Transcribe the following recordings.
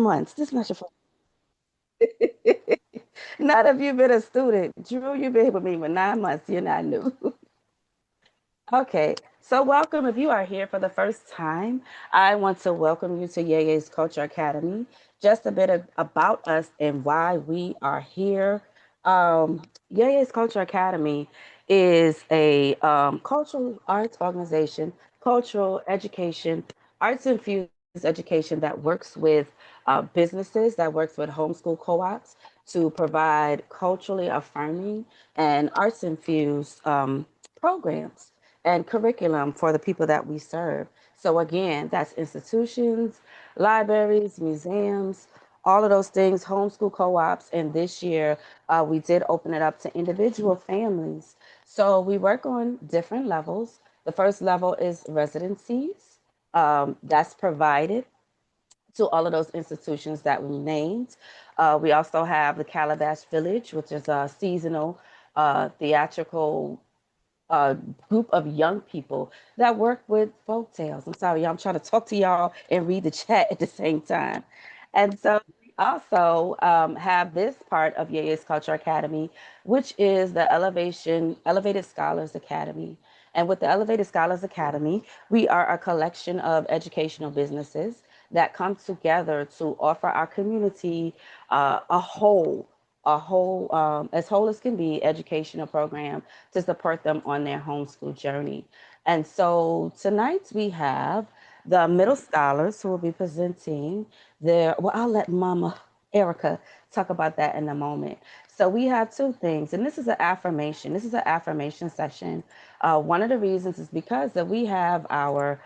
months. This much for not if you've been a student. Drew, you've been with me for 9 months. You're not new. Okay, so welcome. If you are here for the first time, I want to welcome you to Yeye's Culture Academy. Just a bit about us and why we are here. Yeye's Culture Academy is a cultural arts organization, cultural education, arts infused education that works with businesses, that works with homeschool co-ops to provide culturally affirming and arts infused programs and curriculum for the people that we serve. So, again, that's institutions, libraries, museums, all of those things, homeschool co ops. And this year, we did open it up to individual families. So, we work on different levels. The first level is residencies, that's provided to all of those institutions that we named. We also have the Calabash Village, which is a seasonal theatrical uh, group of young people that work with folk tales. I'm sorry, y'all, I'm trying to talk to y'all and read the chat at the same time. And so we also have this part of Yeye's Culture Academy, which is the Elevated Scholars Academy. And with the Elevated Scholars Academy, we are a collection of educational businesses that come together to offer our community as whole as can be educational program to support them on their homeschool journey. And so tonight we have the middle scholars who will be presenting well, I'll let Mama Ericka talk about that in a moment. So we have two things, and this is an affirmation. This is an affirmation session. One of the reasons is because that we have our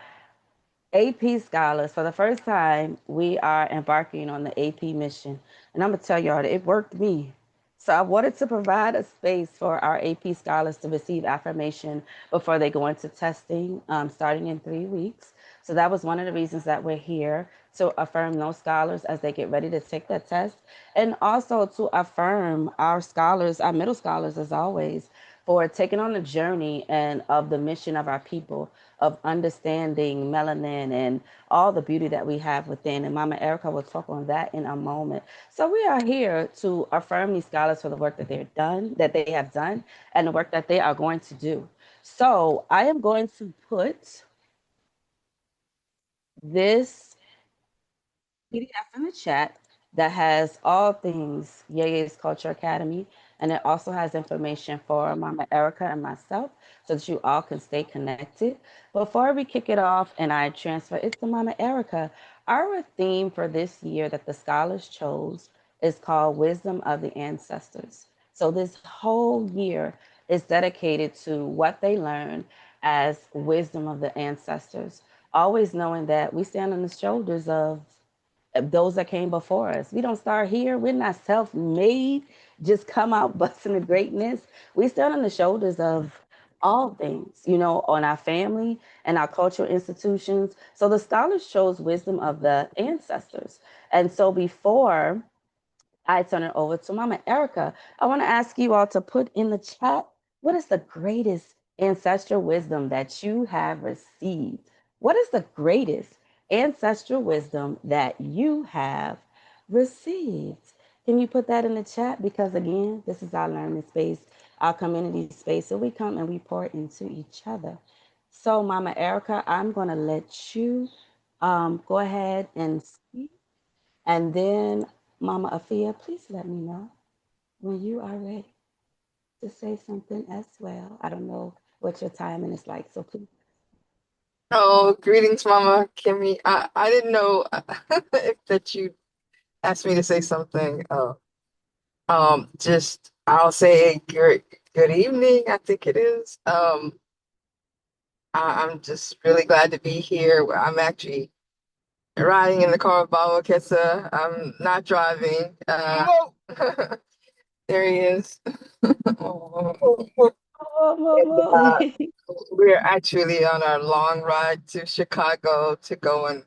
AP scholars. For the first time, we are embarking on the AP mission. And I'm going to tell y'all, it worked me. So I wanted to provide a space for our AP scholars to receive affirmation before they go into testing, starting in 3 weeks. So that was one of the reasons that we're here to affirm those scholars as they get ready to take that test, and also to affirm our scholars, our middle scholars, as always, for taking on the journey and of the mission of our people of understanding melanin and all the beauty that we have within. And Mama Ericka will talk on that in a moment. So we are here to affirm these scholars for the work that they have done, and the work that they are going to do. So I am going to put this PDF in the chat that has all things Yeye's Culture Academy, and it also has information for Mama Ericka and myself so that you all can stay connected. Before we kick it off and I transfer it to Mama Ericka, our theme for this year that the scholars chose is called Wisdom of the Ancestors. So this whole year is dedicated to what they learned as wisdom of the ancestors, always knowing that we stand on the shoulders of those that came before us. We don't start here. We're not self-made, just come out busting the greatness. We stand on the shoulders of all things, on our family and our cultural institutions. So the scholars chose wisdom of the ancestors. And so before I turn it over to Mama Ericka, I want to ask you all to put in the chat, what is the greatest ancestral wisdom that you have received? What is the greatest ancestral wisdom that you have received? Can you put that in the chat? Because again, this is our learning space, our community space. So we come and we pour into each other. So, Mama Ericka, I'm going to let you go ahead and speak. And then, Mama Afia, please let me know when you are ready to say something as well. I don't know what your timing is like, so please. Oh, greetings, Mama Kemi. I didn't know if that you asked me to say something. Just I'll say good evening, I think it is. I'm just really glad to be here. I'm actually riding in the car with Baba Kessa. I'm not driving. There he is. Oh, Uh, we're actually on our long ride to Chicago to go and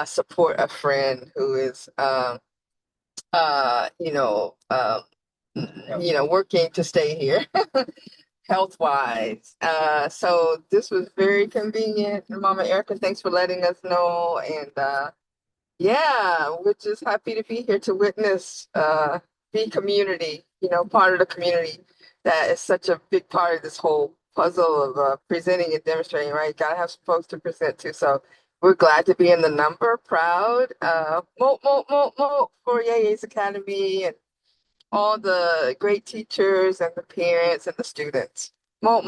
support a friend who is uh you know um working to stay here health wise. So this was very convenient. Mama Erica, thanks for letting us know. And Yeah, we're just happy to be here to witness, be community, part of the community that is such a big part of this whole puzzle of presenting and demonstrating, right? Gotta have some folks to present to. So we're glad to be in the number, proud. Mo for Yeye's Academy and all the great teachers and the parents and the students. Mo.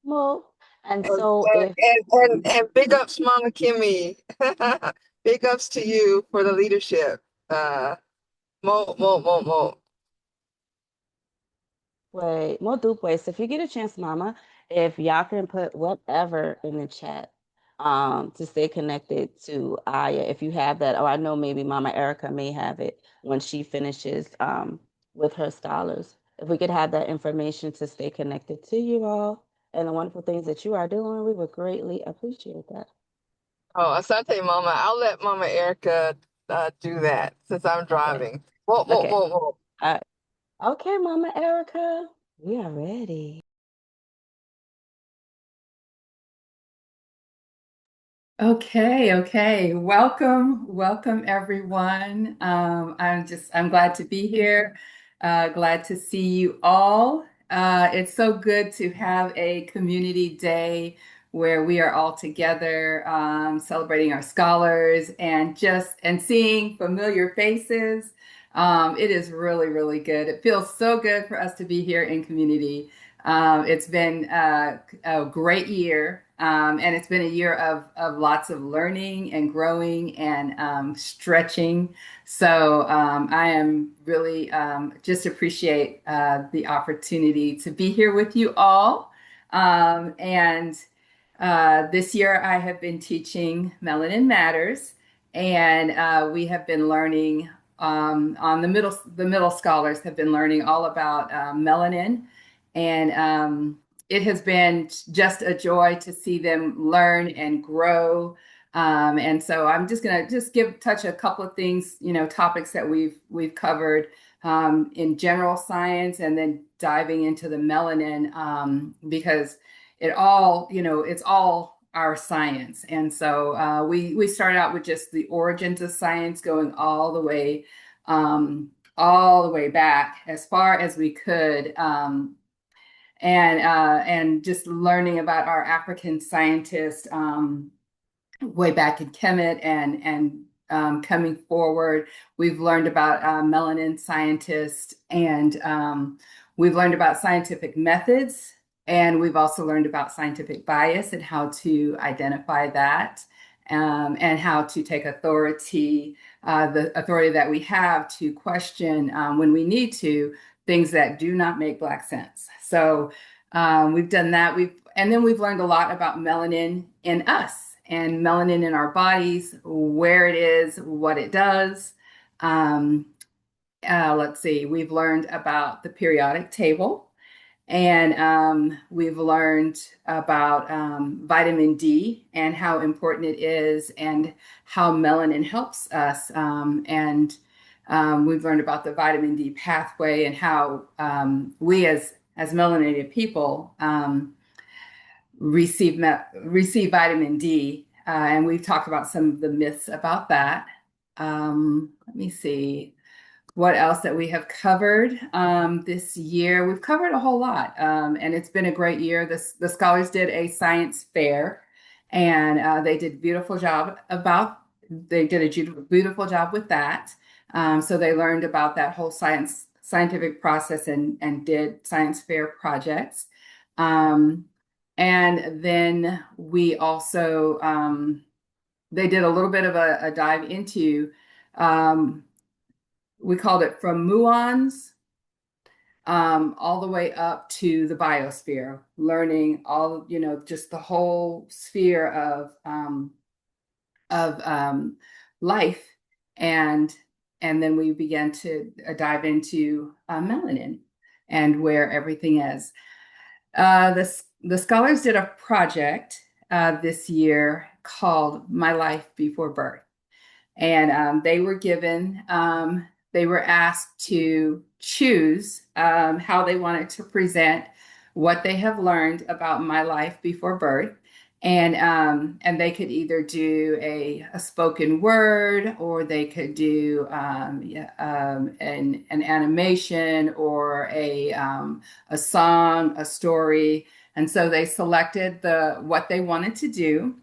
Well, and And, so if and big ups, Mama Kimmy. Big ups to you for the leadership. Mo. wait, more dupe, if you get a chance, Mama, if y'all can put whatever in the chat to stay connected to Aya, if you have that, or I know maybe Mama Erica may have it when she finishes with her scholars. If we could have that information to stay connected to you all and the wonderful things that you are doing, we would greatly appreciate that. Oh, Asante Mama. I'll let Mama Erica do that since I'm Okay. driving. Okay. Mo. All right. Okay, Mama Erica, we are ready. Okay. Welcome everyone. I'm glad to be here. Glad to see you all. It's so good to have a community day where we are all together, celebrating our scholars and seeing familiar faces. It is really good. It feels so good for us to be here in community. It's been a great year, and it's been a year of lots of learning and growing and stretching. So I am really just appreciate the opportunity to be here with you all. And This year I have been teaching Melanin Matters, and we have been learning on the middle scholars have been learning all about melanin, and it has been just a joy to see them learn and grow. And so I'm just gonna touch a couple of things, topics that we've covered in general science, and then diving into the melanin because it's all our science. And so we started out with just the origins of science, going all the way back as far as we could, and just learning about our African scientists way back in Kemet, and coming forward, we've learned about melanin scientists, and we've learned about scientific methods, and we've also learned about scientific bias and how to identify that, and how to take authority, the authority that we have to question when we need to things that do not make Black sense. So we've done that. And then we've learned a lot about melanin in us and melanin in our bodies, where it is, what it does. Um, let's see, we've learned about the periodic table, and we've learned about vitamin D and how important it is, and how melanin helps us. And We've learned about the vitamin D pathway, and how we as melanated people receive vitamin D, and we've talked about some of the myths about that. Let me see what else that we have covered this year. We've covered a whole lot, and it's been a great year. The scholars did a science fair, and they did a beautiful job with that. So they learned about that whole scientific process, and did science fair projects. Um, and then we also, they did a little bit of a dive into, we called it from muons all the way up to the biosphere, learning all, just the whole sphere of life. And then we began to dive into melanin and where everything is. The scholars did a project this year called My Life Before Birth. And they were asked to choose how they wanted to present what they have learned about my life before birth. And they could either do a spoken word, or they could do an animation, or a song, a story. And so they selected what they wanted to do,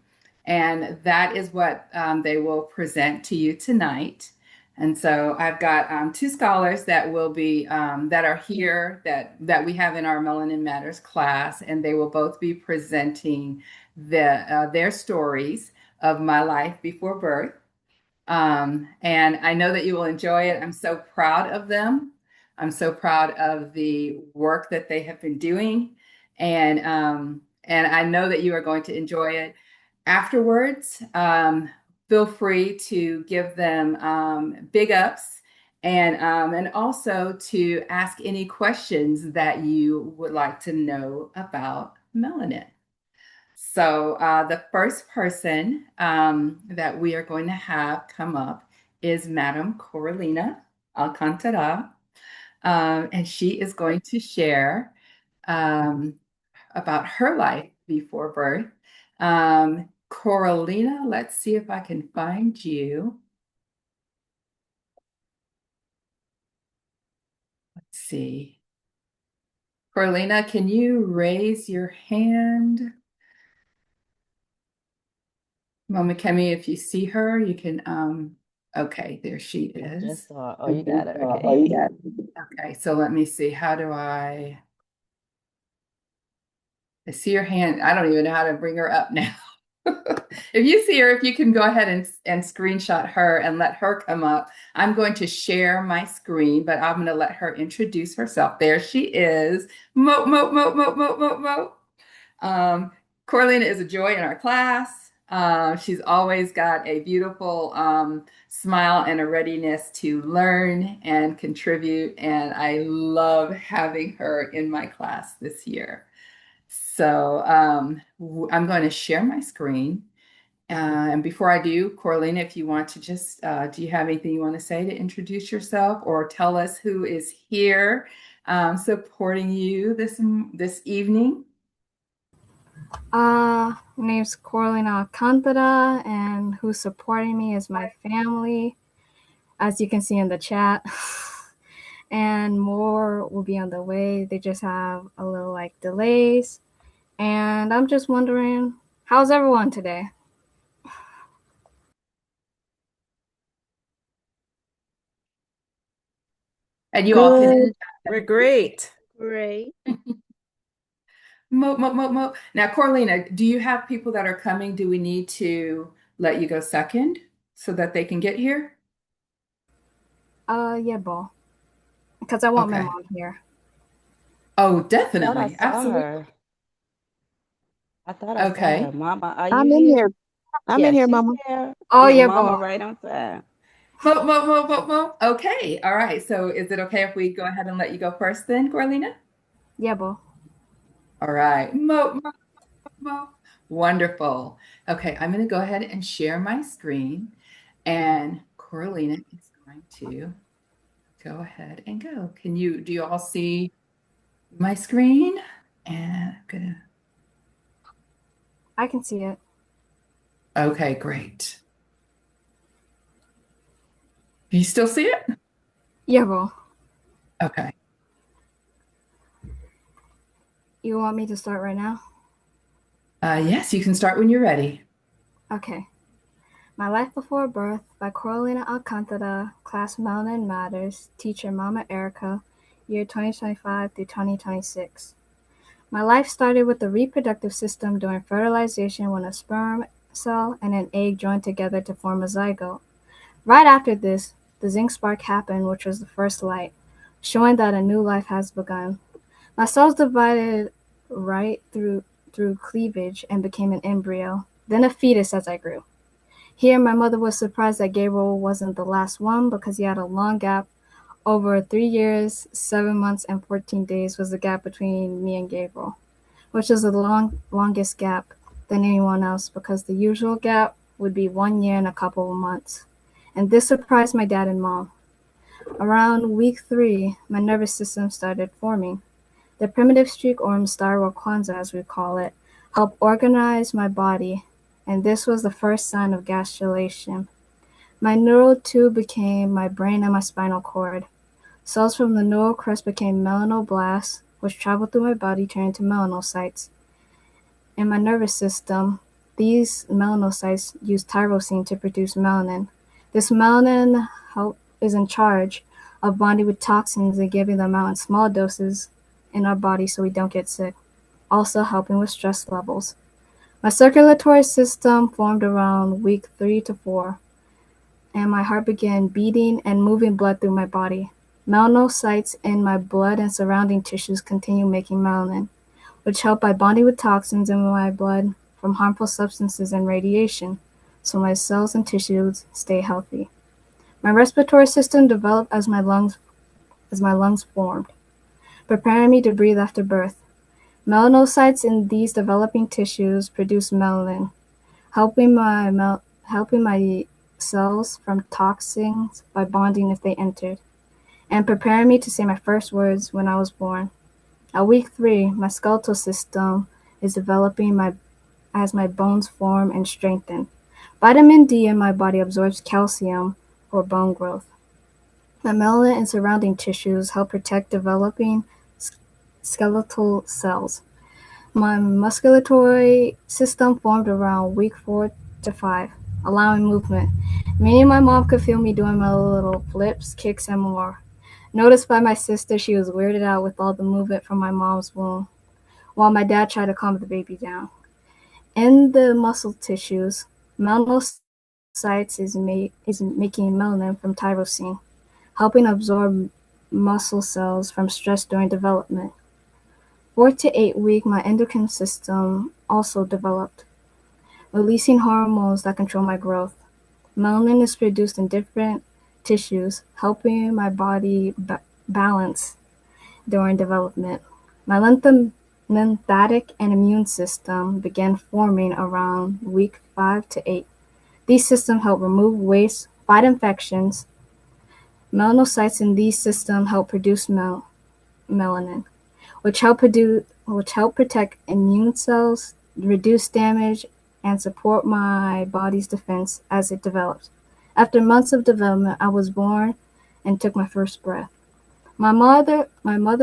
and that is what they will present to you tonight. And so I've got two scholars that will be that are here, that we have in our Melanin Matters class, and they will both be presenting their stories of my life before birth. And I know that you will enjoy it. I'm so proud of them. I'm so proud of the work that they have been doing, and I know that you are going to enjoy it. Afterwards, feel free to give them big ups, and also to ask any questions that you would like to know about melanin. So the first person that we are going to have come up is Madam Coralina Alcantara, and she is going to share um, about her life before birth. Coralina, let's see if I can find you. Let's see. Coralina, can you raise your hand? Mama Kemi, if you see her, you can, okay, there she I just is. saw. Oh, you Okay, got it. oh, Okay. you got it. Okay, so let me see. I see your hand. I don't even know how to bring her up now. If you see her, if you can go ahead and screenshot her and let her come up. I'm going to share my screen, but I'm going to let her introduce herself. There she is. Mo, mo, mo, mo, mo, mo, mo. Um, Corlina is a joy in our class. She's always got a beautiful smile and a readiness to learn and contribute. And I love having her in my class this year. So I'm going to share my screen. And before I do, Corlina, if you want to just, do you have anything you want to say to introduce yourself, or tell us who is here supporting you this evening? My name's Coralina Alcantara, and who's supporting me is my family, as you can see in the chat. And more will be on the way. They just have a little like delays. And I'm just wondering, how's everyone today? And you all Good. can. We're great. Great. Mo, mo, mo, mo. Now, Corlina, do you have people that are coming? Do we need to let you go second so that they can get here? Yeah, Bo. Because I want my Okay. mom here. Oh, I thought I definitely. saw Absolutely. her. I thought I saw her. Okay. Mama, are you I'm in here? here. I'm in Yeah, here, she's Mama. here. Oh, Yeah, yeah, Mama, Bo. right on time. Mo, mo, mo, mo, mo. Okay. All right. So is it okay if we go ahead and let you go first then, Corlina? Yeah, Bo. All right. Mo, mo, mo. Wonderful. Okay. I'm going to go ahead and share my screen, and Corlina is going to go ahead and go. Do you all see my screen? And I'm gonna, I can see it. okay, great. Do you still see it? Yeah, Bo. Okay. You want me to start right now? Yes, you can start when you're ready. Okay. My Life Before Birth by Coralina Alcantara, Class Melanin Matters, Teacher Mama Ericka, year 2025 through 2026. My life started with the reproductive system during fertilization, when a sperm cell and an egg joined together to form a zygote. Right after this, the zinc spark happened, which was the first light, showing that a new life has begun. My cells divided right through cleavage and became an embryo, then a fetus as I grew. Here, my mother was surprised that Gabriel wasn't the last one, because he had a long gap. Over 3 years, 7 months, and 14 days was the gap between me and Gabriel, which is the longest gap than anyone else, because the usual gap would be 1 year and a couple of months. And this surprised my dad and mom. Around week 3, my nervous system started forming. The primitive streak, or mstari, or Kwanzaa as we call it, help organize my body, and this was the first sign of gastrulation. My neural tube became my brain and my spinal cord. Cells from the neural crest became melanoblasts, which traveled through my body, turning into melanocytes. In my nervous system, these melanocytes use tyrosine to produce melanin. This melanin is in charge of bonding with toxins and giving them out in small doses in our body so we don't get sick, also helping with stress levels. My circulatory system formed around week 3 to 4, and my heart began beating and moving blood through my body. Melanocytes in my blood and surrounding tissues continue making melanin, which help by bonding with toxins in my blood from harmful substances and radiation, so my cells and tissues stay healthy. My respiratory system developed as my lungs formed, preparing me to breathe after birth. Melanocytes in these developing tissues produce melanin, helping my cells from toxins by bonding if they entered, and preparing me to say my first words when I was born. At week 3, my skeletal system is developing as my bones form and strengthen. Vitamin D in my body absorbs calcium for bone growth. My melanin and surrounding tissues help protect developing skeletal cells. My musculatory system formed around week 4 to 5, allowing movement, meaning my mom could feel me doing my little flips, kicks, and more. Noticed by my sister, she was weirded out with all the movement from my mom's womb, while my dad tried to calm the baby down. In the muscle tissues, melanocytes is making melanin from tyrosine, helping absorb muscle cells from stress during development. 4 to 8 week, my endocrine system also developed, releasing hormones that control my growth. Melanin is produced in different tissues, helping my body balance during development. My lymphatic and immune system began forming around week 5 to 8. These systems help remove waste, fight infections. Melanocytes in these systems help produce melanin, which help protect immune cells, reduce damage, and support my body's defense as it develops. After months of development, I was born and took my first breath. My mother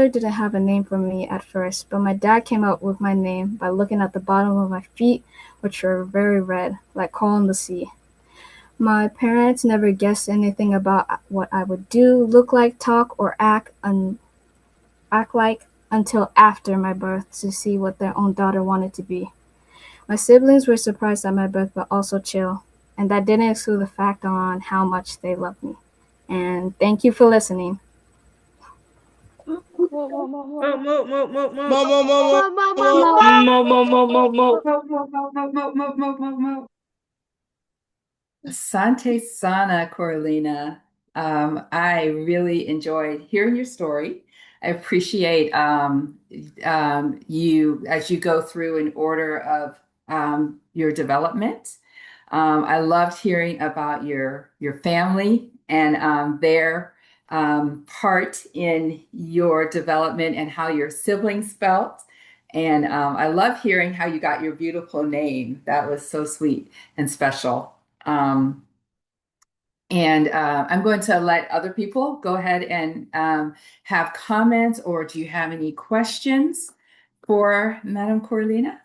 didn't have a name for me at first, but my dad came up with my name by looking at the bottom of my feet, which were very red, like coal in the sea. My parents never guessed anything about what I would do, look like, talk, or act like until after my birth to see what their own daughter wanted to be. My siblings were surprised at my birth, but also chill, and that didn't exclude the fact on how much they loved me. And thank you for listening. Asante Sana, Coralina. I really enjoyed hearing your story. I appreciate you as you go through in order of your development. I loved hearing about your family and their part in your development and how your siblings felt. And I love hearing how you got your beautiful name. That was so sweet and special. Um, and I'm going to let other people go ahead and have comments, or do you have any questions for Madam Corlina?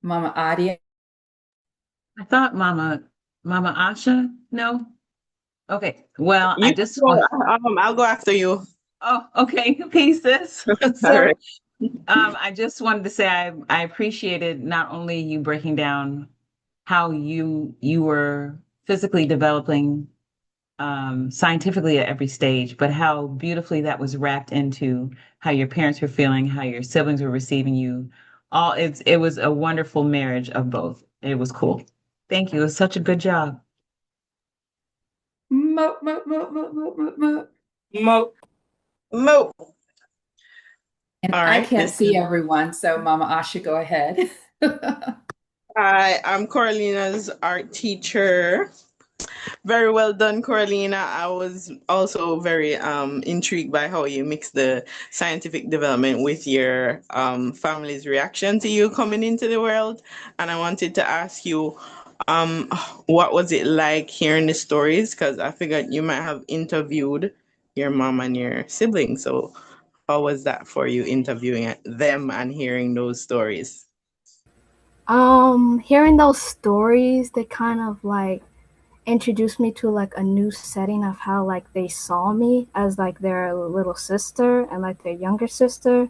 Mama Adia? I thought Mama Asha. No. Okay. Well, You I'll go after you. Oh, okay. Peace, sis. All So, right. I just wanted to say I appreciated not only you breaking down how you were physically developing scientifically at every stage, but how beautifully that was wrapped into how your parents were feeling, how your siblings were receiving you. It was a wonderful marriage of both. It was cool. Thank you. It was such a good job. Mo, mo, mo, mo, mo, mo, mo. Mo. Mo. And All I right. can't see everyone, so Mama Asha, go ahead. Hi, I'm Coralina's art teacher. Very well done, Coralina. I was also very intrigued by how you mix the scientific development with your family's reaction to you coming into the world. And I wanted to ask you, um, what was it like hearing the stories? Because I figured you might have interviewed your mom and your siblings. So how was that for you interviewing them and hearing those stories? Hearing those stories, they kind of like introduced me to like a new setting of how like they saw me as like their little sister and like their younger sister.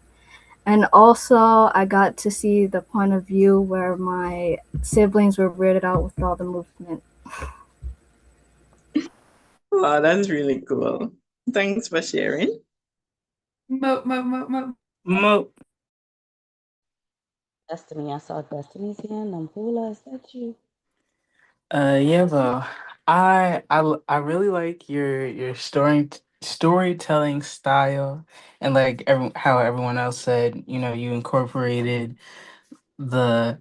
And also I got to see the point of view where my siblings were weirded out with all the movement. Oh, that's really cool. Thanks for sharing. Mo, mo, mo, mo. Mo. Destiny, I saw Destiny's hand. Hula, is that you? Yeah, well, I really like your storytelling style, and like how everyone else said, you incorporated the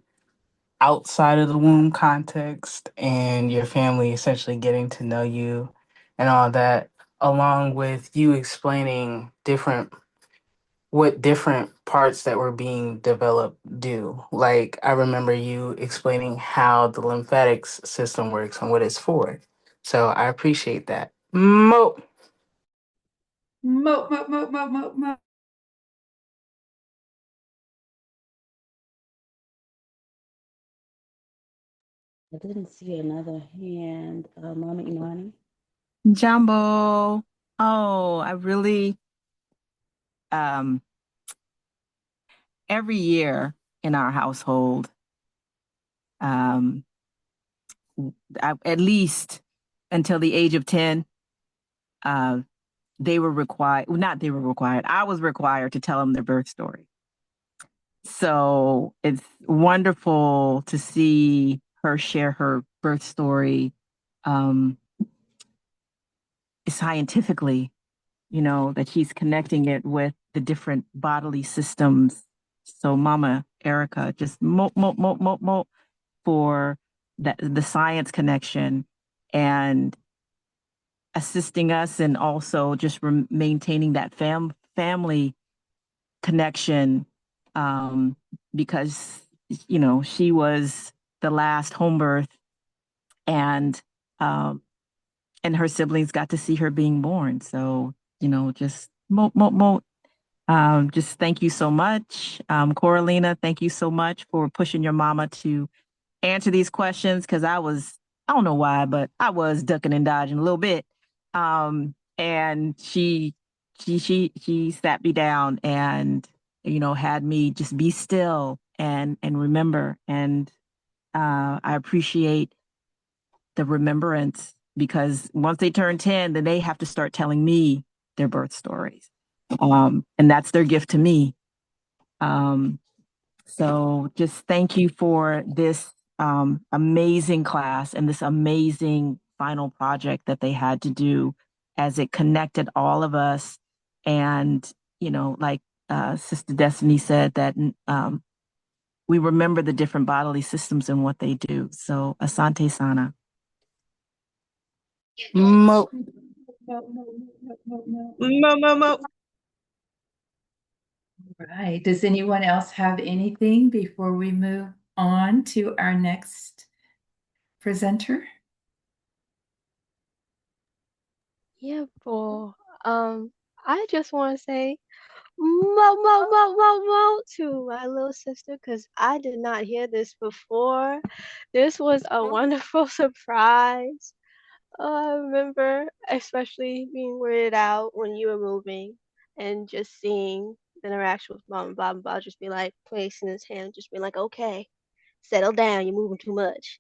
outside of the womb context and your family essentially getting to know you and all that, along with you explaining what different parts that were being developed do. Like, I remember you explaining how the lymphatics system works and what it's for. So I appreciate that. Mo. Mo, mo, mo, mo, mo, mo. I didn't see another hand. Mama Imani. Jumbo. Oh, I really um every year in our household, um at least until the age of 10, uh, they were required, well, not they were required, I was required to tell them their birth story. So it's wonderful to see her share her birth story um, scientifically, that she's connecting it with the different bodily systems. So Mama Ericka, just mo for that, the science connection and assisting us, and also just maintaining that family connection, um, because she was the last home birth, and um, and her siblings got to see her being born. So just just thank you so much, Coralina. Thank you so much for pushing your mama to answer these questions, because I don't know why, but I was ducking and dodging a little bit. And she sat me down and, had me just be still and remember. And I appreciate the remembrance, because once they turn 10, then they have to start telling me their birth stories. And that's their gift to me. Um, so just thank you for this amazing class and this amazing final project that they had to do, as it connected all of us. And, like Sister Destiny said, that we remember the different bodily systems and what they do. So Asante Sana. Mo. Mo, mo, mo, mo, mo. Mo, mo, mo. Right. Does anyone else have anything before we move on to our next presenter? Yeah, boy. I just want to say mo mo mo mo mo to my little sister because I did not hear this before. This was a wonderful surprise. I remember especially being weirded out when you were moving and just seeing the interaction with mom and Bob, and Bob just be like placing his hand, just being like, "Okay, settle down. You're moving too much."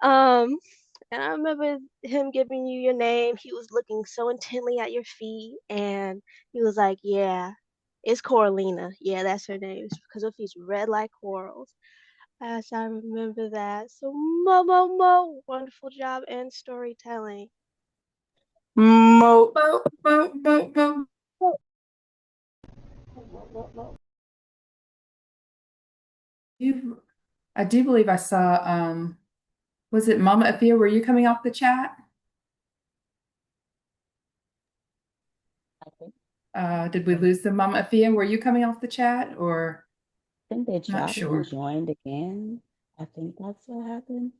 Um, and I remember him giving you your name. He was looking so intently at your feet, and he was like, "Yeah, it's Coralina. Yeah, that's her name. It's because her feet's red like corals." As I remember that. So, mo, wonderful job and storytelling. Mo. Mo, mo, mo, mo. I do believe I saw, was it Mama Afia? Were you coming off the chat? I think, Did we lose the Mama Afia? Were you coming off the chat or I think they not dropped and sure? joined again. I think that's what happened.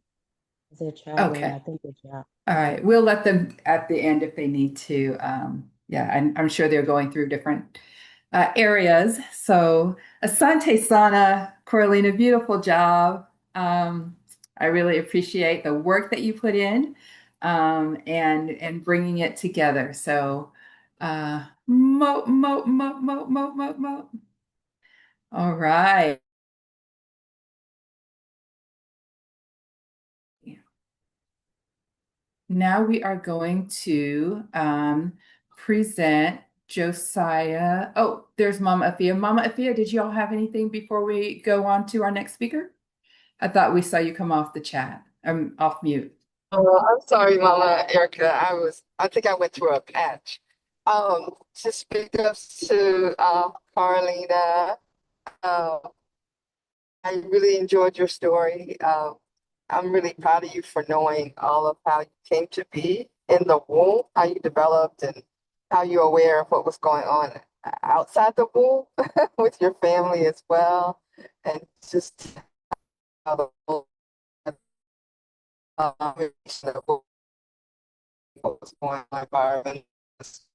They're traveling. I Okay. think they dropped. All right. We'll let them at the end if they need to. Yeah, I'm sure they're going through different areas. So, Asante Sana, Coralina, beautiful job. I really appreciate the work that you put in and bringing it together. So, mo, mo, mo, mo, mo, mo, mo. All right. Now we are going to present Josiah. Oh, there's Mama Afia. Mama Afia, did you all have anything before we go on to our next speaker? I thought we saw you come off the chat. I'm off mute. Oh, I'm sorry, Mama Erica. I think I went through a patch. To speak up to Carlina, uh, I really enjoyed your story. I'm really proud of you for knowing all of how you came to be in the womb, how you developed, and how you're aware of what was going on outside the womb with your family as well, and just how the whole combination of what was going on environment was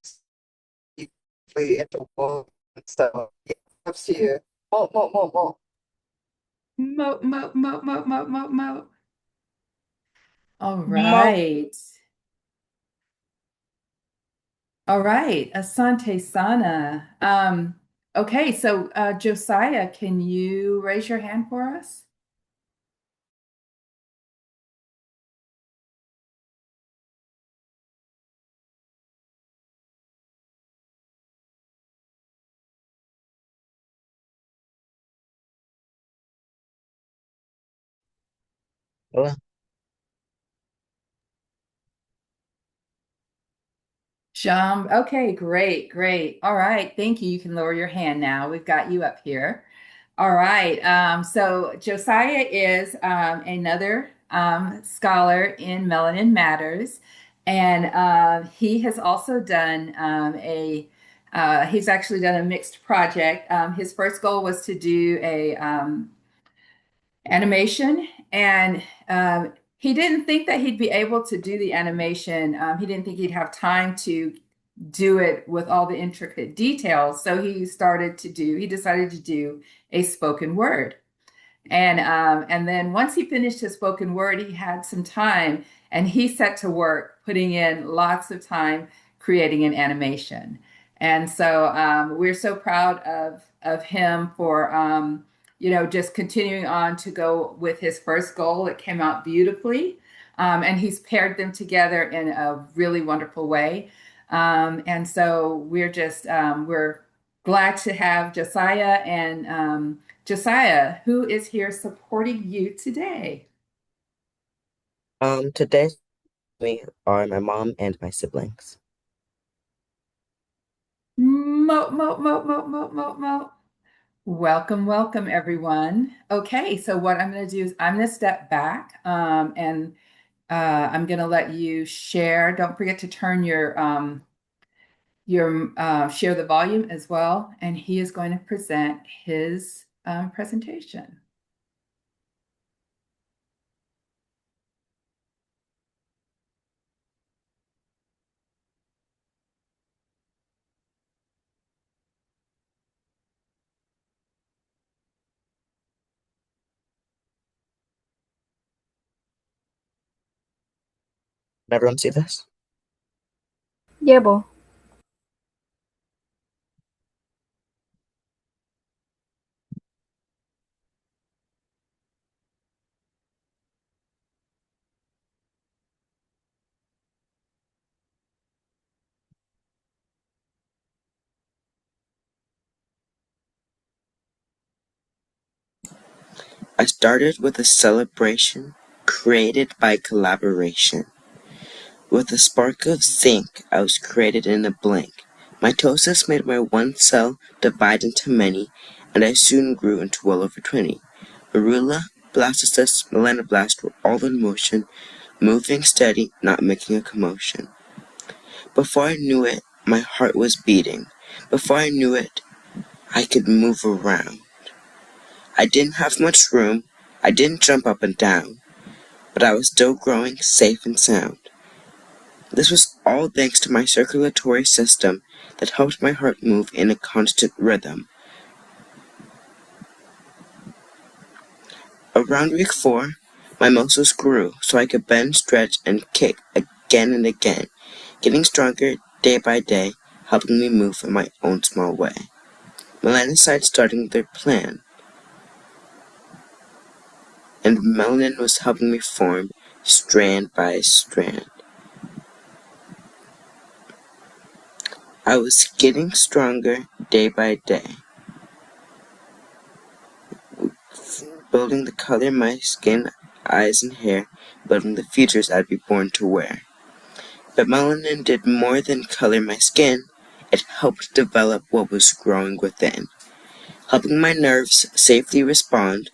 deeply at the womb. So, yeah, up to you. More, more, more, more. Mo, mo, mo, mo, mo, mo, mo. All Mo. right. All right. Asante Sana. Okay, so Josiah, can you raise your hand for us? Hello. Okay, great, great. All right, thank you. You can lower your hand now. We've got you up here. All right. So Josiah is another scholar in Melanin Matters, and he has also done he's actually done a mixed project. His first goal was to do a animation, and he didn't think that he'd be able to do the animation. He didn't think he'd have time to do it with all the intricate details. So he decided to do a spoken word. And then once he finished his spoken word, he had some time and he set to work putting in lots of time creating an animation. And so we're so proud of him for just continuing on to go with his first goal. It came out beautifully, and he's paired them together in a really wonderful way. And so we're glad to have Josiah and Josiah, who is here supporting you today. Today we are my mom and my siblings. Mo, mo, mo, mo, mo, mo, mo. Welcome, welcome, everyone. Okay, so what I'm going to do is I'm going to step back and I'm going to let you share. Don't forget to turn your share the volume as well. And he is going to present his presentation. Can everyone see this? Yebo. I started with a celebration created by collaboration. With a spark of zinc, I was created in a blink. Mitosis made my one cell divide into many, and I soon grew into well over 20. Marula, blastocysts, melanoblast were all in motion, moving steady, not making a commotion. Before I knew it, my heart was beating. Before I knew it, I could move around. I didn't have much room, I didn't jump up and down, but I was still growing safe and sound. This was all thanks to my circulatory system that helped my heart move in a constant rhythm. Around week 4, my muscles grew so I could bend, stretch, and kick again and again, getting stronger day by day, helping me move in my own small way. Melanocytes starting their plan, and melanin was helping me form strand by strand. I was getting stronger day by day, building the color of my skin, eyes, and hair, building the features I'd be born to wear. But melanin did more than color my skin, it helped develop what was growing within, helping my nerves safely respond,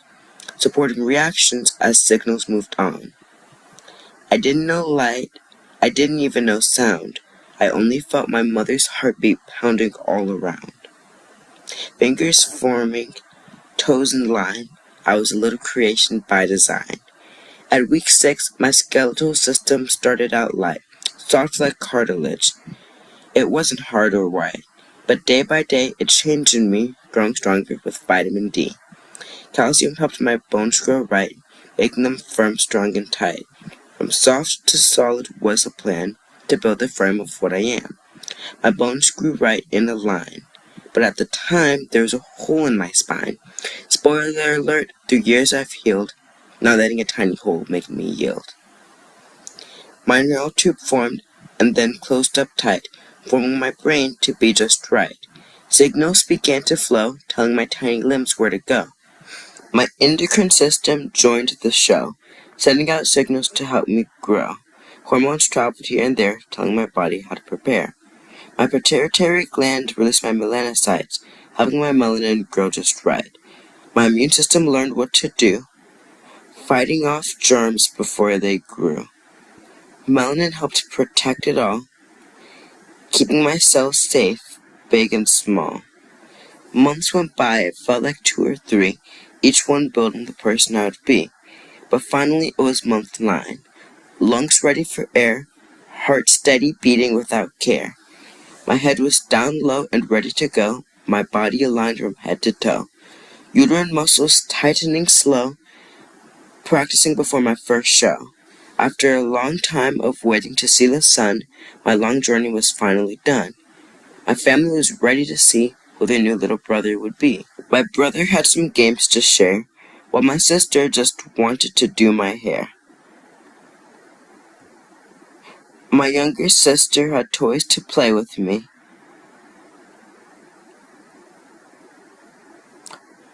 supporting reactions as signals moved on. I didn't know light, I didn't even know sound, I only felt my mother's heartbeat pounding all around. Fingers forming, toes in line, I was a little creation by design. At week 6, my skeletal system started out light, soft like cartilage. It wasn't hard or white, but day by day it changed in me, growing stronger with vitamin D. Calcium helped my bones grow right, making them firm, strong, and tight. From soft to solid was a plan to build the frame of what I am. My bones grew right in a line, but at the time there was a hole in my spine. Spoiler alert, through years I've healed, not letting a tiny hole make me yield. My neural tube formed and then closed up tight, forming my brain to be just right. Signals began to flow, telling my tiny limbs where to go. My endocrine system joined the show, sending out signals to help me grow. Hormones traveled here and there, telling my body how to prepare. My pituitary gland released my melanocytes, helping my melanin grow just right. My immune system learned what to do, fighting off germs before they grew. Melanin helped protect it all, keeping my cells safe, big and small. Months went by, it felt like 2 or 3, each one building the person I would be. But finally it was month 9. Lungs ready for air, heart steady beating without care. My head was down low and ready to go, my body aligned from head to toe. Uterine muscles tightening slow, practicing before my first show. After a long time of waiting to see the sun, my long journey was finally done. My family was ready to see who their new little brother would be. My brother had some games to share, while my sister just wanted to do my hair. My younger sister had toys to play with me,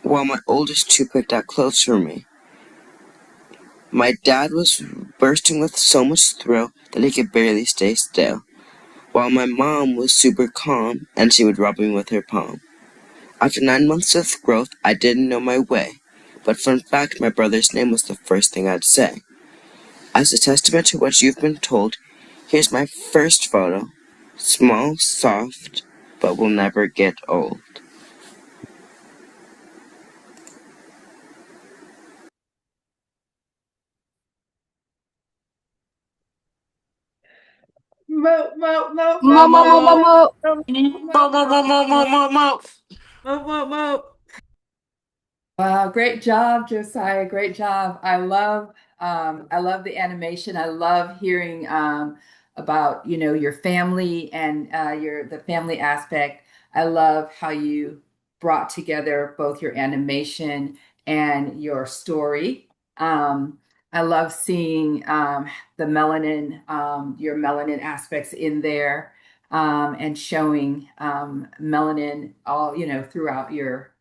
while my oldest two picked out clothes for me. My dad was bursting with so much thrill that he could barely stay still, while my mom was super calm and she would rub me with her palm. After 9 months of growth, I didn't know my way, but fun fact, my brother's name was the first thing I'd say. As a testament to what you've been told, here's my first photo. Small, soft, but will never get old. Mo, mo, mo, Mo, mo, mo, mo, mo, mo, mo. Mo, mo, mo, mo, mo, mo, mo. Mo. Wow, great job, Josiah. Great job. I love the animation. I love hearing about, your family and the family aspect. I love how you brought together both your animation and your story. I love seeing the melanin, your melanin aspects in there, and showing melanin all, throughout your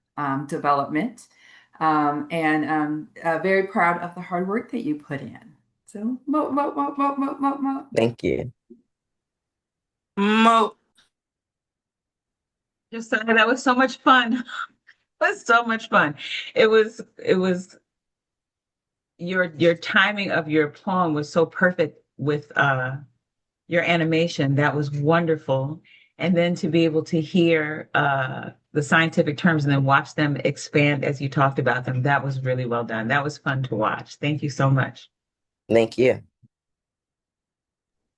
development. And very proud of the hard work that you put in. So, mo. Thank you. Mo. Josiah, that was so much fun. It was so much fun. It was your timing of your poem was so perfect with your animation. That was wonderful. and then to be able to hear the scientific terms and then watch them expand as you talked about them, that was really well done. That was fun to watch. Thank you so much. Thank you.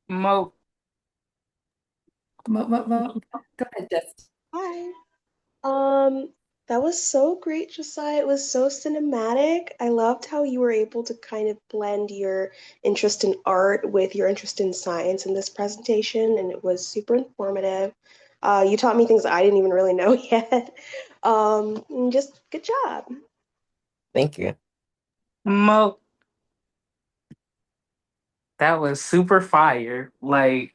Mo. Go ahead, Jess. Hi. Um, that was so great, Josiah. It was so cinematic. I loved how you were able to kind of blend your interest in art with your interest in science in this presentation, and it was super informative. You taught me things I didn't even really know yet. And just good job. Thank you. Mo. That was super fire. Like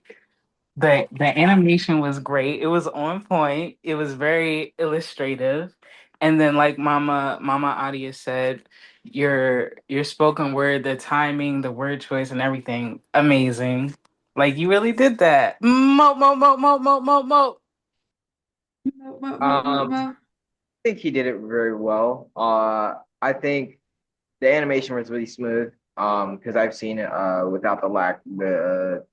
the animation was great. It was on point. It was very illustrative. And then like Mama Adia said, your spoken word, the timing, the word choice and everything, amazing. Like you really did that. Mo mo mo mo mo mo mo. Mo. I think he did it very well. I think the animation was really smooth. Because I've seen it without the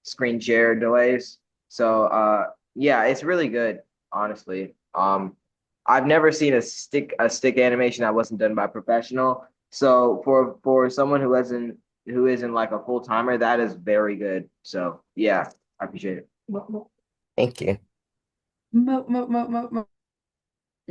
screen share delays. So yeah, it's really good, honestly. I've never seen a stick animation that wasn't done by a professional. So for someone who isn't like a full timer, that is very good. So yeah, I appreciate it. Thank you. Mo.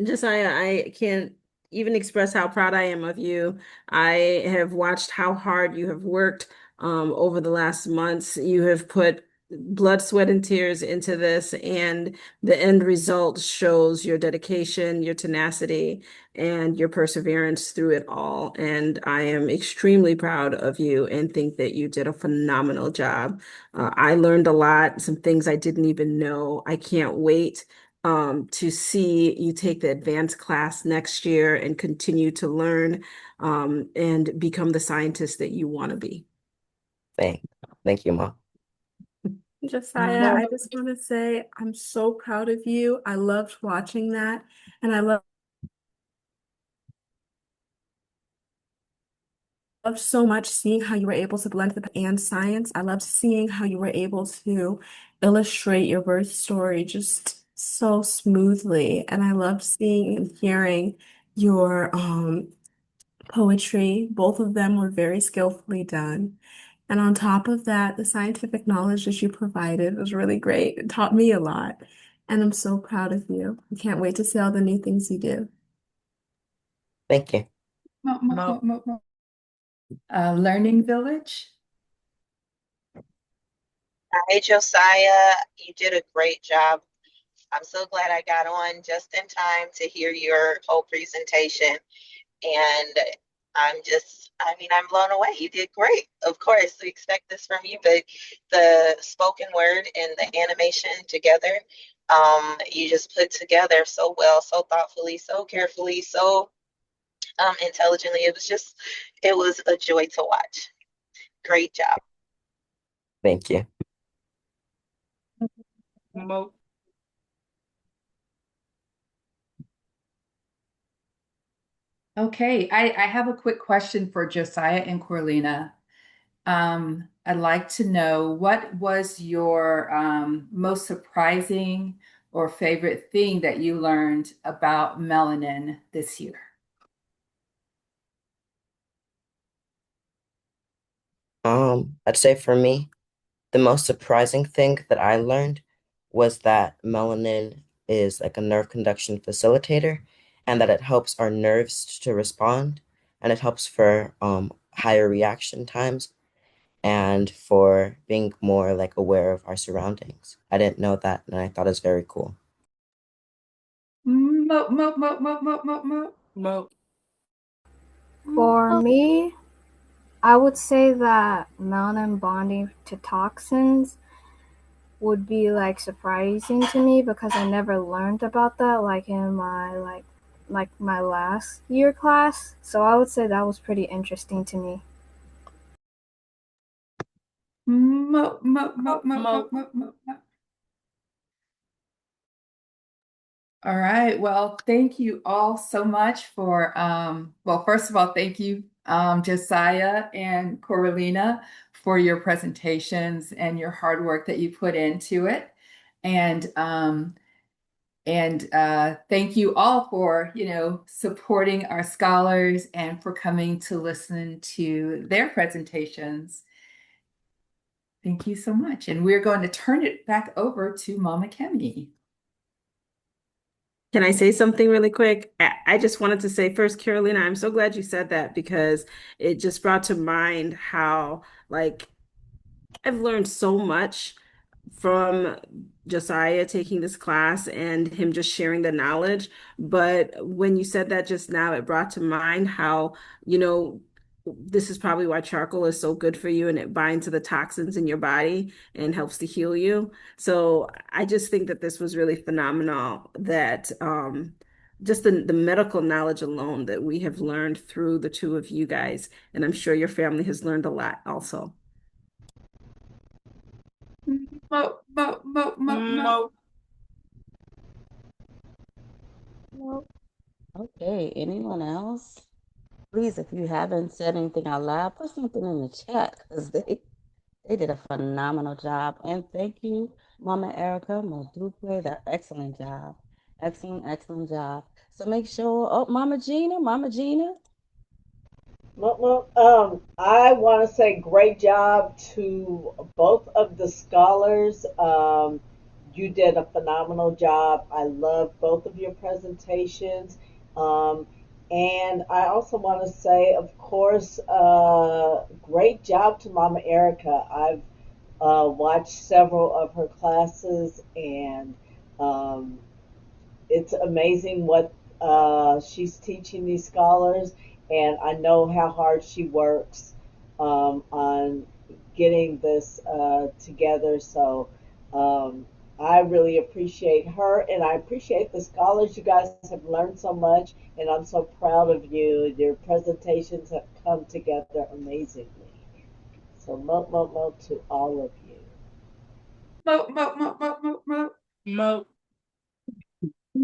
Josiah, I can't even express how proud I am of you. I have watched how hard you have worked over the last months. You have put blood, sweat, and tears into this, and the end result shows your dedication, your tenacity, and your perseverance through it all. And I am extremely proud of you and think that you did a phenomenal job. I learned a lot, some things I didn't even know. I can't wait to see you take the advanced class next year and continue to learn and become the scientist that you want to be. Thank, thank you, Mom. Josiah, I just want to say I'm so proud of you. I loved watching that, and I loved so much seeing how you were able to blend the and science. I loved seeing how you were able to illustrate your birth story just so smoothly. And I loved seeing and hearing your poetry. Both of them were very skillfully done. And on top of that, the scientific knowledge that you provided was really great. It taught me a lot. And I'm so proud of you. I can't wait to see all the new things you do. Thank you. Learning Village. Hey, Josiah, you did a great job. I'm so glad I got on just in time to hear your whole presentation. And I'm blown away. You did great. Of course, we expect this from you, but the spoken word and the animation together, you just put together so well, so thoughtfully, so carefully, so intelligently. It was a joy to watch. Great job. Thank you. Mo. Okay, I have a quick question for Josiah and Corlina. I'd like to know what was your most surprising or favorite thing that you learned about melanin this year? I'd say for me, the most surprising thing that I learned was that melanin is like a nerve conduction facilitator and that it helps our nerves to respond and it helps for higher reaction times and for being more like aware of our surroundings. I didn't know that and I thought it was very cool. Mo. For me, I would say that melanin bonding to toxins would be like surprising to me because I never learned about that like in my my last year class. So I would say that was pretty interesting to me. Mo. All right. Well, thank you all so much for, well, first of all, thank you, Josiah and Coralina, for your presentations and your hard work that you put into it. And thank you all for, supporting our scholars and for coming to listen to their presentations. Thank you so much. And we're going to turn it back over to Mama Kemi. Can I say something really quick? I just wanted to say first, Carolina, I'm so glad you said that because it just brought to mind how, like, I've learned so much from Josiah taking this class and him just sharing the knowledge. But when you said that just now, it brought to mind how, you know, this is probably why charcoal is so good for you and it binds to the toxins in your body and helps to heal you. So I just think that this was really phenomenal that just the medical knowledge alone that we have learned through the two of you guys. And I'm sure your family has learned a lot also. Mo, mo, mo, mo, mo. Well, Okay, anyone else? Please, if you haven't said anything out loud, put something in the chat because they did a phenomenal job. And thank you, Mama Ericka, Modupe, that excellent job. Excellent, excellent job. So make sure, oh, Mama Gina. Well, I want to say great job to both of the scholars. You did a phenomenal job. I love both of your presentations. Um, and I also want to say, of course, great job to Mama Erica. I've watched several of her classes, and um, it's amazing what she's teaching these scholars, and I know how hard she works on getting this together. So I really appreciate her, and I appreciate the scholars. You guys have learned so much, and I'm so proud of you. Your presentations have come together amazingly. So, mo to all of you. Mo, mo, mo, mo, mo, mo. Mo. I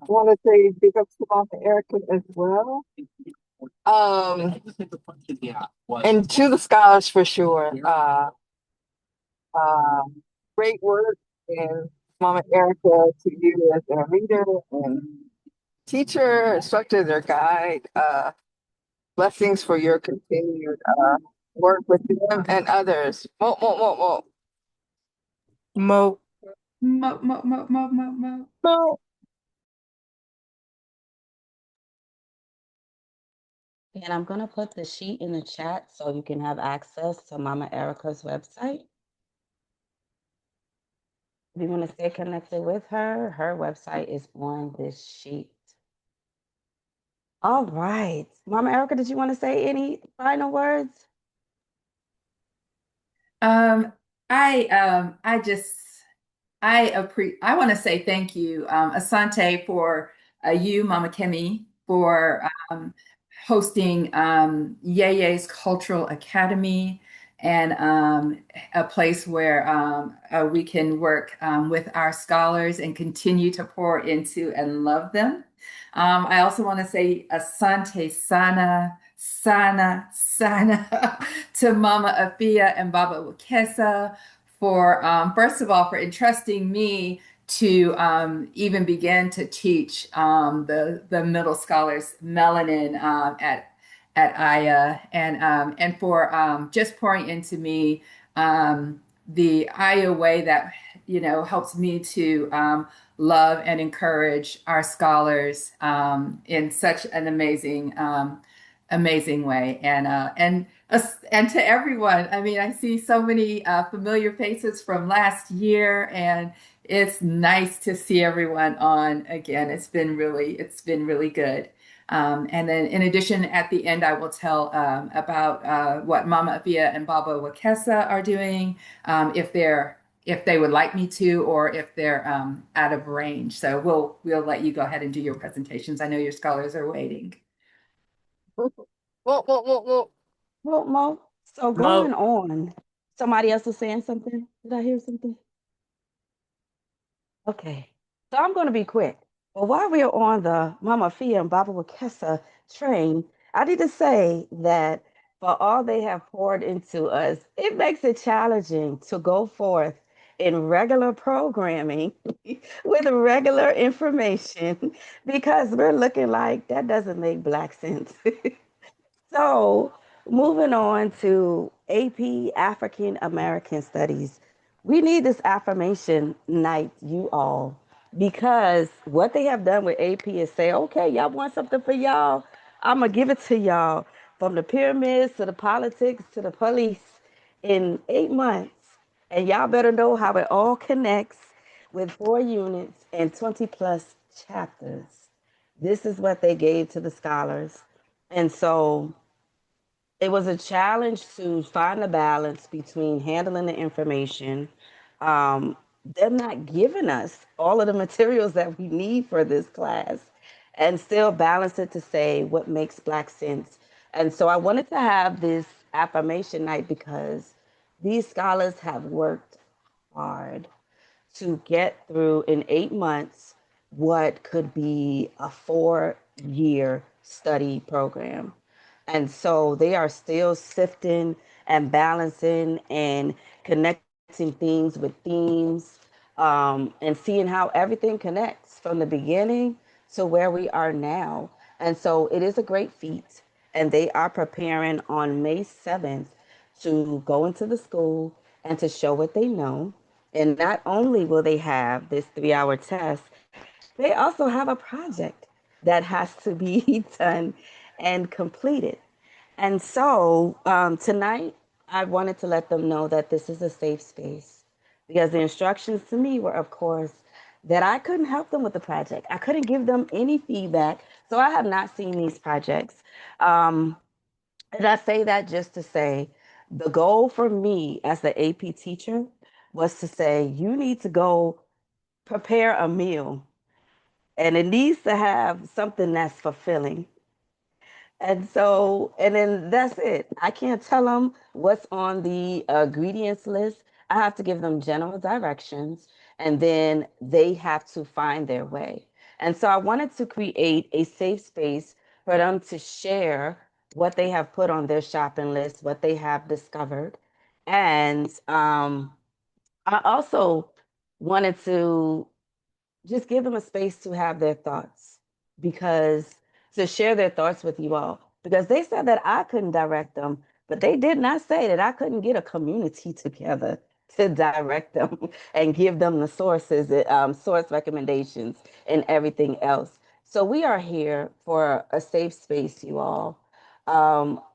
want to say big ups to Mama Erica as well. And to the scholars for sure. Uh, Great work, and Mama Erica, to you as a reader and teacher, instructor, their guide. Blessings for your continued work with them and others. Mo, mo, mo, mo. Mo. Mo, mo, mo, mo, mo, mo. Mo. And I'm going to put the sheet in the chat so you can have access to Mama Erica's website. If you want to stay connected with her, her website is on this sheet. All right. Mama Erica, did you want to say any final words? Um, I just I want to say thank you, Asante, for you, Mama Kemi, for hosting Yeye's Cultural Academy and a place where we can work with our scholars and continue to pour into and love them. I also want to say Asante Sana, Sana, Sana to Mama Afia and Baba Wakesa for, first of all, for entrusting me to even begin to teach the middle scholars Melanin at Aya, and for just pouring into me the Aya way that helps me to love and encourage our scholars in such an amazing way. And to everyone, I mean, I see so many familiar faces from last year, and it's nice to see everyone on again. It's been really good. And then in addition, at the end, I will tell about what Mama Afia and Baba Wakesa are doing, if they would like me to, or if they're out of range. So we'll let you go ahead and do your presentations. I know your scholars are waiting. Mo, mo, mo, mo. Well, Mo, so Mo. going on, somebody else was saying something. Did I hear something? Okay. So I'm going to be quick. But while we're on the Mama Fia and Baba Wakesa train, I need to say that for all they have poured into us, it makes it challenging to go forth in regular programming with regular information because we're looking like that doesn't make black sense. So, moving on to AP African American Studies, we need this affirmation night, you all, because what they have done with AP is say, okay, y'all want something for y'all? I'm going to give it to y'all from the pyramids to the politics to the police in 8 months. And y'all better know how it all connects with 4 units and 20 plus chapters. This is what they gave to the scholars. And so it was a challenge to find a balance between handling the information, them not giving us all of the materials that we need for this class, and still balance it to say what makes Black sense. And so I wanted to have this affirmation night because these scholars have worked hard to get through in 8 months what could be a 4 year study program. And so they are still sifting and balancing and connecting things with themes, and seeing how everything connects from the beginning to where we are now. And so it is a great feat. And they are preparing on May 7th to go into the school and to show what they know. And not only will they have this 3 hour test, they also have a project that has to be done and completed. And so tonight, I wanted to let them know that this is a safe space because the instructions to me were, of course, that I couldn't help them with the project. I couldn't give them any feedback. So I have not seen these projects. Um, and I say that just to say the goal for me as the AP teacher was to say, you need to go prepare a meal and it needs to have something that's fulfilling. And so, and then that's it. I can't tell them what's on the ingredients list. I have to give them general directions and then they have to find their way. And so I wanted to create a safe space for them to share what they have put on their shopping list, what they have discovered. And I also wanted to just give them a space to have their thoughts because to share their thoughts with you all because they said that I couldn't direct them, but they did not say that I couldn't get a community together to direct them and give them the sources, source recommendations, and everything else. So we are here for a safe space, you all.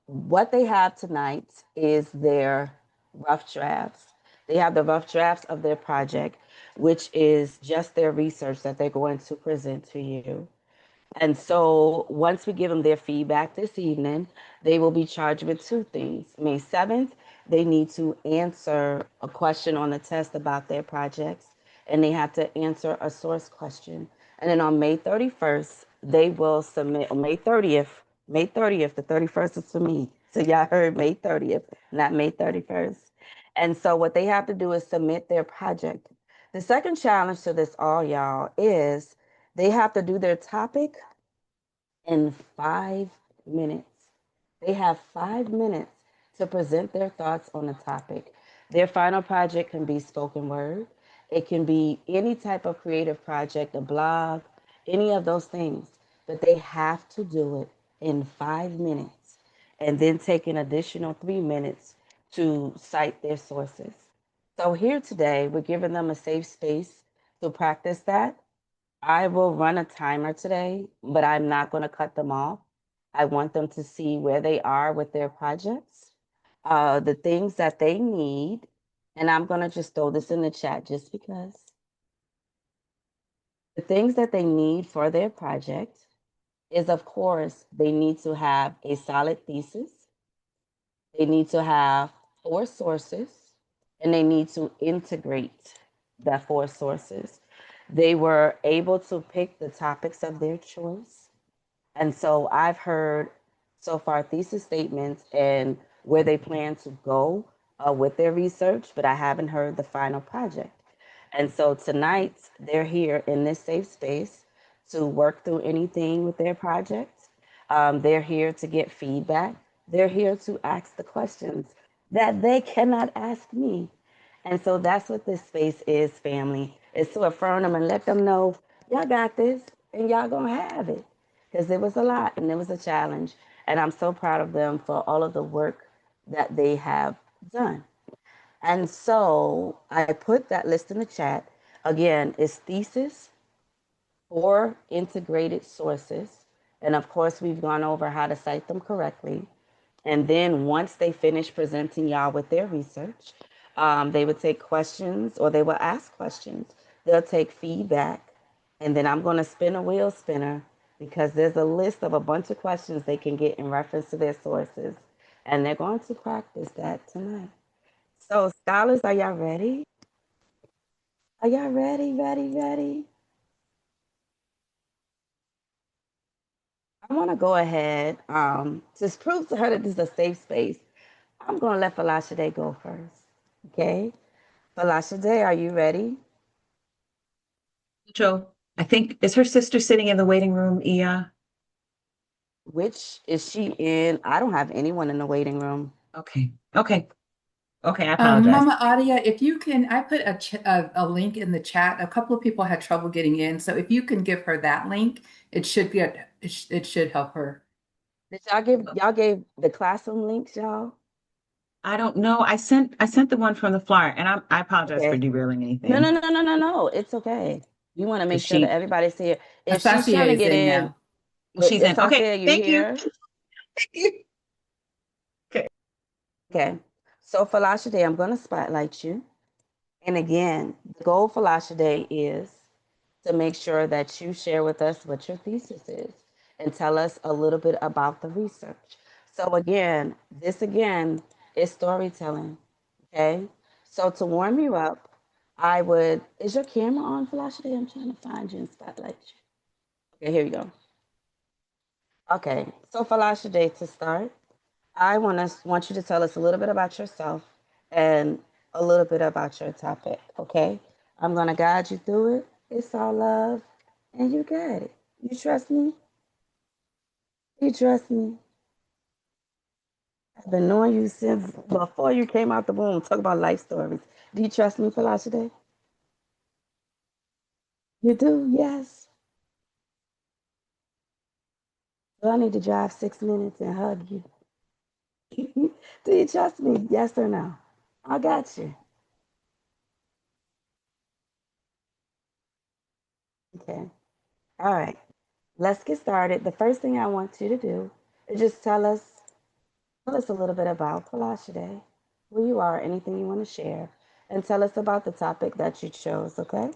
What they have tonight is their rough drafts. They have the rough drafts of their project, which is just their research that they're going to present to you. And so once we give them their feedback this evening, they will be charged with 2 things. May 7th, they need to answer a question on the test about their projects, and they have to answer a source question. And then on May 31st, they will submit, on May 30th, the 31st is for me. So y'all heard May 30th, not May 31st. And so what they have to do is submit their project. The second challenge to this all, y'all, is they have to do their topic in 5 minutes. They have 5 minutes to present their thoughts on a topic. Their final project can be spoken word, it can be any type of creative project, a blog, any of those things, but they have to do it in 5 minutes and then take an additional 3 minutes to cite their sources. So, here today, we're giving them a safe space to practice that. I will run a timer today, but I'm not going to cut them off. I want them to see where they are with their projects, the things that they need. And I'm going to just throw this in the chat just because the things that they need for their project is, of course, they need to have a solid thesis, they need to have 4 sources, and they need to integrate the 4 sources. They were able to pick the topics of their choice. And so I've heard so far thesis statements and where they plan to go with their research, but I haven't heard the final project. And so tonight they're here in this safe space to work through anything with their project. They're here to get feedback. They're here to ask the questions that they cannot ask me. And so that's what this space is, family. Is to affirm them and let them know y'all got this and y'all gonna have it. Because it was a lot and it was a challenge. And I'm so proud of them for all of the work that they have done. And so I put that list in the chat. Again, it's thesis, 4 integrated sources. And of course, we've gone over how to cite them correctly. And then once they finish presenting y'all with their research, they would take questions or they will ask questions. They'll take feedback. And then I'm going to spin a wheel spinner because there's a list of a bunch of questions they can get in reference to their sources. And they're going to practice that tonight. So, scholars, are y'all ready? Are y'all ready, ready, ready? I want to go ahead, to prove to her that this is a safe space. I'm going to let Falashade go first. Okay? Falashade, are you ready? Joe, I think, is her sister sitting in the waiting room, Ia? Which is she in? I don't have anyone in the waiting room. Okay. Okay. Okay. I apologize. Mama Adia, if you can, I put a link in the chat. A couple of people had trouble getting in, so if you can give her that link, it should it should help her. Did y'all gave the classroom links, y'all? I don't know. I sent the one from the flyer, and I apologize for Okay. derailing No, no, anything. no, no, no, no. It's okay. You want to Is make sure that she? everybody's here. If she's trying Asasia to is get in in, now. Well, she's in. Okay. Asasia, you Thank you. here? Thank you. Okay. Okay. So Falashade, I'm going to spotlight you. And again, the goal for Falashade is to make sure that you share with us what your thesis is and tell us a little bit about the research. So again, this again is storytelling. Okay. So to warm you up, I would, is your camera on, Falashade? I'm trying to find you and spotlight you. Okay, here you go. Okay. So Falashade, to start, I want you to tell us a little bit about yourself and a little bit about your topic. Okay, I'm gonna guide you through it. It's all love, and you got it. You trust me? You trust me? I've been knowing you since before you came out the womb. Talk about life stories. Do you trust me, Philosophy? You do? Yes. So I need to drive 6 minutes and hug you. Do you trust me? Yes or no? I got you. Okay. All right. Let's get started. The first thing I want you to do is just tell us a little bit about Palashide, who you are, anything you want to share, and tell us about the topic that you chose, okay?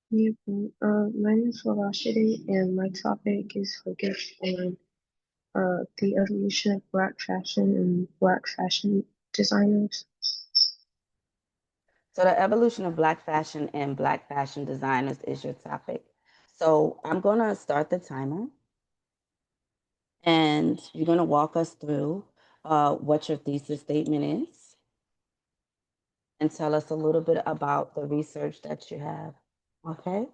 Yeah, my name is Velocity, and my topic is focused on the evolution of Black fashion and Black fashion designers. So the evolution of Black fashion and Black fashion designers is your topic. So I'm going to start the timer, and you're going to walk us through what your thesis statement is and tell us a little bit about the research that you have, okay?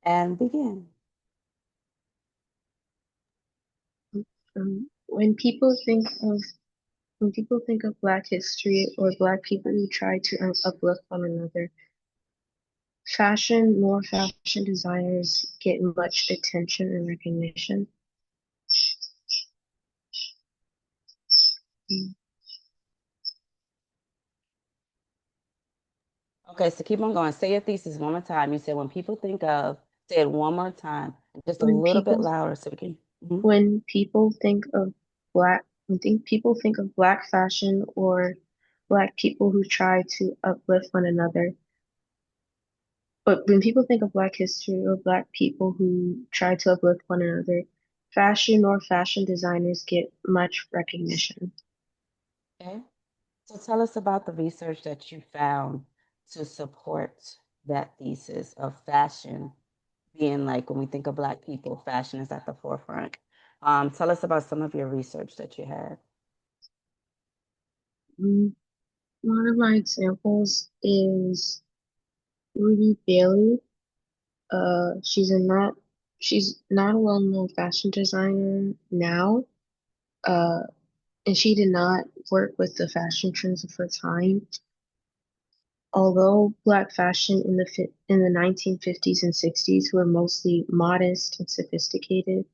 And begin. When people think of Black history or Black people who try to uplift one another, more fashion designers get much attention and recognition. Mm. Okay, so keep on going. Say your thesis one more time. You said when people think of, say it one more time, just a When little bit people louder so we can. Mhm. when people think of people think of Black fashion or Black people who try to uplift one another. But when people think of Black history or Black people who try to uplift one another, fashion designers get much recognition. Okay. So tell us about the research that you found to support that thesis of fashion being like when we think of Black people, fashion is at the forefront. Tell us about some of your research that you had. Mm, One of my examples is Ruby Bailey. Uh, she's a not she's not a well-known fashion designer now. Uh, and she did not work with the fashion trends of her time. Although black fashion in the 1950s and 60s were mostly modest and sophisticated,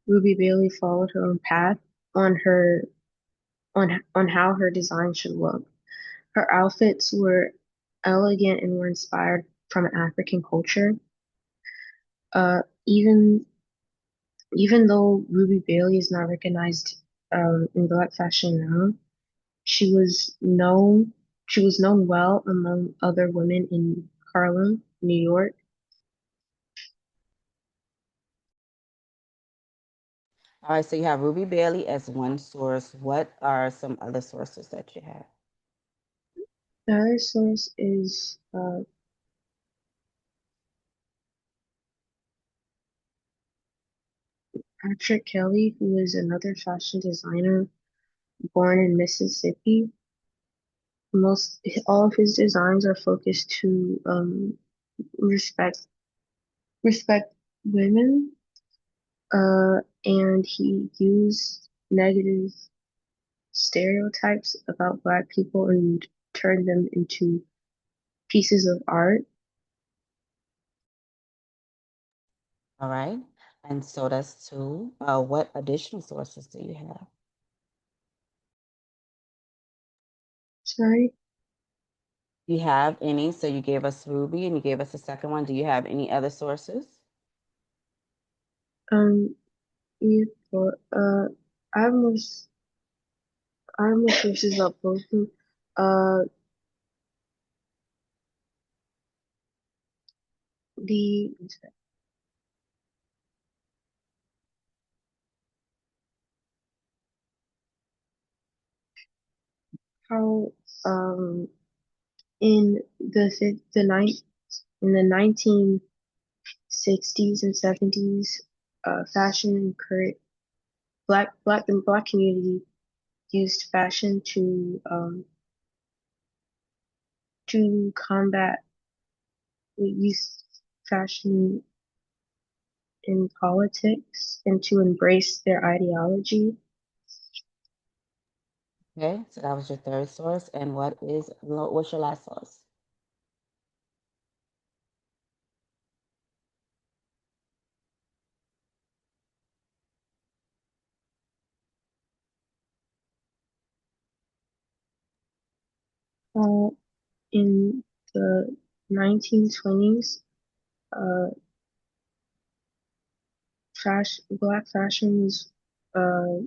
Ruby Bailey followed her own path on her on how her design should look. Her outfits were elegant and were inspired from African culture. Even though Ruby Bailey is not recognized in black fashion now, she was known she was known well among other women in Harlem, New York. All right, so you have Ruby Bailey as one source. What are some other sources that you have? The other source is Patrick Kelly, who is another fashion designer born in Mississippi. Most all of his designs are focused to respect respect women, and he used negative stereotypes about Black people and turned them into pieces of art. All right, and so that's two. What additional sources do you have? Sorry, Do you have any? So you gave us Ruby and you gave us the second one. Do you have any other sources? um, yeah, but I have more I have more sources about both of them. Uh, the how in the night in the 1960s and 70s, fashion encouraged black and black community used fashion to combat used fashion in politics and to embrace their ideology. Okay, so that was your third source. And what's your last source? Uh, in the 1920s, uh, black fashion uh,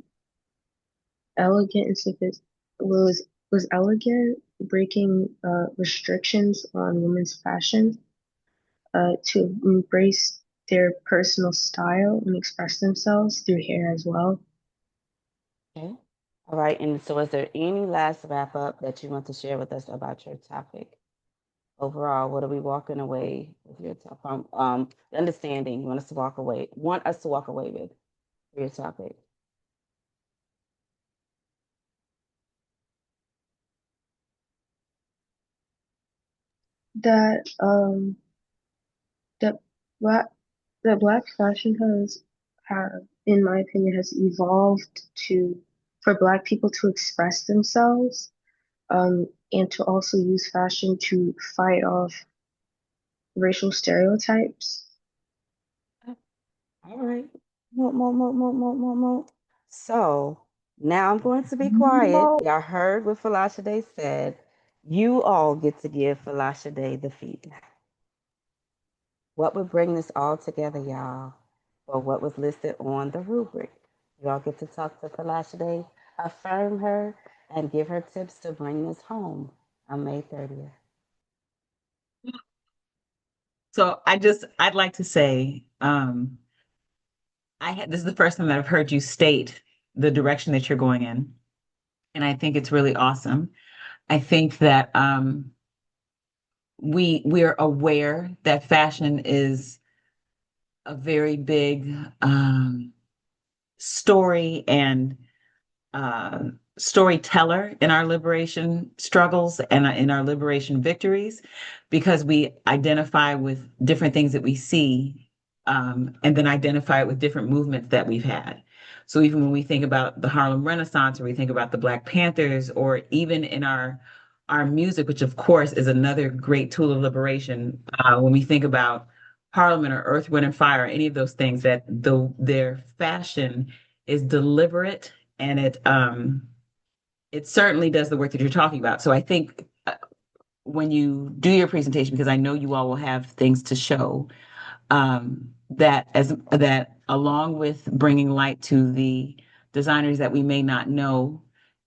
elegant and was elegant, breaking restrictions on women's fashion to embrace their personal style and express themselves through hair as well. Okay. All right. And so, is there any last wrap up that you want to share with us about your topic? Overall, what are we walking away with your from the understanding you want us to walk away with for your topic? That that black that black fashion have, in my opinion, has evolved to for black people to express themselves, and to also use fashion to fight off racial stereotypes. All right. Mo. So now I'm going to be quiet. Y'all heard what Falashade said. You all get to give Falashade the feedback. What would bring this all together, y'all, or what was listed on the rubric? Y'all get to talk to Falashade, affirm her, and give her tips to bring this home on May 30th. So I'd like to say, this is the first time that I've heard you state the direction that you're going in. And I think it's really awesome. I think that we're aware that fashion is a very big story and uh, storyteller in our liberation struggles and in our liberation victories, because we identify with different things that we see, and then identify with different movements that we've had. So even when we think about the Harlem Renaissance, or we think about the Black Panthers, or even in our music, which of course is another great tool of liberation, when we think about Parliament or Earth, Wind and Fire, any of those things, that their fashion is deliberate, and it certainly does the work that you're talking about. So I think when you do your presentation, because I know you all will have things to show, that along with bringing light to the designers that we may not know,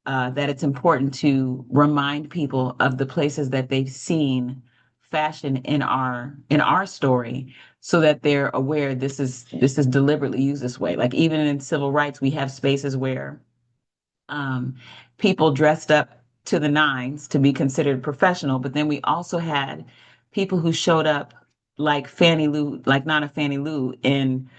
that it's important to remind people of the places that they've seen fashion in our story, so that they're aware this is deliberately used this way. Like even in civil rights, we have spaces where um, people dressed up to the nines to be considered professional. But then we also had people who showed up like Fannie Lou, like Nana Fannie Lou, in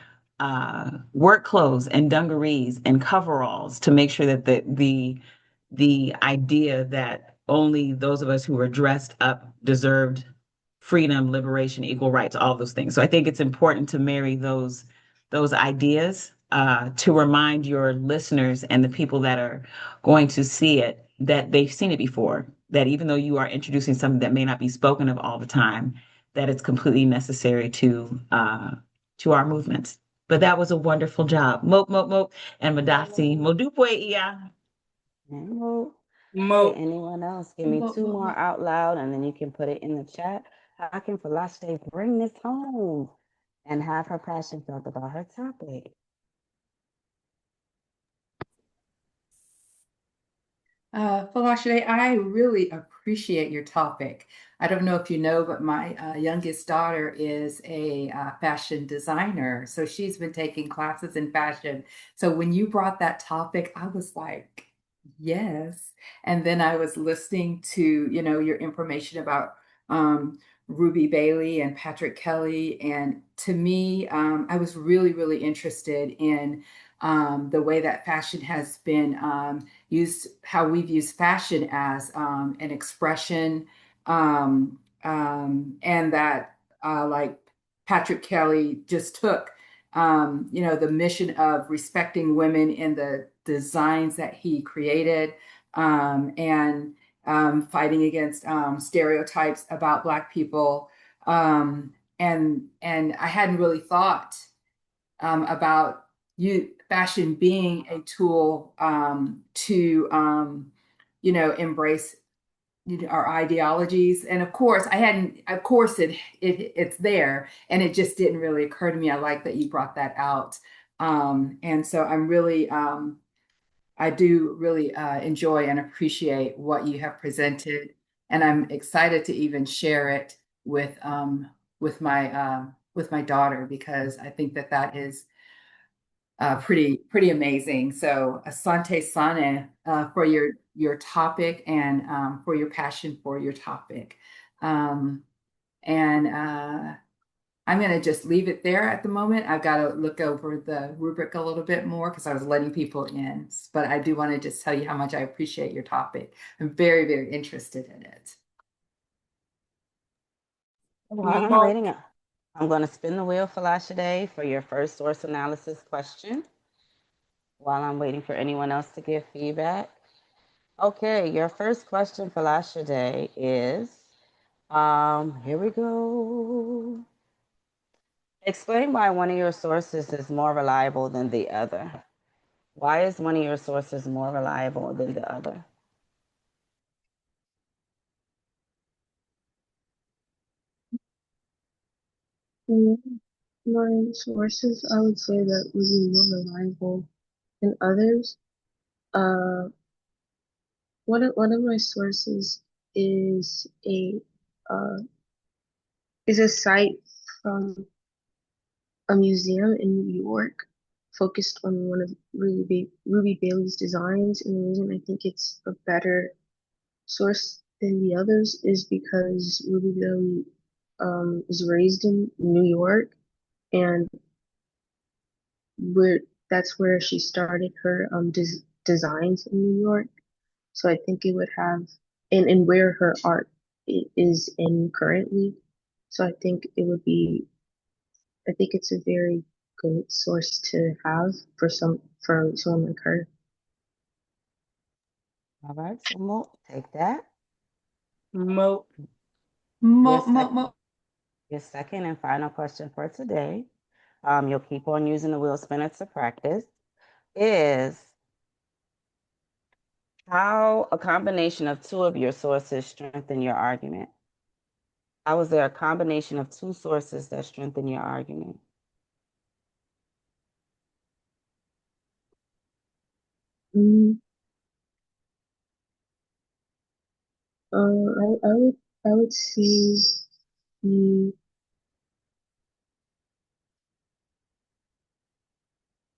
work clothes and dungarees and coveralls, to make sure that the idea that only those of us who were dressed up deserved freedom, liberation, equal rights, all those things. So I think it's important to marry those ideas, to remind your listeners and the people that are going to see it that they've seen it before. That even though you are introducing something that may not be spoken of all the time, that it's completely necessary to our movements. But that was a wonderful job. Mope, mope, mope, and Madasi. Modupwe iya. No. Mo. Okay, anyone else? Give me two more out loud and then you can put it in the chat. How can Falashe bring this home and have her passion felt about her topic? Falashe, I really appreciate your topic. I don't know if you know, but my youngest daughter is a fashion designer. So she's been taking classes in fashion. So when you brought that topic, I was like, yes. And then I was listening to, your information about Ruby Bailey and Patrick Kelly. And to me, I was really, really interested in the way that fashion has been used, how we've used fashion as an expression, and that like Patrick Kelly just took, the mission of respecting women in the designs that he created, and fighting against stereotypes about Black people. And I hadn't really thought about fashion being a tool to embrace our ideologies. And of course I hadn't of course it's there, and it just didn't really occur to me. I like that you brought that out. And so I do really enjoy and appreciate what you have presented, and I'm excited to even share it with my daughter, because I think that is pretty amazing. So asante sana for your topic, and for your passion for your topic. And I'm going to just leave it there at the moment. I've got to look over the rubric a little bit more because I was letting people in. But I do want to just tell you how much I appreciate your topic. I'm very, very interested in it. While I'm waiting, I'm going to spin the wheel for Lashade for your first source analysis question. While I'm waiting for anyone else to give feedback. Okay, your first question for Lashade is, here we go. Explain why one of your sources is more reliable than the other. Why is one of your sources more reliable than the other? My sources, I would say that would be more reliable than others. Uh, one of my sources is uh, a site from a museum in New York focused on one of Ruby Bailey's designs. And the reason I think it's a better source than the others is because Ruby Bailey was raised in New York, and where that's where she started her designs in New York. So I think it would have, and where her art is in currently. So I think it would be, I think it's a very good source to have for someone like her. All right, so Mo, take that. Mo. Your Mo, mo, second, mo. your second and final question for today. You'll keep on using the wheel spinner to practice. Is how a combination of two of your sources strengthen your argument? How is there a combination of two sources that strengthen your argument? Mm, I would see you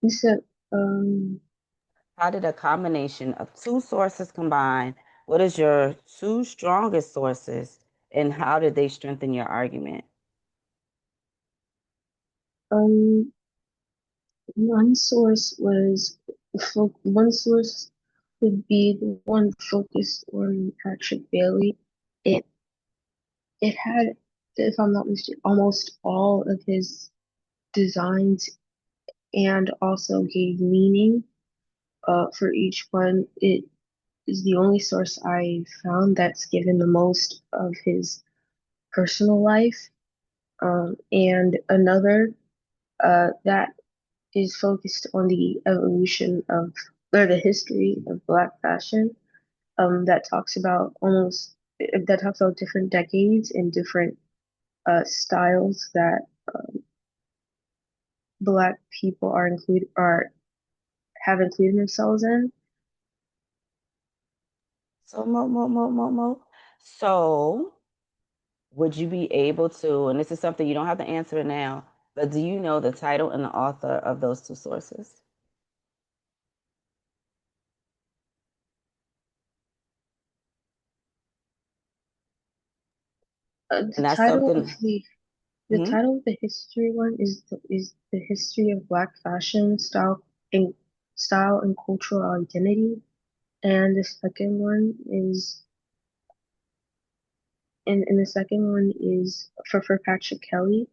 you said How did a combination of two sources combine? What is your two strongest sources, and how did they strengthen your argument? um one source was one source would be the one focused on Patrick Bailey. It it had, if I'm not mistaken, almost all of his designs and also gave meaning for each one. It is the only source I found that's given the most of his personal life. And another that is focused on the evolution of or the history of Black fashion. That talks about different decades and different styles that Black people are have included themselves in. So, Mo. So, would you be able to, and this is something you don't have to answer now, but do you know the title and the author of those two sources? The And that's title of something. the Mhm. title of the history one is the history of Black fashion style and cultural identity, and the second one is and the second one is for Patrick Kelly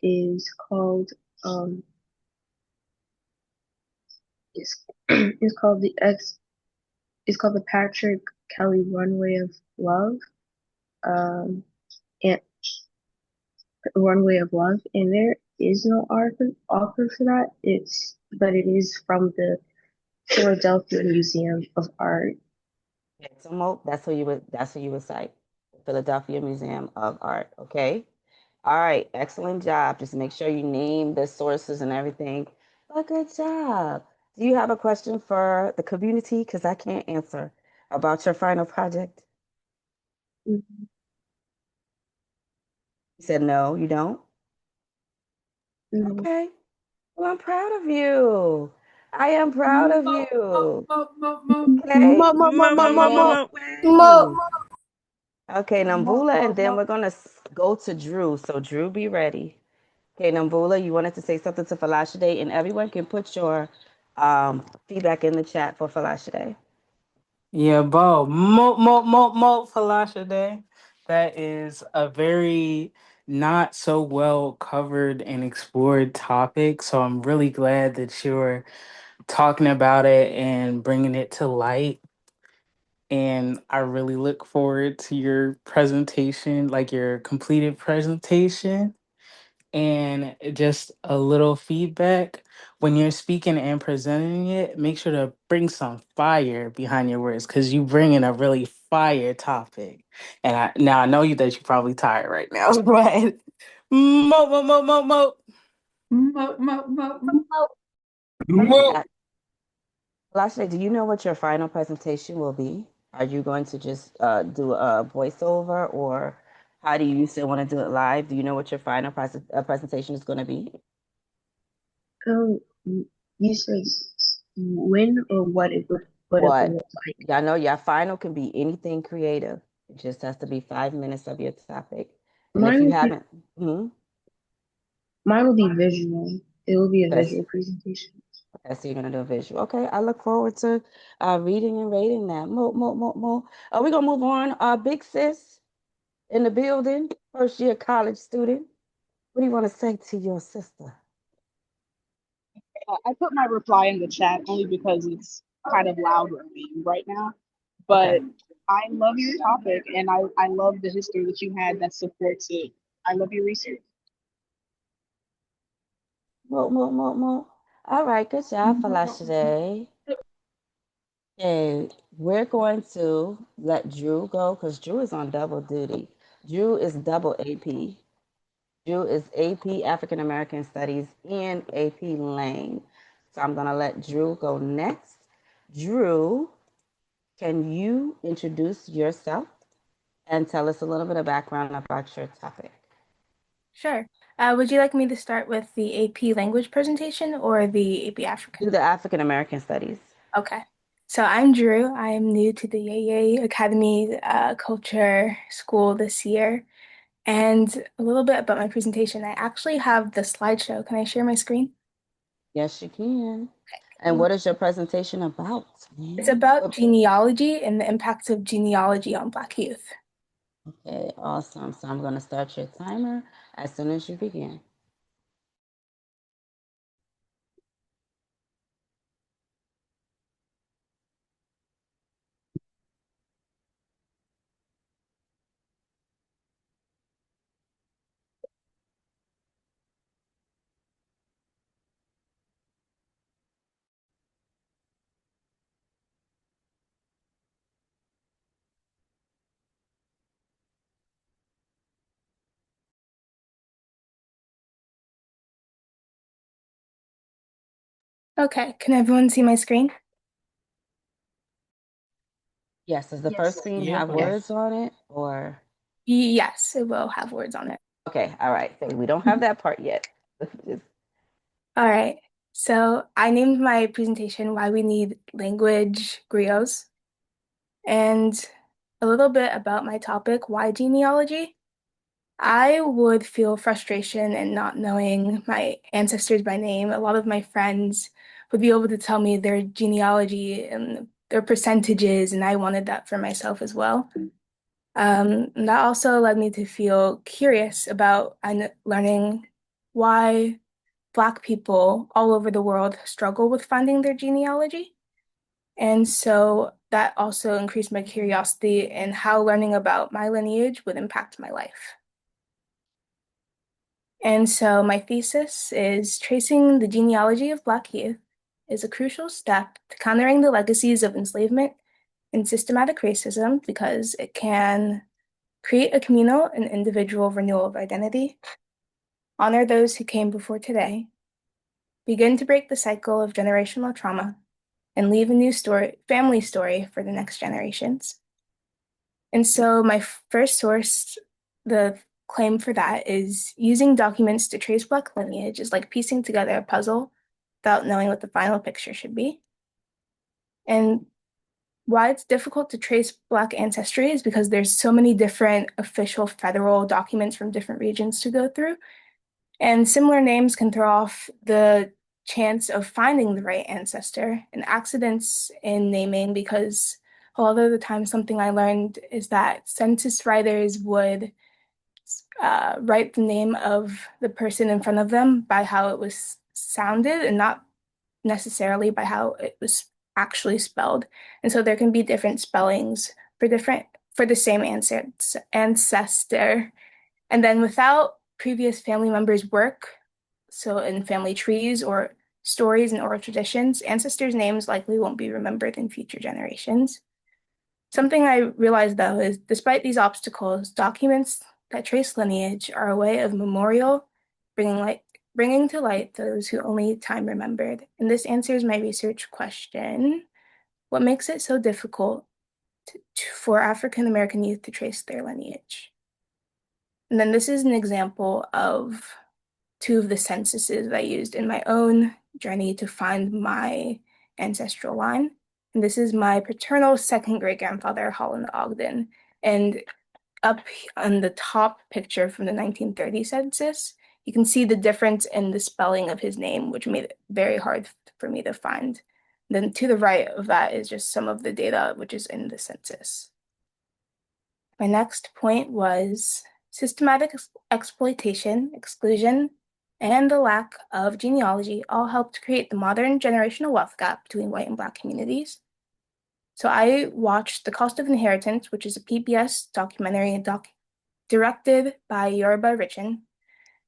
is called um is is called the X is called the Patrick Kelly Runway of Love. Um, and Runway of Love, and there is no author for that. But it is from the Philadelphia Museum of Art. Okay, so Mo, that's who you would cite. Philadelphia Museum of Art. Okay. All right. Excellent job. Just make sure you name the sources and everything. But good job. Do you have a question for the community? Because I can't answer about your final project. Mm, You said no, you don't? no. Okay. Well, I'm proud of you. I am proud of Mo, mo, you. mo, mo, mo. Okay. Mo. Wait. Okay, Mo, Nambula, mo, and then mo. we're gonna go to Drew. So Drew, be ready. Okay, Nambula, you wanted to say something to Falashade, and everyone can put your feedback in the chat for Falashade. Yeah, Bo. Mo Falasha Day. That is a very not so well covered and explored topic. So I'm really glad that you're talking about it and bringing it to light. And I really look forward to your presentation, like your completed presentation. And just a little feedback when you're speaking and presenting it, make sure to bring some fire behind your words because you bring in a really fire topic. And I know you that you're probably tired right now, but mo. Mo, mo, mo, mo. Okay, Falashade, do you know what your final presentation will be? Are you going to just do a voiceover, or how do you still want to do it live? Do you know what your final presentation is going to be? Um, you said when or what it would What? look like. Y'all know your final can be anything creative. It just has to be 5 minutes of your topic. And if Mine you will be haven't, mine will be visual. It will be a okay, visual presentation. okay, so you're gonna do a visual. Okay, I look forward to reading and rating that. Mo. We're gonna move on. Big sis in the building, first year college student. What do you want to say to your sister? I put my reply in the chat only because it's kind of loud where I am right now. Okay. But I love your topic and I love the history that you had that supports it. I love your research. Mo. All right, good job, Falasha. Okay, we're going to let Drew go because Drew is on double duty. Drew is double AP. Drew is AP African American Studies and AP Lang. So I'm going to let Drew go next. Drew, can you introduce yourself and tell us a little bit of background about your topic? Sure. Would you like me to start with the AP language presentation or the AP African? Do the African American Studies. Okay. So I'm Drew. I am new to the Yeye Academy Culture School this year. And a little bit about my presentation. I actually have the slideshow. Can I share my screen? Yes, you can. And Okay. what is your presentation about, It's man? about genealogy and the impacts of genealogy on Black youth. Okay, awesome. So I'm going to start your timer as soon as you begin. Okay, can everyone see my screen? Yes, does the first screen Yep. have words on it or? Yes, it will have words on it. Okay, all right. So we don't have that part yet. Just- All right. So I named my presentation Why We Need Language Griots and a little bit about my topic, why genealogy. I would feel frustration in not knowing my ancestors by name. A lot of my friends would be able to tell me their genealogy and their percentages, and I wanted that for myself as well. And that also led me to feel curious about learning why Black people all over the world struggle with finding their genealogy. And so that also increased my curiosity in how learning about my lineage would impact my life. And so my thesis is tracing the genealogy of Black youth is a crucial step to countering the legacies of enslavement and systematic racism because it can create a communal and individual renewal of identity, honor those who came before today, begin to break the cycle of generational trauma, and leave a new family story for the next generations. And so my first source, the claim for that is using documents to trace Black lineage is like piecing together a puzzle without knowing what the final picture should be. And why it's difficult to trace Black ancestry is because there's so many different official federal documents from different regions to go through. And similar names can throw off the chance of finding the right ancestor and accidents in naming because a lot of the time something I learned is that census writers would write the name of the person in front of them by how it was sounded and not necessarily by how it was actually spelled. And so there can be different spellings for the same ancestor. And then without previous family members' work, so in family trees or stories and oral traditions, ancestors' names likely won't be remembered in future generations. Something I realized though is despite these obstacles, documents that trace lineage are a way of memorial, bringing to light those who only time remembered. And this answers my research question, what makes it so difficult for African American youth to trace their lineage? And then this is an example of two of the censuses I used in my own journey to find my ancestral line. And this is my paternal second great grandfather, Holland Ogden. And up on the top picture from the 1930 census, you can see the difference in the spelling of his name, which made it very hard for me to find. Then to the right of that is just some of the data which is in the census. My next point was systematic exploitation, exclusion, and the lack of genealogy all helped create the modern generational wealth gap between white and Black communities. So I watched The Cost of Inheritance, which is a PBS documentary directed by Yoruba Richin,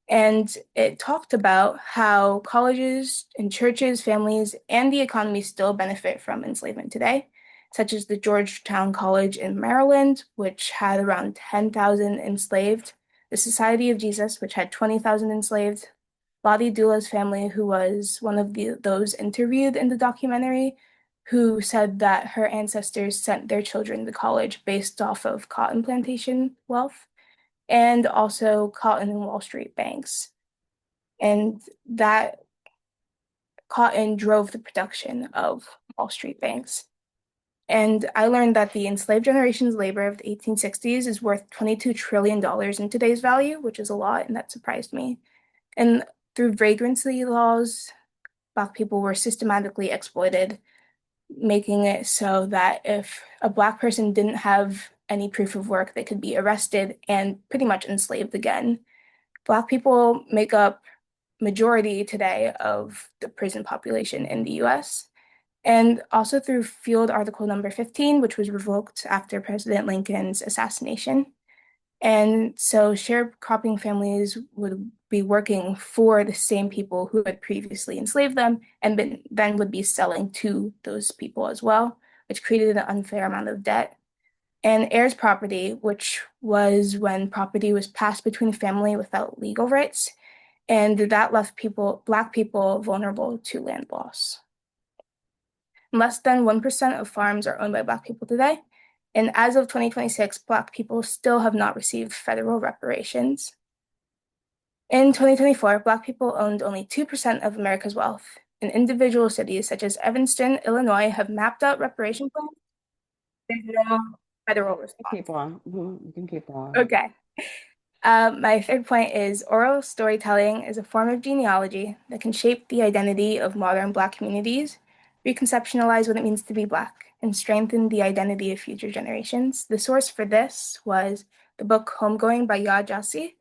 and it talked about how colleges and churches, families, and the economy still benefit from enslavement today, such as the Georgetown College in Maryland, which had around 10,000 enslaved, the Society of Jesus, which had 20,000 enslaved. Lottie Dula's family, who was one of those interviewed in the documentary, who said that her ancestors sent their children to college based off of cotton plantation wealth and also cotton and Wall Street banks. And that cotton drove the production of Wall Street banks. And I learned that the enslaved generation's labor of the 1860s is worth $22 trillion in today's value, which is a lot, and that surprised me. And through vagrancy laws, Black people were systematically exploited, making it so that if a Black person didn't have any proof of work, they could be arrested and pretty much enslaved again. Black people make up majority today of the prison population in the US. And also through Field Article number 15, which was revoked after President Lincoln's assassination. And so sharecropping families would be working for the same people who had previously enslaved them and then would be selling to those people as well, which created an unfair amount of debt. And heirs property, which was when property was passed between a family without legal rights, and that left Black people vulnerable to land loss. Less than 1% of farms are owned by Black people today. And as of 2026, Black people still have not received federal reparations. In 2024, Black people owned only 2% of America's wealth, and individual cities such as Evanston, Illinois, have mapped out reparation plans. There's no federal response. Keep on. You can keep on. Okay. My third point is oral storytelling is a form of genealogy that can shape the identity of modern Black communities, reconceptualize what it means to be Black, and strengthen the identity of future generations. The source for this was the book Homegoing by Ya Jassy,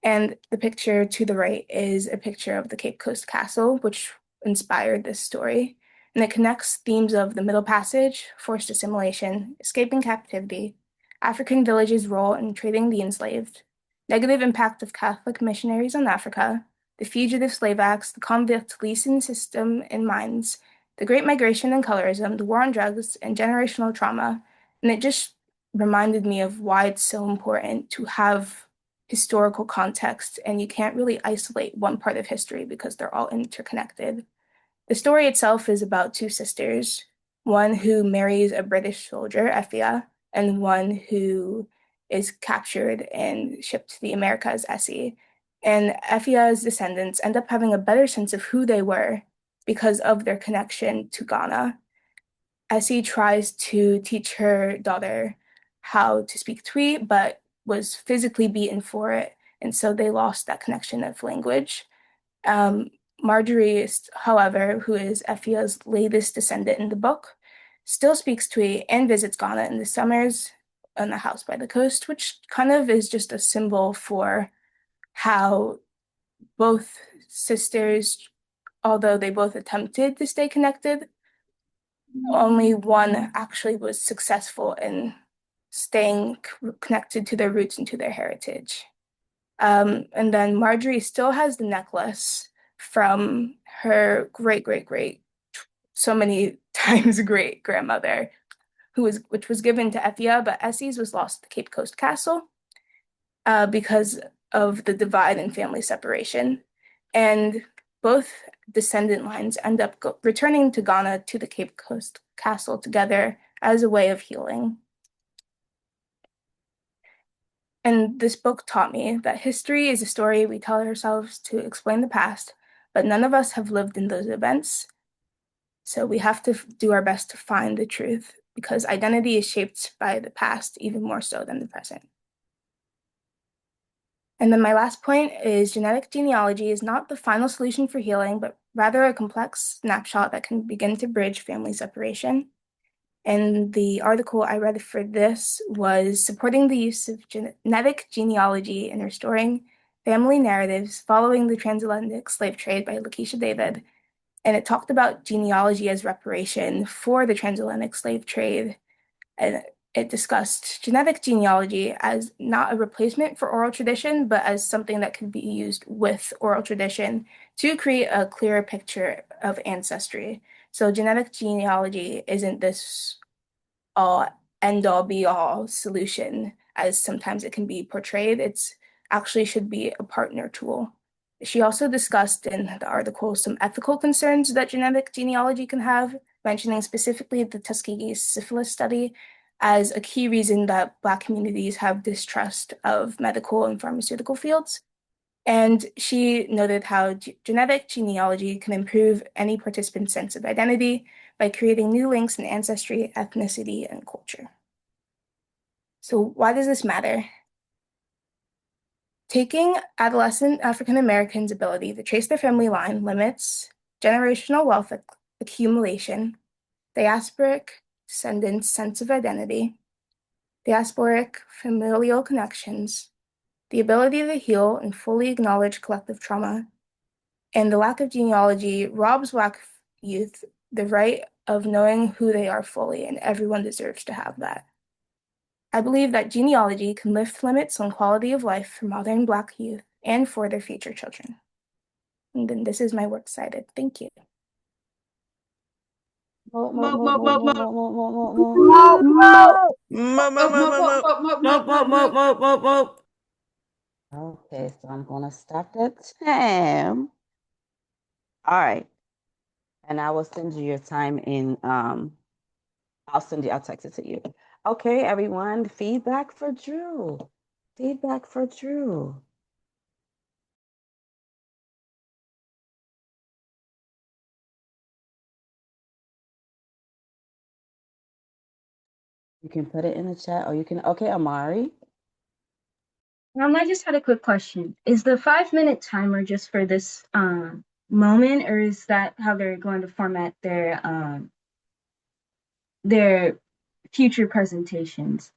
and the picture to the right is a picture of the Cape Coast Castle, which inspired this story. And it connects themes of the Middle Passage, forced assimilation, escaping captivity, African villages' role in trading the enslaved, negative impact of Catholic missionaries on Africa, the Fugitive Slave Acts, the convict leasing system in mines, the Great Migration and colorism, the war on drugs, and generational trauma. And it just reminded me of why it's so important to have historical context, and you can't really isolate one part of history because they're all interconnected. The story itself is about two sisters, one who marries a British soldier, Effia, and one who is captured and shipped to the Americas, Essie. And Effia's descendants end up having a better sense of who they were because of their connection to Ghana. Essie tries to teach her daughter how to speak Twi, but was physically beaten for it, and so they lost that connection of language. Marjorie, however, who is Effia's latest descendant in the book, still speaks Twi and visits Ghana in the summers in a house by the coast, which kind of is just a symbol for how both sisters, although they both attempted to stay connected, only one actually was successful in staying connected to their roots and to their heritage. And then Marjorie still has the necklace from her great, so many times great grandmother, which was given to Effia, but Essie's was lost at the Cape Coast Castle because of the divide and family separation. And both descendant lines end up returning to Ghana to the Cape Coast Castle together as a way of healing. And this book taught me that history is a story we tell ourselves to explain the past, but none of us have lived in those events. So we have to do our best to find the truth because identity is shaped by the past even more so than the present. And then my last point is genetic genealogy is not the final solution for healing, but rather a complex snapshot that can begin to bridge family separation. And the article I read for this was supporting the use of genetic genealogy in restoring Family Narratives Following the Transatlantic Slave Trade by Lakeisha David. And it talked about genealogy as reparation for the transatlantic slave trade. And it discussed genetic genealogy as not a replacement for oral tradition, but as something that could be used with oral tradition to create a clearer picture of ancestry. So genetic genealogy isn't this all end all be all solution as sometimes it can be portrayed. It's actually should be a partner tool. She also discussed in the article some ethical concerns that genetic genealogy can have, mentioning specifically the Tuskegee syphilis study as a key reason that Black communities have distrust of medical and pharmaceutical fields. And she noted how genetic genealogy can improve any participant's sense of identity by creating new links in ancestry, ethnicity, and culture. So why does this matter? Taking adolescent African Americans' ability to trace their family line limits generational wealth accumulation, diasporic descendants' sense of identity, diasporic familial connections, the ability to heal and fully acknowledge collective trauma, and the lack of genealogy robs Black youth the right of knowing who they are fully, and everyone deserves to have that. I believe that genealogy can lift limits on quality of life for modern Black youth and for their future children. And then this is my works cited. Thank you. Mo, mo, Mo, mo, mo, mo, mo, mo, mo. mo, mo, mo, mo, Mo, mo. mo. Mo, mo, Mo, mo, mo, mo, mo, mo. mo, mo, Mo, mo, mo, mo, mo, mo. mo, mo, mo. Okay, so I'm gonna stop that time. All right. And I will send you your time in I'll text it to you. Okay, everyone. Feedback for Drew. Feedback for Drew. You can put it in the chat or you can okay, Amari. I just had a quick question. Is the 5 minute timer just for this moment, or is that how they're going to format their future presentations?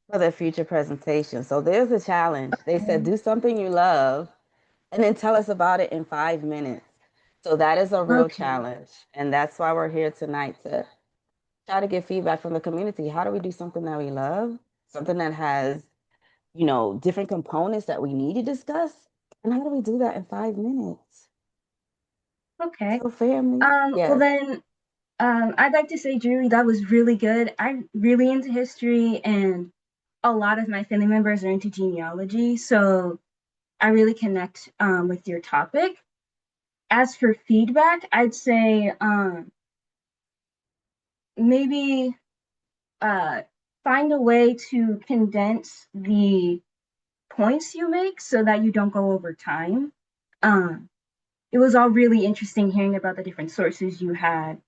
For the future presentation. So there's a challenge. They said do something you love and then tell us about it in 5 minutes. So that is a real Okay. challenge. And that's why we're here tonight to try to get feedback from the community. How do we do something that we love? Something that has, different components that we need to discuss? And how do we do that in 5 minutes? Okay. So family, Well yes. then, I'd like to say, Julie, that was really good. I'm really into history, and a lot of my family members are into genealogy, so I really connect with your topic. As for feedback, I'd say maybe find a way to condense the points you make so that you don't go over time. Um, it was all really interesting hearing about the different sources you had.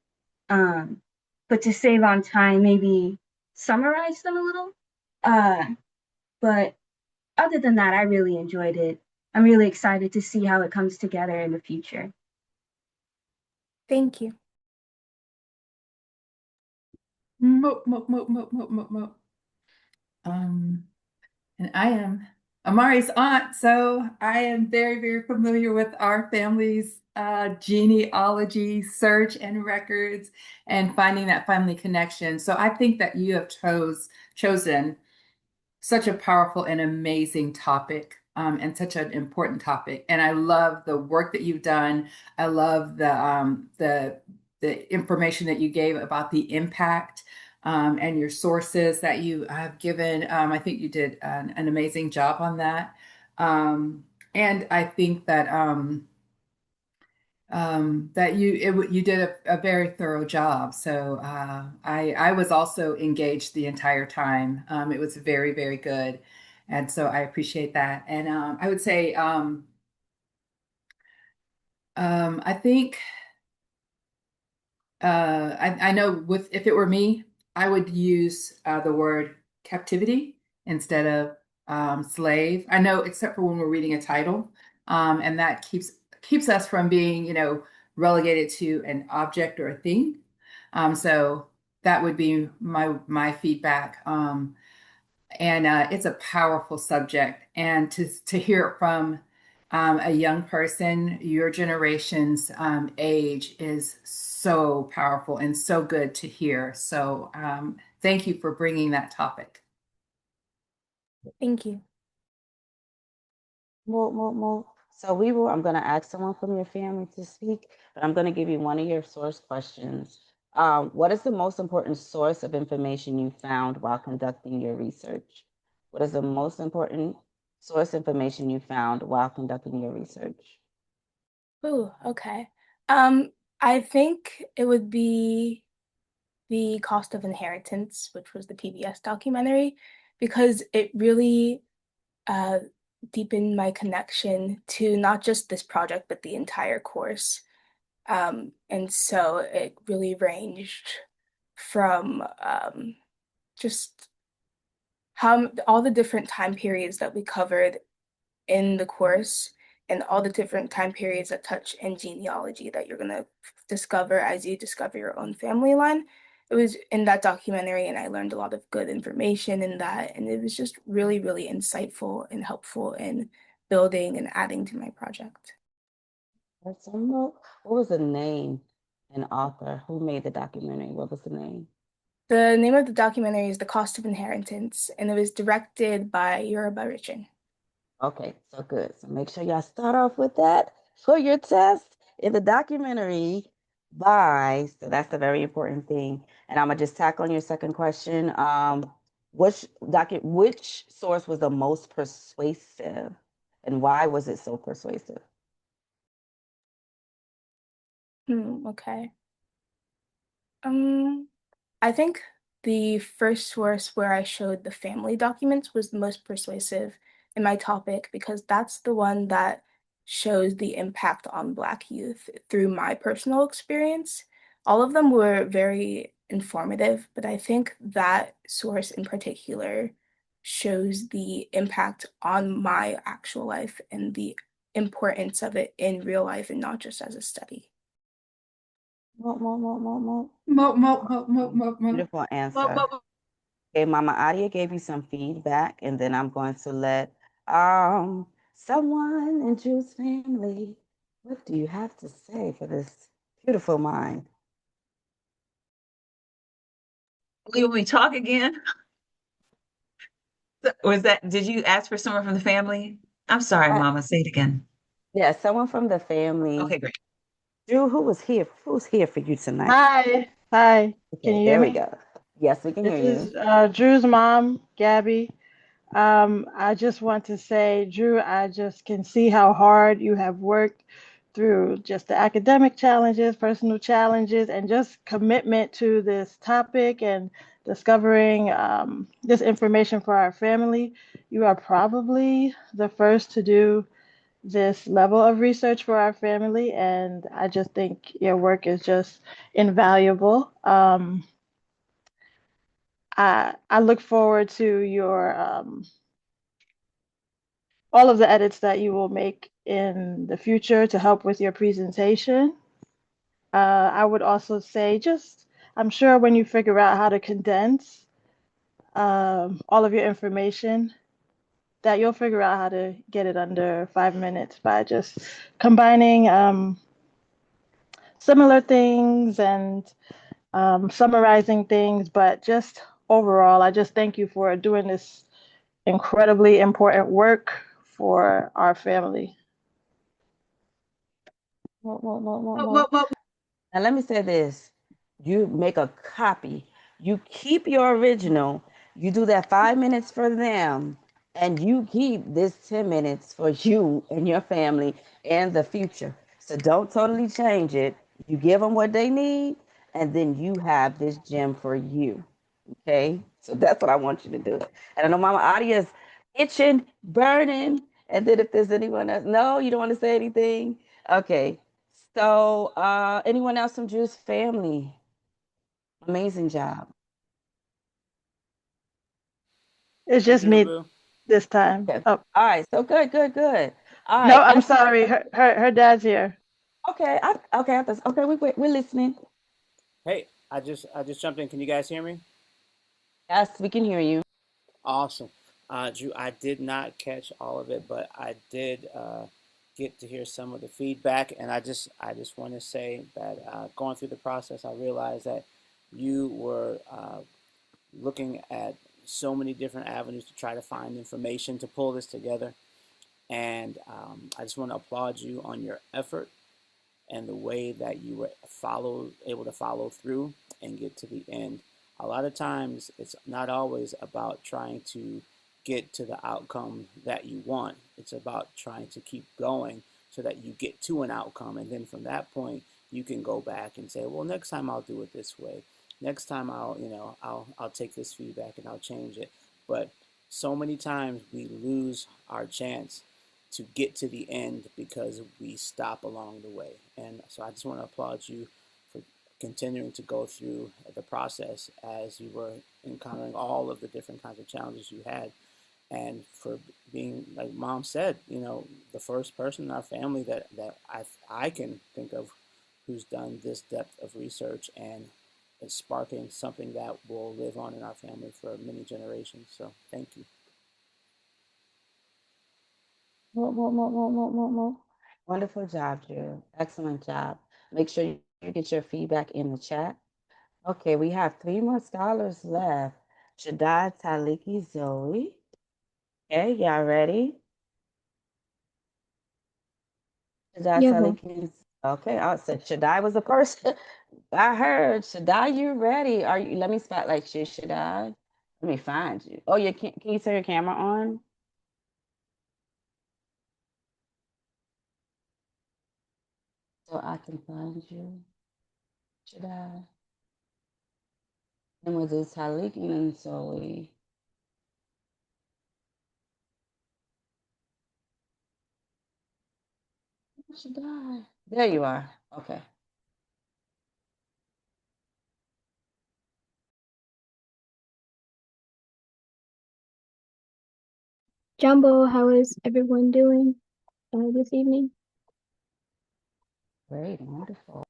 Um, but to save on time, maybe summarize them a little. Uh, but other than that, I really enjoyed it. I'm really excited to see how it comes together in the future. Thank you. Mo, mo, mo, mo, mo, mo, mo. And I am Amari's aunt, so I am very, very familiar with our family's genealogy search and records and finding that family connection. So I think that you have chosen such a powerful and amazing topic, and such an important topic. And I love the work that you've done. I love the information that you gave about the impact, and your sources that you have given. I think you did an amazing job on that. And I think that you did a very thorough job. So I was also engaged the entire time. It was very, very good, and so I appreciate that. And I would say I think I know with if it were me, I would use the word captivity instead of slave. I know, except for when we're reading a title, and that keeps us from being, relegated to an object or a thing. So that would be my feedback. And it's a powerful subject, and to hear it from a young person, your generation's age is so powerful and so good to hear. So thank you for bringing that topic. Thank you. So I'm going to ask someone from your family to speak, but I'm going to give you one of your source questions. What is the most important source of information you found while conducting your research? What is the most important source information you found while conducting your research? Ooh, okay. I think it would be The Cost of Inheritance, which was the PBS documentary, because it really uh, deepened my connection to not just this project, but the entire course. And so it really ranged from just how all the different time periods that we covered in the course and all the different time periods that touch in genealogy that you're going to discover as you discover your own family line. It was in that documentary, and I learned a lot of good information in that. And it was just really, really insightful and helpful in building and adding to my project. What was the name and author? Who made the documentary? What was the name? The name of the documentary is The Cost of Inheritance, and it was directed by Yoruba Richin. Okay, so good. So make sure y'all start off with that for your test in the documentary so that's the very important thing. And I'm gonna just tackle on your second question. Which source was the most persuasive and why was it so persuasive? Okay. I think the first source where I showed the family documents was the most persuasive in my topic because that's the one that shows the impact on Black youth through my personal experience. All of them were very informative, but I think that source in particular shows the impact on my actual life and the importance of it in real life and not just as a study. Beautiful answer. Okay, Mama Adia gave you some feedback, and then I'm going to let someone in Drew's family. What do you have to say for this beautiful mind? Will we talk again? Did you ask for someone from the family? I'm sorry, Mama. Say it again. Yeah, someone from the family. Okay, great. Drew, who's here for you tonight? Hi. Hi. Can Okay, you hear there we me? go. Yes, we can This hear you. is Drew's mom, Gabby. I just want to say, Drew, I just can see how hard you have worked through just the academic challenges, personal challenges, and just commitment to this topic and discovering this information for our family. You are probably the first to do this level of research for our family, and I just think your work is just invaluable. I look forward to your all of the edits that you will make in the future to help with your presentation. I would also say just I'm sure when you figure out how to condense all of your information, that you'll figure out how to get it under 5 minutes by just combining similar things and summarizing things. But just overall, I just thank you for doing this incredibly important work for our family. Now let me say this. You make a copy. You keep your original. You do that 5 minutes for them, and you keep this 10 minutes for you and your family and the future. So don't totally change it. You give them what they need, and then you have this gem for you. Okay? So that's what I want you to do. And I know Mama Adia's itching, burning. And then if there's anyone else, no, you don't want to say anything? Okay. So, anyone else from Drew's family? Amazing job. It's I just do, me boo. this time. Okay. Oh, All right. So good. All no, right. I'm sorry. Her dad's here. Okay. Okay. We're listening. Hey, I just jumped in. Can you guys hear me? Yes, we can hear you. Awesome. Drew, I did not catch all of it, but I did get to hear some of the feedback. And I just want to say that going through the process, I realized that you were looking at so many different avenues to try to find information to pull this together. And I just want to applaud you on your effort and the way that you were able to follow through and get to the end. A lot of times, it's not always about trying to get to the outcome that you want. It's about trying to keep going so that you get to an outcome, and then from that point, you can go back and say, "Well, next time I'll do it this way. Next time I'll take this feedback and I'll change it." But so many times we lose our chance to get to the end because we stop along the way. And so I just want to applaud you for continuing to go through the process as you were encountering all of the different kinds of challenges you had, and for being, like Mom said, the first person in our family that I can think of who's done this depth of research and is sparking something that will live on in our family for many generations. So thank you. Wonderful job, Drew. Excellent job. Make sure you get your feedback in the chat. Okay, we have three more scholars left. Shaddai, Taliki, Zoe. Okay, y'all ready? Shaddai, Yeah, boo. Taliki. Okay, I said Shaddai was the person. I heard Shaddai. You ready? Are you? Let me spotlight you, Shaddai. Let me find you. Oh, you can you turn your camera on so I can find you, Shaddai? And we'll do Taliki and Zoe. Shaddai. There you are. Okay. Jumbo, how is everyone doing this evening? Great. Wonderful.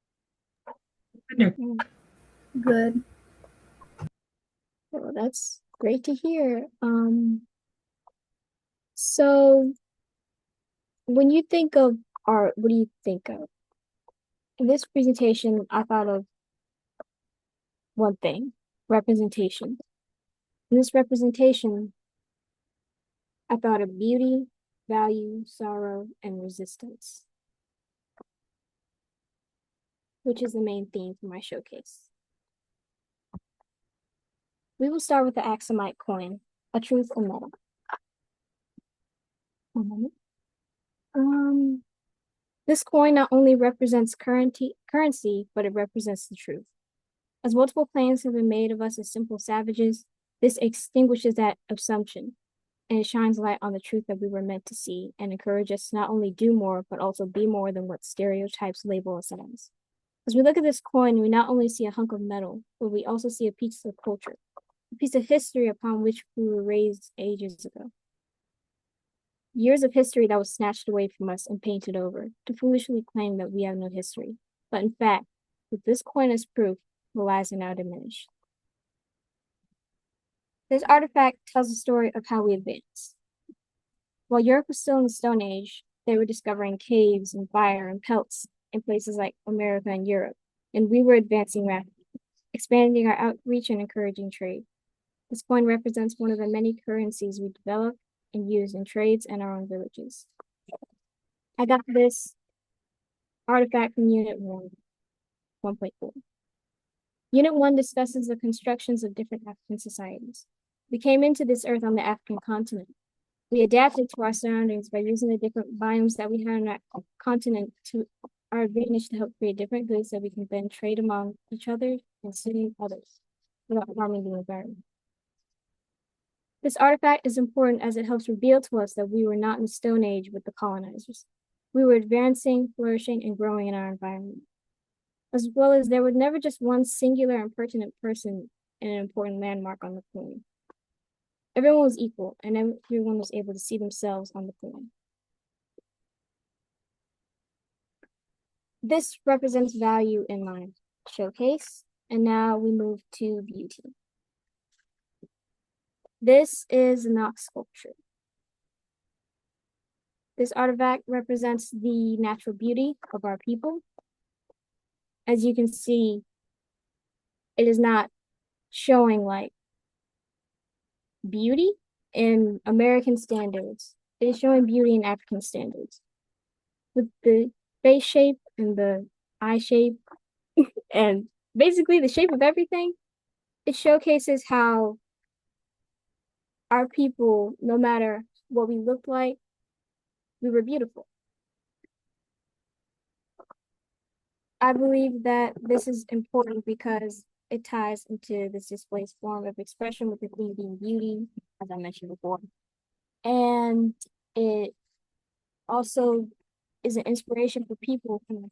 Good. Well, that's great to hear. So when you think of art, what do you think of? In this presentation, I thought of one thing, representation. In this representation, I thought of beauty, value, sorrow, and resistance, which is the main theme for my showcase. We will start with the Axumite coin, a truth and metal. This coin not only represents currency, but it represents the truth. As multiple claims have been made of us as simple savages, this extinguishes that assumption, and it shines light on the truth that we were meant to see and encourages us to not only do more, but also be more than what stereotypes label us as. As we look at this coin, we not only see a hunk of metal, but we also see a piece of culture, a piece of history upon which we were raised ages ago. Years of history that was snatched away from us and painted over to foolishly claim that we have no history. But in fact, with this coin as proof, the lies are now diminished. This artifact tells the story of how we advanced. While Europe was still in the Stone Age, they were discovering caves and fire and pelts in places like America and Europe, and we were advancing rapidly, expanding our outreach and encouraging trade. This coin represents one of the many currencies we developed and used in trades and our own villages. I got this artifact from Unit 1.4. Unit 1 discusses the constructions of different African societies. We came into this earth on the African continent. We adapted to our surroundings by using the different biomes that we had on our continent to our advantage to help create different goods that we can then trade among each other and suiting others without harming the environment. This artifact is important as it helps reveal to us that we were not in the Stone Age with the colonizers. We were advancing, flourishing, and growing in our environment. As well as there was never just one singular and pertinent person and an important landmark on the coin. Everyone was equal, and everyone was able to see themselves on the coin. This represents value in my showcase, and now we move to beauty. This is an ox sculpture. This artifact represents the natural beauty of our people. As you can see, it is not showing like beauty in American standards. It is showing beauty in African standards. With the face shape and the eye shape and basically the shape of everything, it showcases how our people, no matter what we looked like, we were beautiful. I believe that this is important because it ties into this display's form of expression with the theme being beauty, as I mentioned before. And it also is an inspiration for people who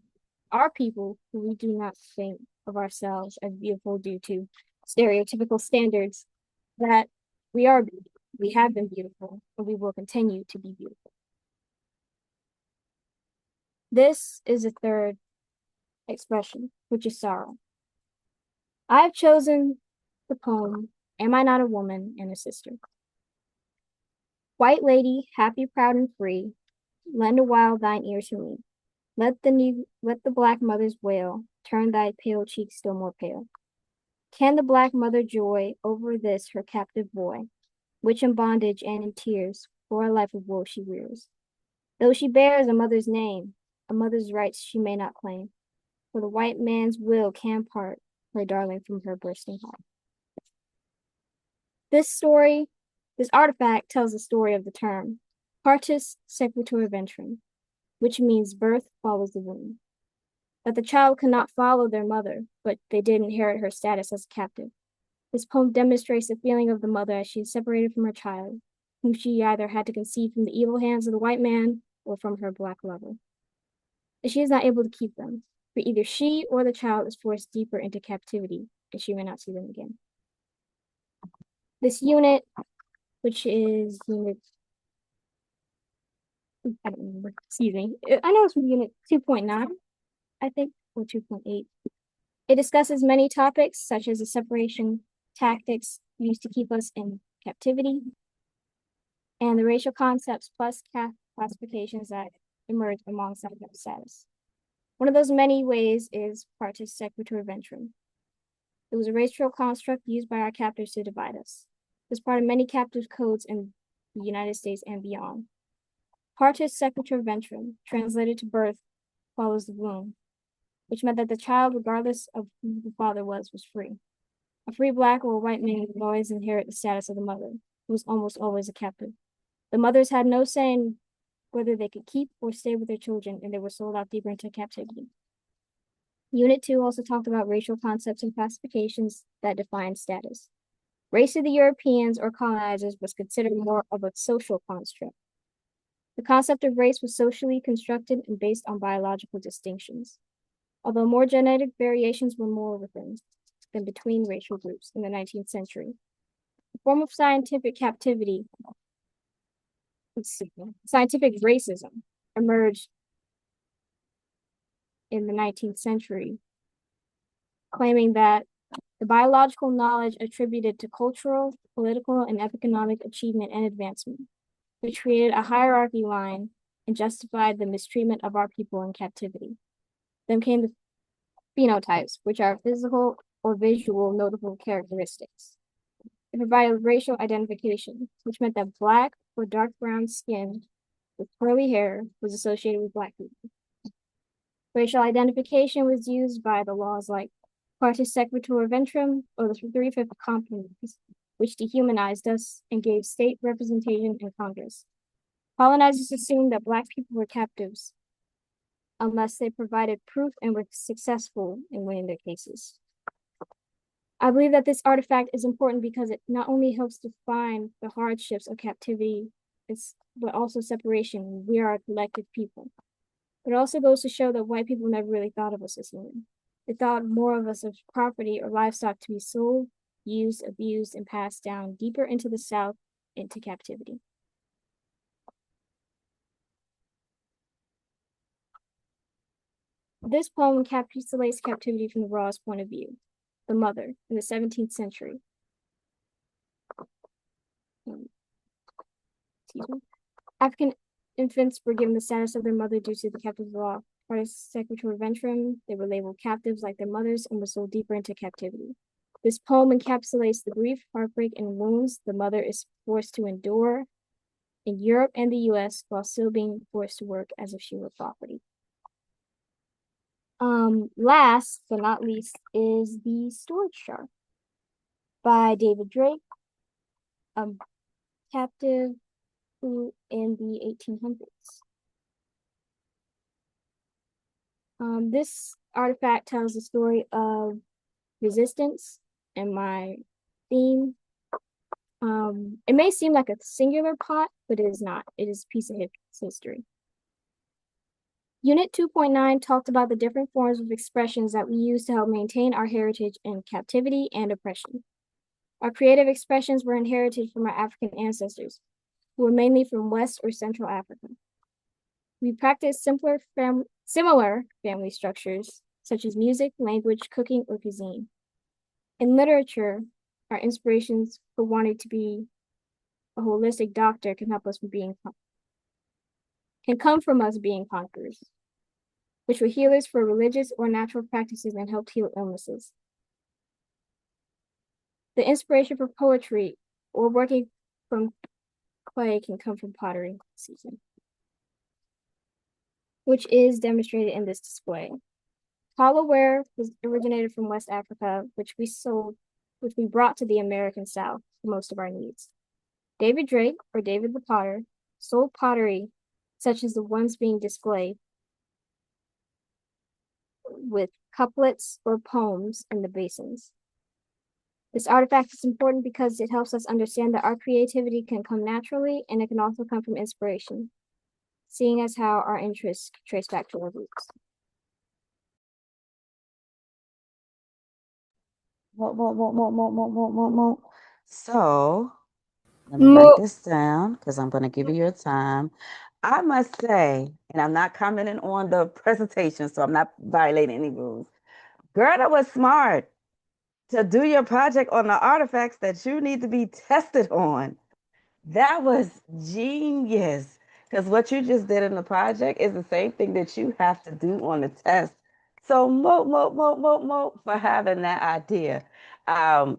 are people who we do not think of ourselves as beautiful due to stereotypical standards, that we are beautiful, we have been beautiful, and we will continue to be beautiful. This is a third expression, which is sorrow. I have chosen the poem, Am I Not a Woman and a Sister? White lady, happy, proud, and free, lend a while thine ear to me. Let the black mother's wail turn thy pale cheeks still more pale. Can the black mother joy over this her captive boy, which in bondage and in tears for a life of woe she rears? Though she bears a mother's name, a mother's rights she may not claim, for the white man's will can part her darling from her bursting heart. This artifact tells the story of the term partus sequitur ventrum, which means birth follows the womb. That the child cannot follow their mother, but they did inherit her status as a captive. This poem demonstrates the feeling of the mother as she is separated from her child, whom she either had to conceive from the evil hands of the white man or from her black lover. And she is not able to keep them, for either she or the child is forced deeper into captivity, and she may not see them again. This unit, which is unit, I don't remember, excuse me. I know it's from unit 2.9, I think, or 2.8. It discusses many topics, such as the separation tactics used to keep us in captivity, and the racial concepts plus classifications that emerge among subject status. One of those many ways is partus sequitur ventrum. It was a racial construct used by our captors to divide us. It was part of many captive codes in the United States and beyond. Partus sequitur ventrum, translated to birth, follows the womb, which meant that the child, regardless of who the father was free. A free black or white man would always inherit the status of the mother, who was almost always a captive. The mothers had no say in whether they could keep or stay with their children, and they were sold out deeper into captivity. Unit 2 also talked about racial concepts and classifications that defined status. Race of the Europeans or colonizers was considered more of a social construct. The concept of race was socially constructed and based on biological distinctions, although more genetic variations were more within than between racial groups in the 19th century. A form of scientific captivity, scientific racism, emerged in the 19th century, claiming that the biological knowledge attributed to cultural, political, and economic achievement and advancement, which created a hierarchy line and justified the mistreatment of our people in captivity. Then came the phenotypes, which are physical or visual notable characteristics. It provided racial identification, which meant that black or dark brown skin with curly hair was associated with black people. Racial identification was used by the laws like partus sequitur ventrum or the 3/5 compromise, which dehumanized us and gave state representation in Congress. Colonizers assumed that black people were captives unless they provided proof and were successful in winning their cases. I believe that this artifact is important because it not only helps define the hardships of captivity, but also separation. We are a collective people. It also goes to show that white people never really thought of us as human. They thought more of us as property or livestock to be sold, used, abused, and passed down deeper into the South into captivity. This poem encapsulates captivity from the rawest point of view, the mother, in the 17th century. African infants were given the status of their mother due to the captive law. Part of sacred revenge for them, they were labeled captives like their mothers and were sold deeper into captivity. This poem encapsulates the grief, heartbreak, and wounds the mother is forced to endure in Europe and the US while still being forced to work as if she were property. Last but not least is The Storage Shark by David Drake, captive who in the 1800s. This artifact tells the story of resistance and my theme. It may seem like a singular plot, but it is not. It is a piece of history. Unit 2.9 talked about the different forms of expressions that we use to help maintain our heritage in captivity and oppression. Our creative expressions were inherited from our African ancestors, who were mainly from West or Central Africa. We practice similar family structures, such as music, language, cooking, or cuisine. In literature, our inspirations for wanting to be a holistic doctor can come from us being conquerors, which were healers for religious or natural practices and helped heal illnesses. The inspiration for poetry or working from clay can come from pottery season, which is demonstrated in this display. Hollowware was originated from West Africa, which we brought to the American South for most of our needs. David Drake, or David the Potter, sold pottery such as the ones being displayed with couplets or poems in the basins. This artifact is important because it helps us understand that our creativity can come naturally and it can also come from inspiration, seeing as how our interests trace back to our roots. So let me write this down because I'm going to give you your time. I must say, and I'm not commenting on the presentation, so I'm not violating any rules. Girl, that was smart to do your project on the artifacts that you need to be tested on. That was genius. Because what you just did in the project is the same thing that you have to do on the test. So, mo for having that idea. I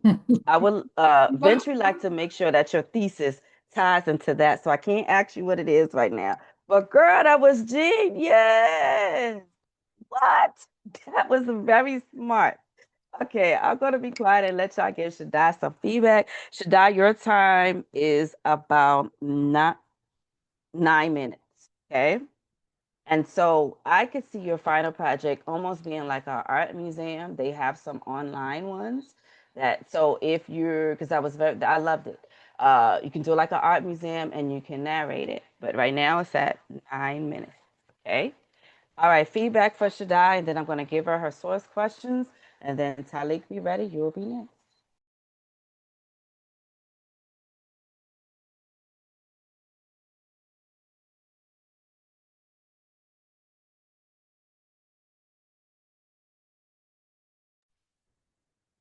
would eventually like to make sure that your thesis ties into that. So I can't ask you what it is right now. But girl, that was genius. What? That was very smart. Okay, I'm gonna be quiet and let y'all give Shaddai some feedback. Shaddai, your time is about not 9 minutes. Okay. And so I could see your final project almost being like an art museum. They have some online ones that so if you're because I loved it. You can do like an art museum and you can narrate it. But right now it's at 9 minutes. Okay. All right, feedback for Shaddai, and then I'm going to give her source questions, and then Talik, be ready. You'll be next.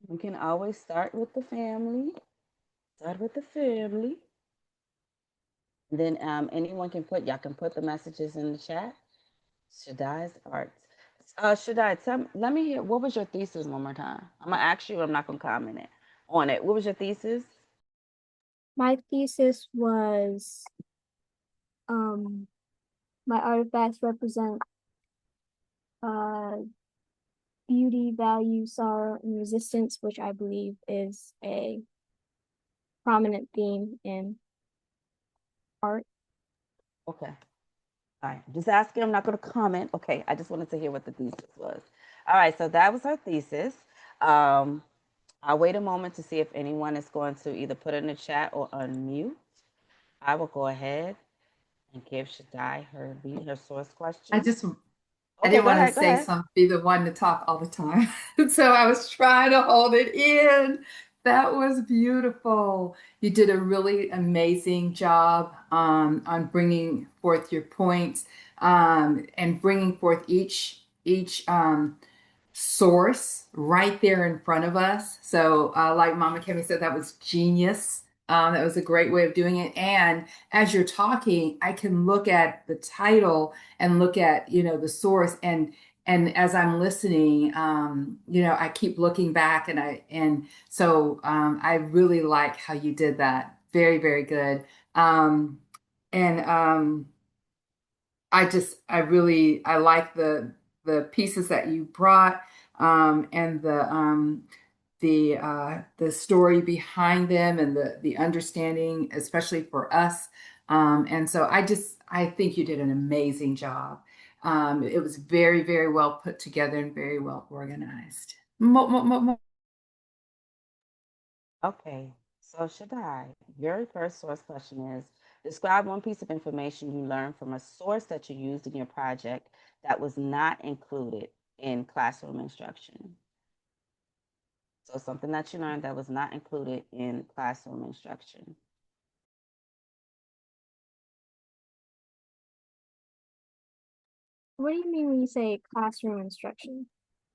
We can always start with the family. Start with the family. And then anyone can y'all can put the messages in the chat. Shaddai's arts. Shaddai, let me hear, what was your thesis one more time? I'm going to ask you, I'm not going to comment on it. What was your thesis? My thesis was my artifacts represent beauty, value, sorrow, and resistance, which I believe is a prominent theme in art. Okay. All right. Just asking. I'm not going to comment. Okay. I just wanted to hear what the thesis was. All right. So that was our thesis. I'll wait a moment to see if anyone is going to either put it in the chat or unmute. I will go ahead and give Shaddai her source question. I Okay, didn't go want to ahead. Go say ahead. something, be the one to talk all the time. So I was trying to hold it in. That was beautiful. You did a really amazing job on bringing forth your points and bringing forth each source right there in front of us. So like Mama Kemi said, that was genius. That was a great way of doing it. And as you're talking, I can look at the title and look at, the source. And as I'm listening, I keep looking back and so I really like how you did that. Very, very good. And I like the pieces that you brought, and the story behind them and the understanding, especially for us. And so I think you did an amazing job. It was very, very well put together and very well organized. Okay, so Shaddai, your first source question is describe one piece of information you learned from a source that you used in your project that was not included in classroom instruction. So something that you learned that was not included in classroom instruction. What do you mean when you say classroom instruction?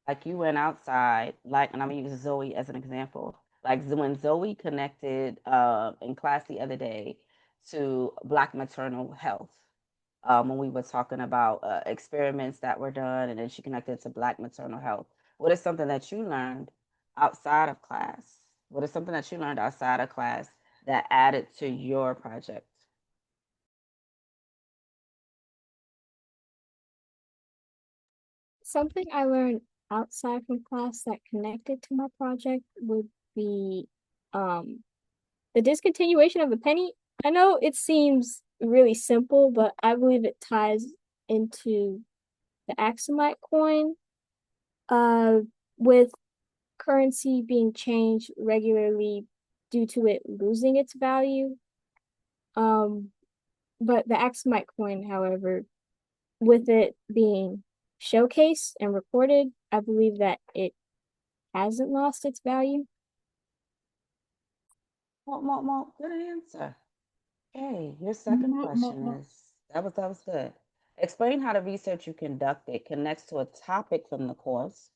Like you went outside, like, and I'm gonna use Zoe as an example. Like when Zoe connected in class the other day to Black maternal health, when we were talking about experiments that were done, and then she connected to Black maternal health. What is something that you learned outside of class? What is something that you learned outside of class that added to your project? Something I learned outside from class that connected to my project would be the discontinuation of the penny. I know it seems really simple, but I believe it ties into the Axumite coin, uh, with currency being changed regularly due to it losing its value. Um, but the Axumite coin, however, with it being showcased and recorded, I believe that it hasn't lost its value. Good answer. Okay, your second question is that was good. Explain how the research you conducted connects to a topic from the course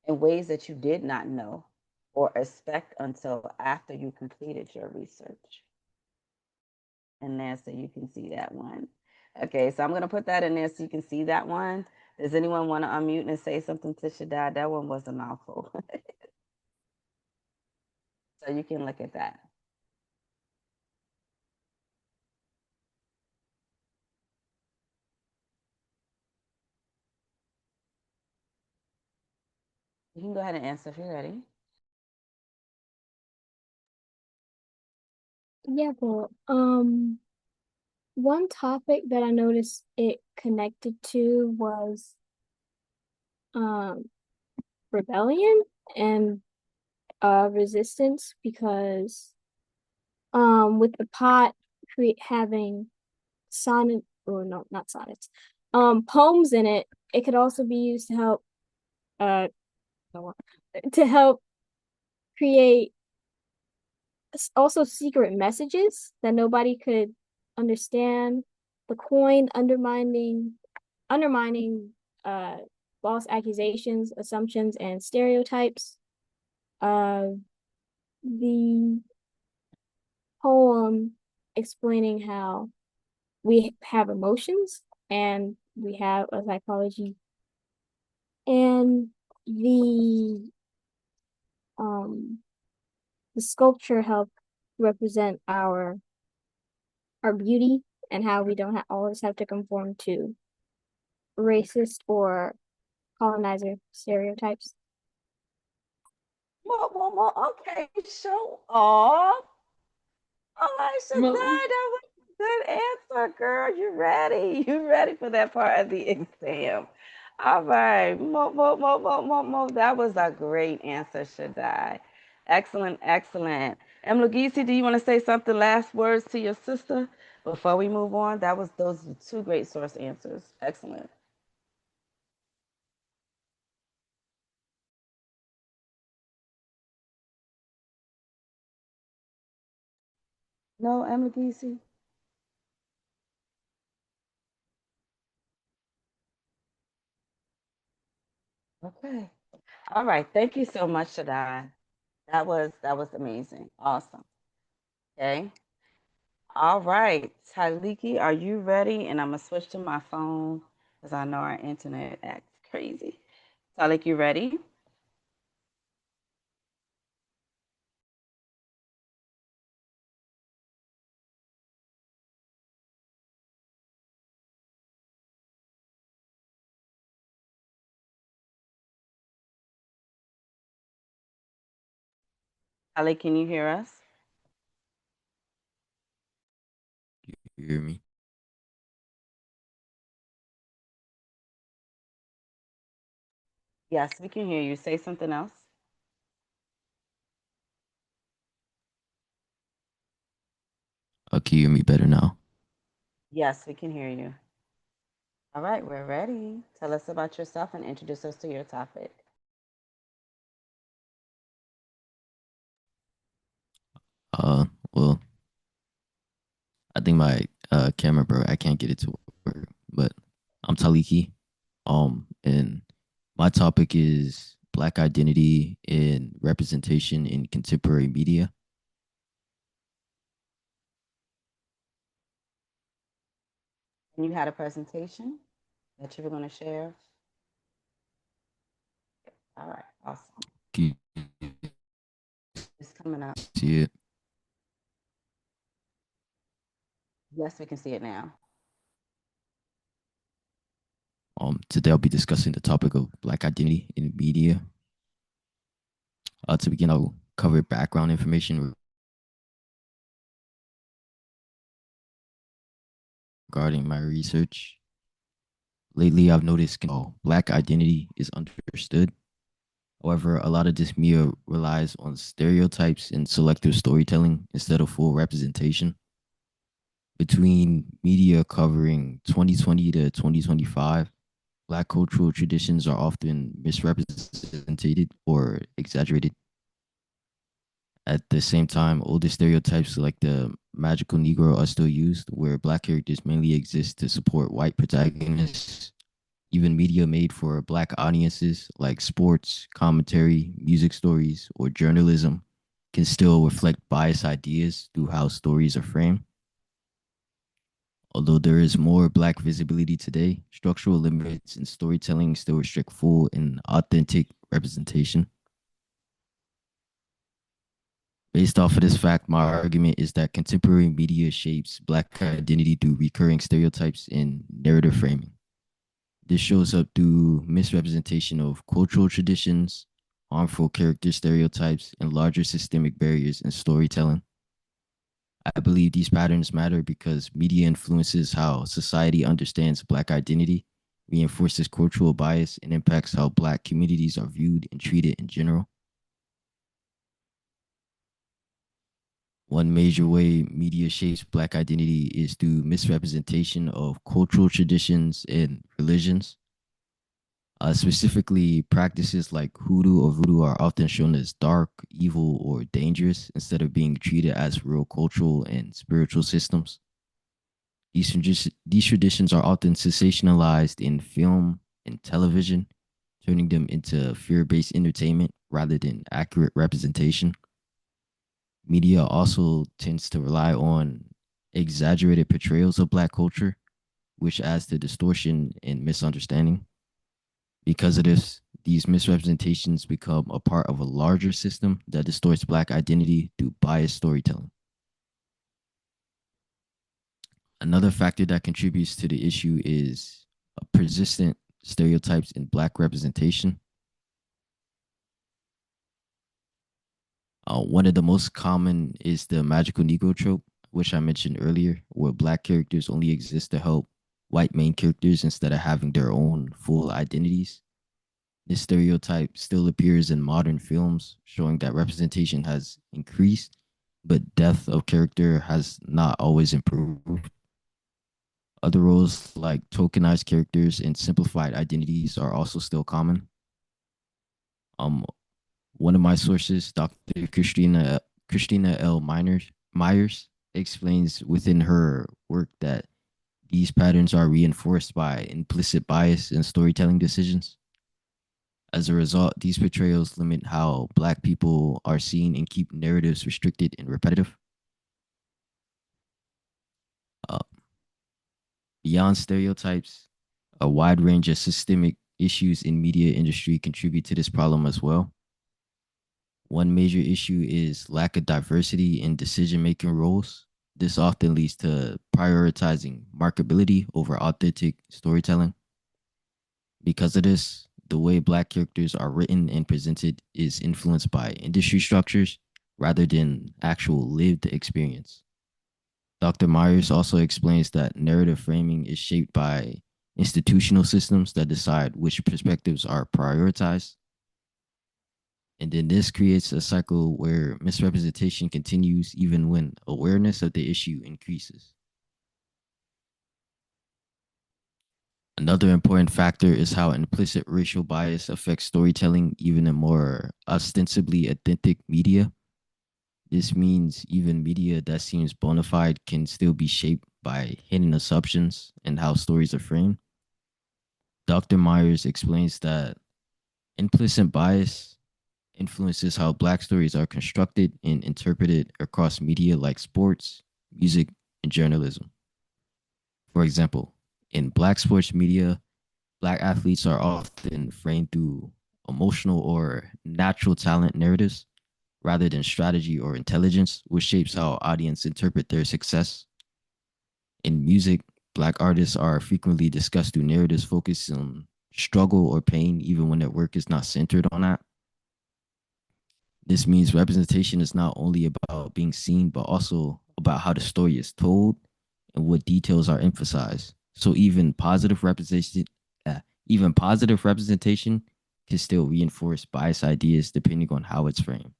in ways that you did not know or expect until after you completed your research. And there, so you can see that one. Okay, so I'm going to put that in there so you can see that one. Does anyone want to unmute and say something to Shaddai? That one was a mouthful. So you can look at that. You can go ahead and answer if you're ready. Yeah, well, one topic that I noticed it connected to was um rebellion and resistance, because with the pot create having sonnet, or no, not sonnets, poems in it, it could also be used to help uh to help create also secret messages that nobody could understand. The coin undermining uh false accusations, assumptions, and stereotypes. Uh, the poem explaining how we have emotions and we have a psychology, and the um the sculpture helped represent our beauty and how we don't always have to conform to racist or colonizer stereotypes. Okay, show off. All right, Shaddai, that was a good answer, girl. You ready? You ready for that part of the exam? All right, That was a great answer, Shaddai. Excellent, excellent. Mlugisi, do you want to say something, last words to your sister before we move on? Those were two great source answers. Excellent. No, Mlugisi? Okay. All right. Thank you so much, Shaddai. That was amazing. Awesome. Okay. All right. Taliki, are you ready? And I'm going to switch to my phone because I know our internet acts crazy. Taliki, you ready? Taliki, can you hear us? You hear me? Yes, we can hear you. Say something else. Can you hear me better now? Yes, we can hear you. All right, we're ready. Tell us about yourself and introduce us to your topic. Uh, well, I think my camera broke. I can't get it to work. But I'm Taliki. And my topic is Black identity and representation in contemporary media. And you had a presentation that you were going to share. All right, awesome. Can you It's coming up. see it? Yes, we can see it now. Today I'll be discussing the topic of Black identity in media. To begin, I'll cover background information regarding my research. Lately, I've noticed Black identity is understood. However, a lot of this media relies on stereotypes and selective storytelling instead of full representation. Between media covering 2020 to 2025, Black cultural traditions are often misrepresented or exaggerated. At the same time, older stereotypes like the magical Negro are still used, where Black characters mainly exist to support white protagonists. Even media made for Black audiences, like sports, commentary, music stories, or journalism, can still reflect biased ideas through how stories are framed. Although there is more Black visibility today, structural limits in storytelling still restrict full and authentic representation. Based off of this fact, my argument is that contemporary media shapes Black identity through recurring stereotypes and narrative framing. This shows up through misrepresentation of cultural traditions, harmful character stereotypes, and larger systemic barriers in storytelling. I believe these patterns matter because media influences how society understands Black identity, reinforces cultural bias, and impacts how Black communities are viewed and treated in general. One major way media shapes Black identity is through misrepresentation of cultural traditions and religions. Specifically, practices like hoodoo or voodoo are often shown as dark, evil, or dangerous instead of being treated as real cultural and spiritual systems. These traditions are often sensationalized in film and television, turning them into fear based entertainment rather than accurate representation. Media also tends to rely on exaggerated portrayals of Black culture, which adds to distortion and misunderstanding. Because of this, these misrepresentations become a part of a larger system that distorts Black identity through biased storytelling. Another factor that contributes to the issue is persistent stereotypes in Black representation. One of the most common is the magical Negro trope, which I mentioned earlier, where Black characters only exist to help white main characters instead of having their own full identities. This stereotype still appears in modern films, showing that representation has increased, but depth of character has not always improved. Other roles like tokenized characters and simplified identities are also still common. Um, One of my sources, Dr. Christina L. Myers, explains within her work that these patterns are reinforced by implicit bias in storytelling decisions. As a result, these portrayals limit how Black people are seen and keep narratives restricted and repetitive. Beyond stereotypes, a wide range of systemic issues in media industry contribute to this problem as well. One major issue is lack of diversity in decision-making roles. This often leads to prioritizing marketability over authentic storytelling. Because of this, the way Black characters are written and presented is influenced by industry structures rather than actual lived experience. Dr. Myers also explains that narrative framing is shaped by institutional systems that decide which perspectives are prioritized. And then this creates a cycle where misrepresentation continues even when awareness of the issue increases. Another important factor is how implicit racial bias affects storytelling, even in more ostensibly authentic media. This means even media that seems bona fide can still be shaped by hidden assumptions and how stories are framed. Dr. Myers explains that implicit bias influences how Black stories are constructed and interpreted across media like sports, music, and journalism. For example, in Black sports media, Black athletes are often framed through emotional or natural talent narratives rather than strategy or intelligence, which shapes how audience interpret their success. In music, Black artists are frequently discussed through narratives focused on struggle or pain, even when their work is not centered on that. This means representation is not only about being seen, but also about how the story is told and what details are emphasized. So even positive representation can still reinforce biased ideas depending on how it's framed.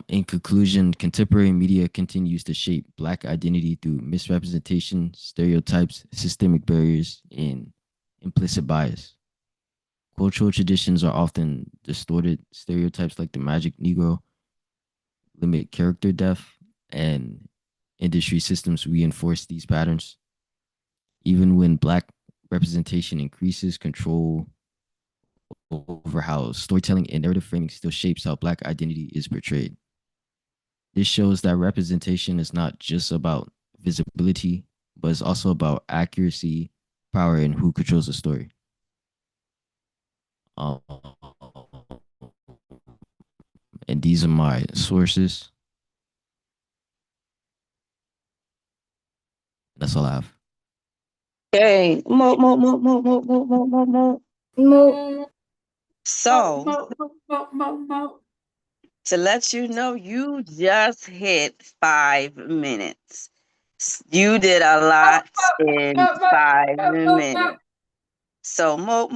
In conclusion, contemporary media continues to shape Black identity through misrepresentation, stereotypes, systemic barriers, and implicit bias. Cultural traditions are often distorted. Stereotypes like the magic Negro limit character depth, and industry systems reinforce these patterns. Even when Black representation increases, control over how storytelling and narrative framing still shapes how Black identity is portrayed. This shows that representation is not just about visibility, but it's also about accuracy, power, and who controls the story. Um, and these are my sources. That's all I have. Okay. Mo, mo, mo, mo, mo, mo, mo, mo, mo. Mo, So, mo, mo, mo, mo, mo. to let you know, you just hit 5 minutes. You did a lot in 5 minutes. So, mo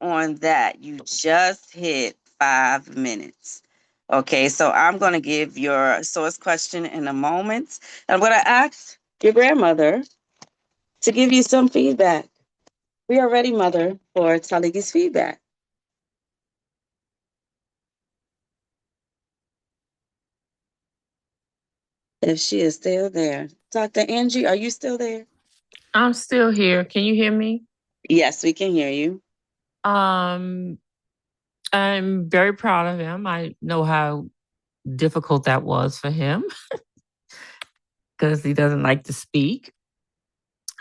on that. You just hit 5 minutes. Okay, so I'm going to give your source question in a moment. I'm going to ask your grandmother to give you some feedback. We are ready, Mother, for Taligi's feedback. If she is still there. Dr. Angie, are you still there? I'm still here. Can you hear me? Yes, we can hear you. I'm very proud of him. I know how difficult that was for him because he doesn't like to speak.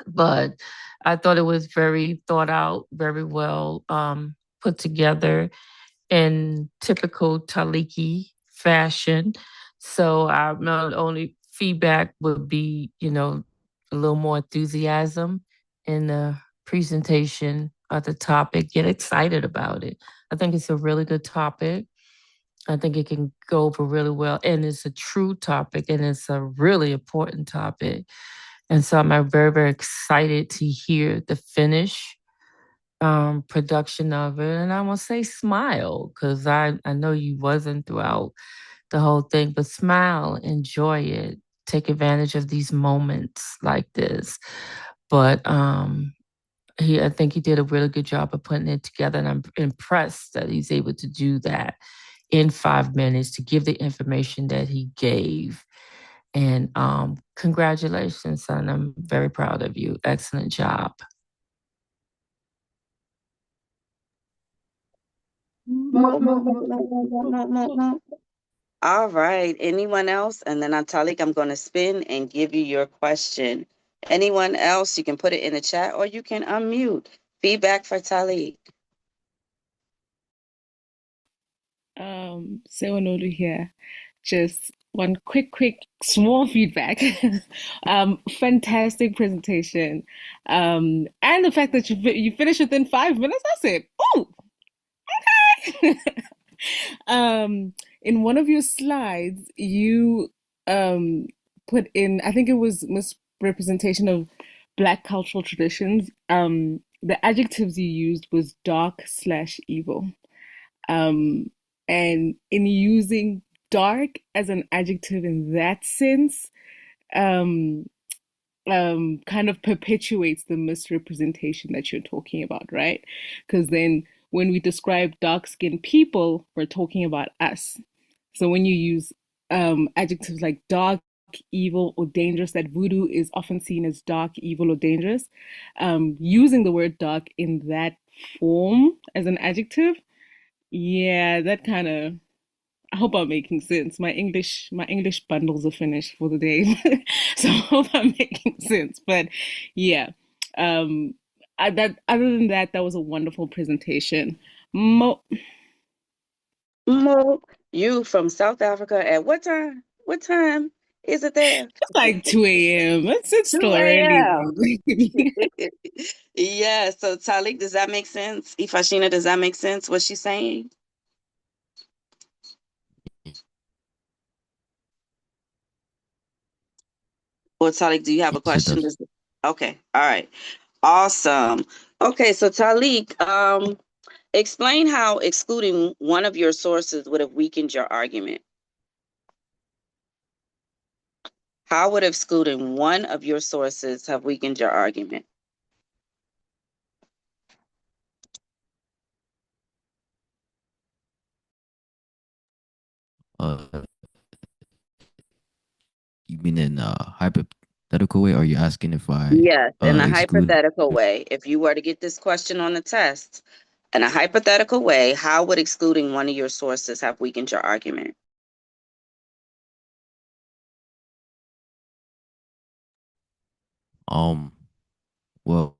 But I thought it was very thought out, very well put together in typical Taliki fashion. So our only feedback would be, a little more enthusiasm in the presentation of the topic. Get excited about it. I think it's a really good topic. I think it can go over really well. And it's a true topic and it's a really important topic. And so I'm very, very excited to hear the finish production of it. And I want to say smile, because I know you wasn't throughout the whole thing, but smile, enjoy it, take advantage of these moments like this. But I think he did a really good job of putting it together, and I'm impressed that he's able to do that in 5 minutes to give the information that he gave. And congratulations, son. I'm very proud of you. Excellent job. Mo, mo, mo, mo, mo, mo. All right. Anyone else? And then Talik, I'm going to spin and give you your question. Anyone else? You can put it in the chat or you can unmute. Feedback for Talik. Sewanodu here. Just one quick, small feedback. Fantastic presentation. And the fact that you finished within 5 minutes, I said, oh, okay. In one of your slides, you put in, I think it was misrepresentation of Black cultural traditions. The adjectives you used was dark/evil. And in using dark as an adjective in that sense, um, kind of perpetuates the misrepresentation that you're talking about, right? Because then when we describe dark-skinned people, we're talking about us. So when you use adjectives like dark, evil, or dangerous, that voodoo is often seen as dark, evil, or dangerous, using the word dark in that form as an adjective, yeah, that kind of, I hope I'm making sense. My English bundles are finished for the day. So I hope I'm making sense. But yeah. Um that other than that, that was a wonderful presentation. Mo Mo, you from South Africa at what time? What time is it there? it's like 2 a.m. It's 2 still early a.m. though. Yeah, so Talik, does that make sense? Ifashina, does that make sense what she's saying? Or Talik, do you have a Yes, it question? does. Okay, all right. Awesome. Okay, so Talik, explain how excluding one of your sources would have weakened your argument. How would excluding one of your sources have weakened your argument? Uh, you mean in a hypothetical way, or are you asking if I Yes, in a exclude? hypothetical way. If you were to get this question on the test, in a hypothetical way, how would excluding one of your sources have weakened your argument? Um, well,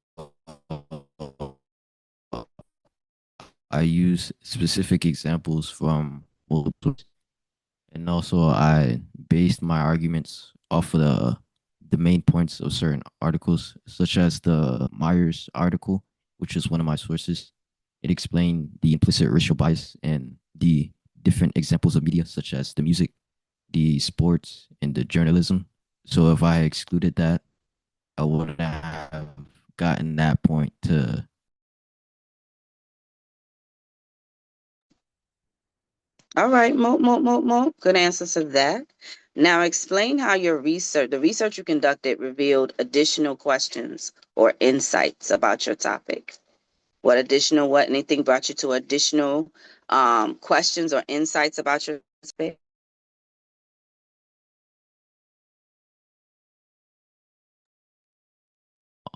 I use specific examples from multiple, and also I based my arguments off of the main points of certain articles, such as the Myers article, which is one of my sources. It explained the implicit racial bias and the different examples of media, such as the music, the sports, and the journalism. So if I excluded that, I would have gotten that point to. All right, Mo. Good answer to that. Now explain how the research you conducted revealed additional questions or insights about your topic. Anything brought you to additional questions or insights about your topic?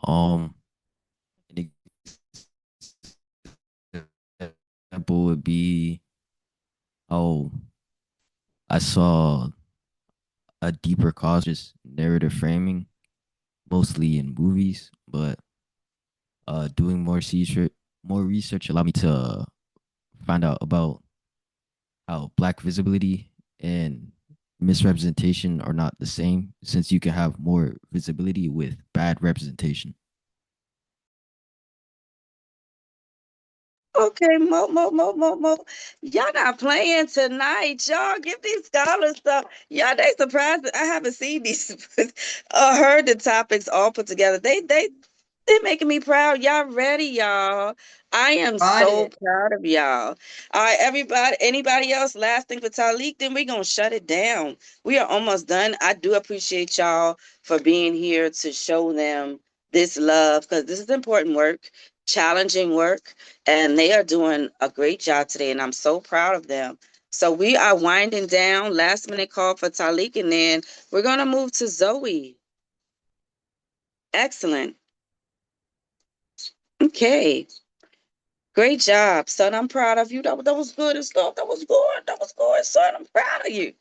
Um, an example would be how I saw a deeper cause just narrative framing, mostly in movies, but doing more research allowed me to find out about how Black visibility and misrepresentation are not the same, since you can have more visibility with bad representation. Okay, Mo. Y'all not playing tonight. Y'all give these scholars stuff. Y'all, they surprised. I haven't seen these, heard the topics all put together. They making me proud. Y'all ready, y'all? I am Got so it. proud of y'all. All right, everybody. Anybody else? Last thing for Talik, then we're gonna shut it down. We are almost done. I do appreciate y'all for being here to show them this love because this is important work, challenging work, and they are doing a great job today, and I'm so proud of them. So we are winding down. Last minute call for Talik, and then we're gonna move to Zoe. Excellent. Okay. Great job, son. I'm proud of you. That was good and stuff. That was good. That was good, son. I'm proud of you.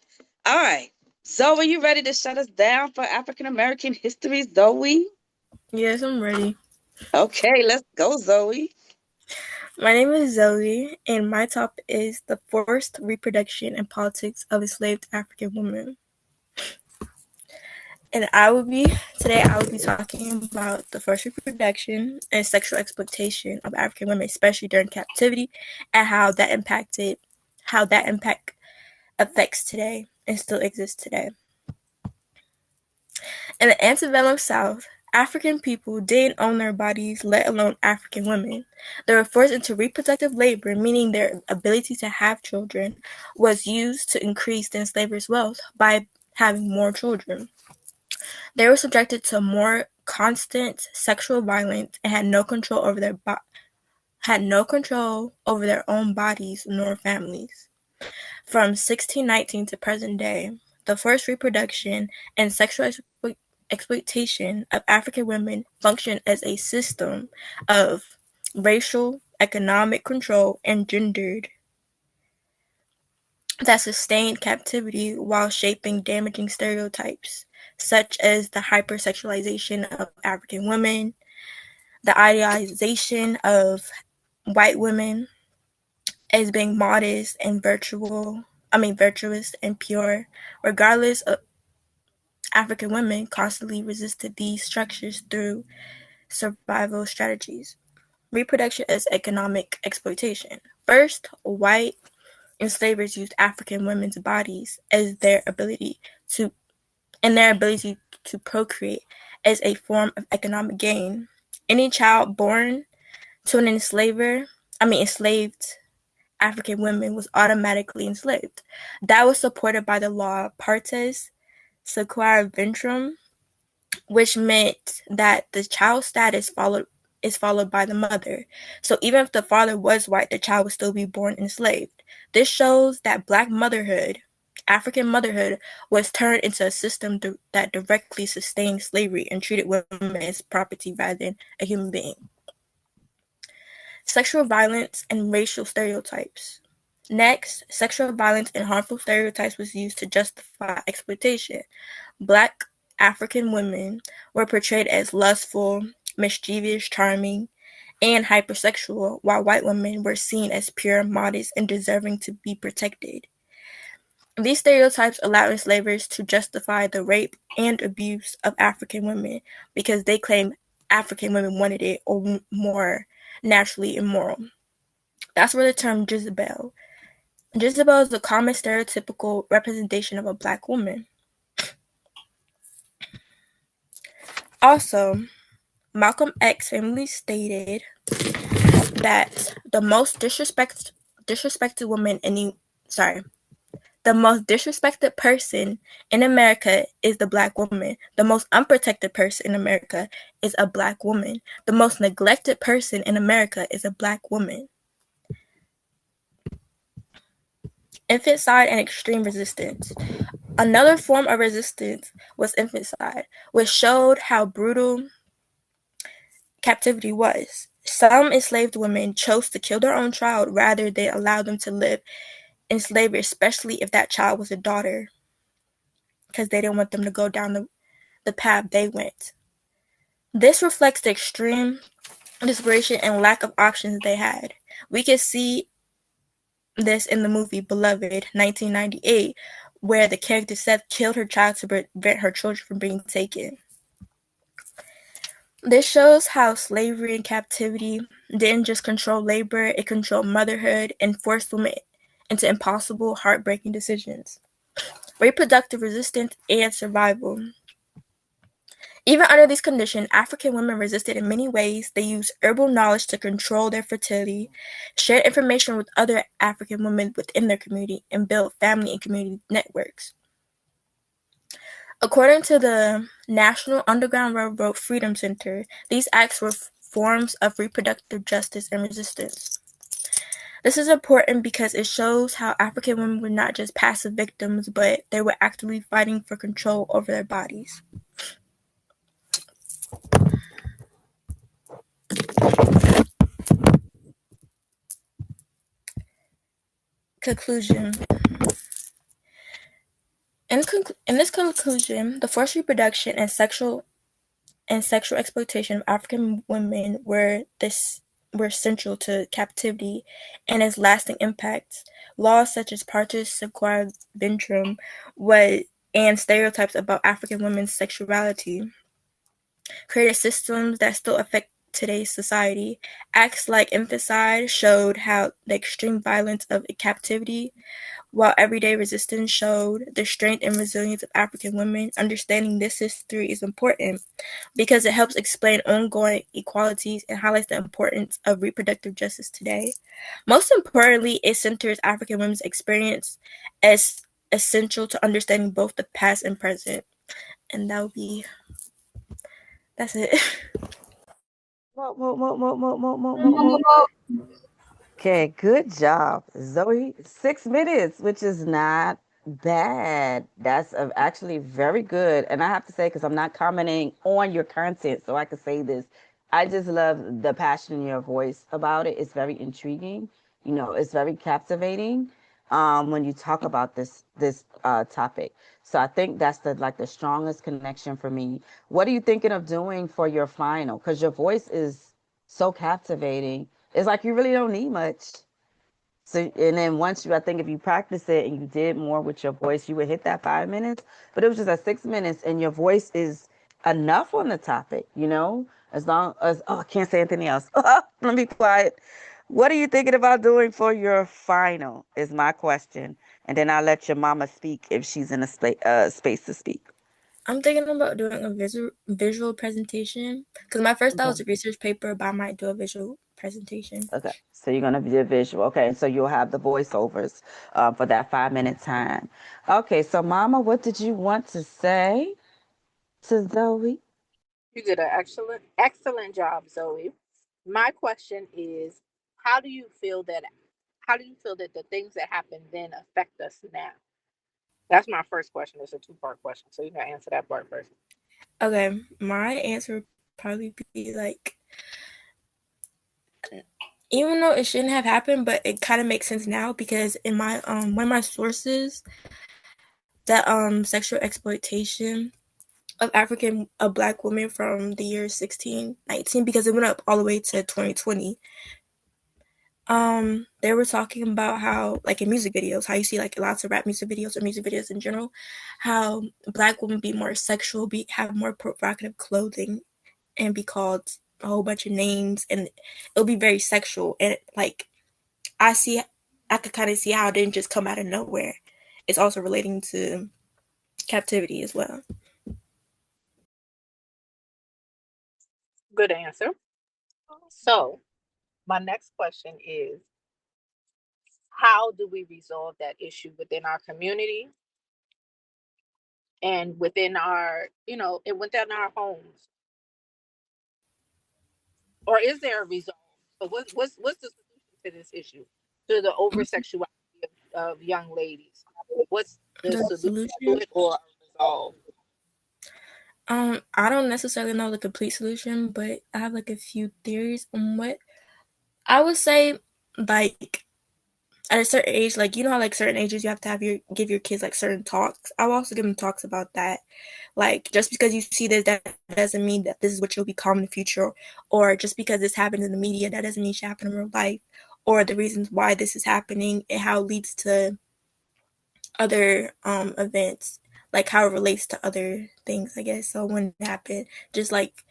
All right. Zoe, you ready to shut us down for African American history, Zoe? Yes, I'm ready. Okay, let's go, Zoe. My name is Zoe, and my topic is the forced reproduction and politics of enslaved African women. And I will be talking about the first reproduction and sexual exploitation of African women, especially during captivity, and how that impact affects today and still exists today. In the antebellum South, African people didn't own their bodies, let alone African women. They were forced into reproductive labor, meaning their ability to have children was used to increase the enslavers' wealth by having more children. They were subjected to more constant sexual violence and had no control over their own bodies nor families. From 1619 to present day, the forced reproduction and sexual exploitation of African women functioned as a system of racial, economic control, and gendered that sustained captivity while shaping damaging stereotypes, such as the hypersexualization of African women, the idealization of white women as being modest and virtuous and pure. Regardless, African women constantly resisted these structures through survival strategies. Reproduction as economic exploitation. First, white enslavers used African women's bodies as their ability to procreate as a form of economic gain. Any child born to an enslaved African women was automatically enslaved. That was supported by the law Partes Sequae Ventrum, which meant that the child's status is followed by the mother. So even if the father was white, the child would still be born enslaved. This shows that black motherhood, African motherhood, was turned into a system that directly sustained slavery and treated women as property rather than a human being. Sexual violence and racial stereotypes. Next, sexual violence and harmful stereotypes was used to justify exploitation. Black African women were portrayed as lustful, mischievous, charming, and hypersexual, while white women were seen as pure, modest, and deserving to be protected. These stereotypes allowed enslavers to justify the rape and abuse of African women because they claimed African women wanted it or more naturally immoral. That's where the term Jezebel. Jezebel is a common stereotypical representation of a black woman. Also, Malcolm X famously stated that the most disrespected person in America is the black woman. The most unprotected person in America is a black woman. The most neglected person in America is a black woman. Infanticide and extreme resistance. Another form of resistance was infanticide, which showed how brutal captivity was. Some enslaved women chose to kill their own child rather than allow them to live in slavery, especially if that child was a daughter, because they didn't want them to go down the path they went. This reflects the extreme desperation and lack of options they had. We can see this in the movie Beloved, 1998, where the character Seth killed her child to prevent her children from being taken. This shows how slavery and captivity didn't just control labor, it controlled motherhood and forced women into impossible, heartbreaking decisions. Reproductive resistance and survival. Even under these conditions, African women resisted in many ways. They used herbal knowledge to control their fertility, shared information with other African women within their community, and built family and community networks. According to the National Underground Railroad Freedom Center, these acts were forms of reproductive justice and resistance. This is important because it shows how African women were not just passive victims, but they were actively fighting for control over their bodies. Conclusion. In this conclusion, the forced reproduction and sexual exploitation of African women were central to captivity and its lasting impacts. Laws such as Partus Sequard Ventrum and stereotypes about African women's sexuality created systems that still affect today's society. Acts like infanticide showed how the extreme violence of captivity, while everyday resistance showed the strength and resilience of African women. Understanding this history is important because it helps explain ongoing inequalities and highlights the importance of reproductive justice today. Most importantly, it centers African women's experience as essential to understanding both the past and present. And that's it. Okay, good job, Zoe. 6 minutes, which is not bad. That's actually very good. And I have to say, because I'm not commenting on your content, so I could say this. I just love the passion in your voice about it. It's very intriguing. It's very captivating when you talk about this topic. So I think that's the strongest connection for me. What are you thinking of doing for your final? Because your voice is so captivating. It's like you really don't need much. So, and then I think if you practice it and you did more with your voice, you would hit that 5 minutes. But it was just at 6 minutes, and your voice is enough on the topic, as long as, I can't say anything else. Let me be quiet. What are you thinking about doing for your final? Is my question. And then I'll let your mama speak if she's in a space to speak. I'm thinking about doing a visual presentation because my first thought was a research paper, but I might do a visual presentation. Okay, so you're gonna be a visual. Okay, so you'll have the voiceovers for that 5 minute time. Okay, so Mama, what did you want to say to Zoe? You did an excellent job, Zoe. My question is, how do you feel that how do you feel that the things that happen then affect us now? That's my first question. It's a two-part question, so you gotta answer that part first. Okay, my answer would probably be like, even though it shouldn't have happened, but it kind of makes sense now because in my one of my sources that sexual exploitation of black women from the year 1619, because it went up all the way to 2020. They were talking about how, like in music videos, how you see like lots of rap music videos or music videos in general, how black women be more sexual, have more provocative clothing, and be called a whole bunch of names, and it'll be very sexual. And like I could kind of see how it didn't just come out of nowhere. It's also relating to captivity as well. Good answer. So, my next question is, how do we resolve that issue within our community and within and within our homes? Or is there a resolve? So what's the solution to this issue? To the over sexuality of young ladies? What's the The solution to solution? it or a resolve? I don't necessarily know the complete solution, but I have like a few theories on what I would say. Like at a certain age, like how like certain ages you have to give your kids like certain talks. I will also give them talks about that. Like just because you see this, that doesn't mean that this is what you'll become in the future, or just because this happens in the media, that doesn't mean it should happen in real life, or the reasons why this is happening and how it leads to other events, like how it relates to other things, I guess. So when it happened, just like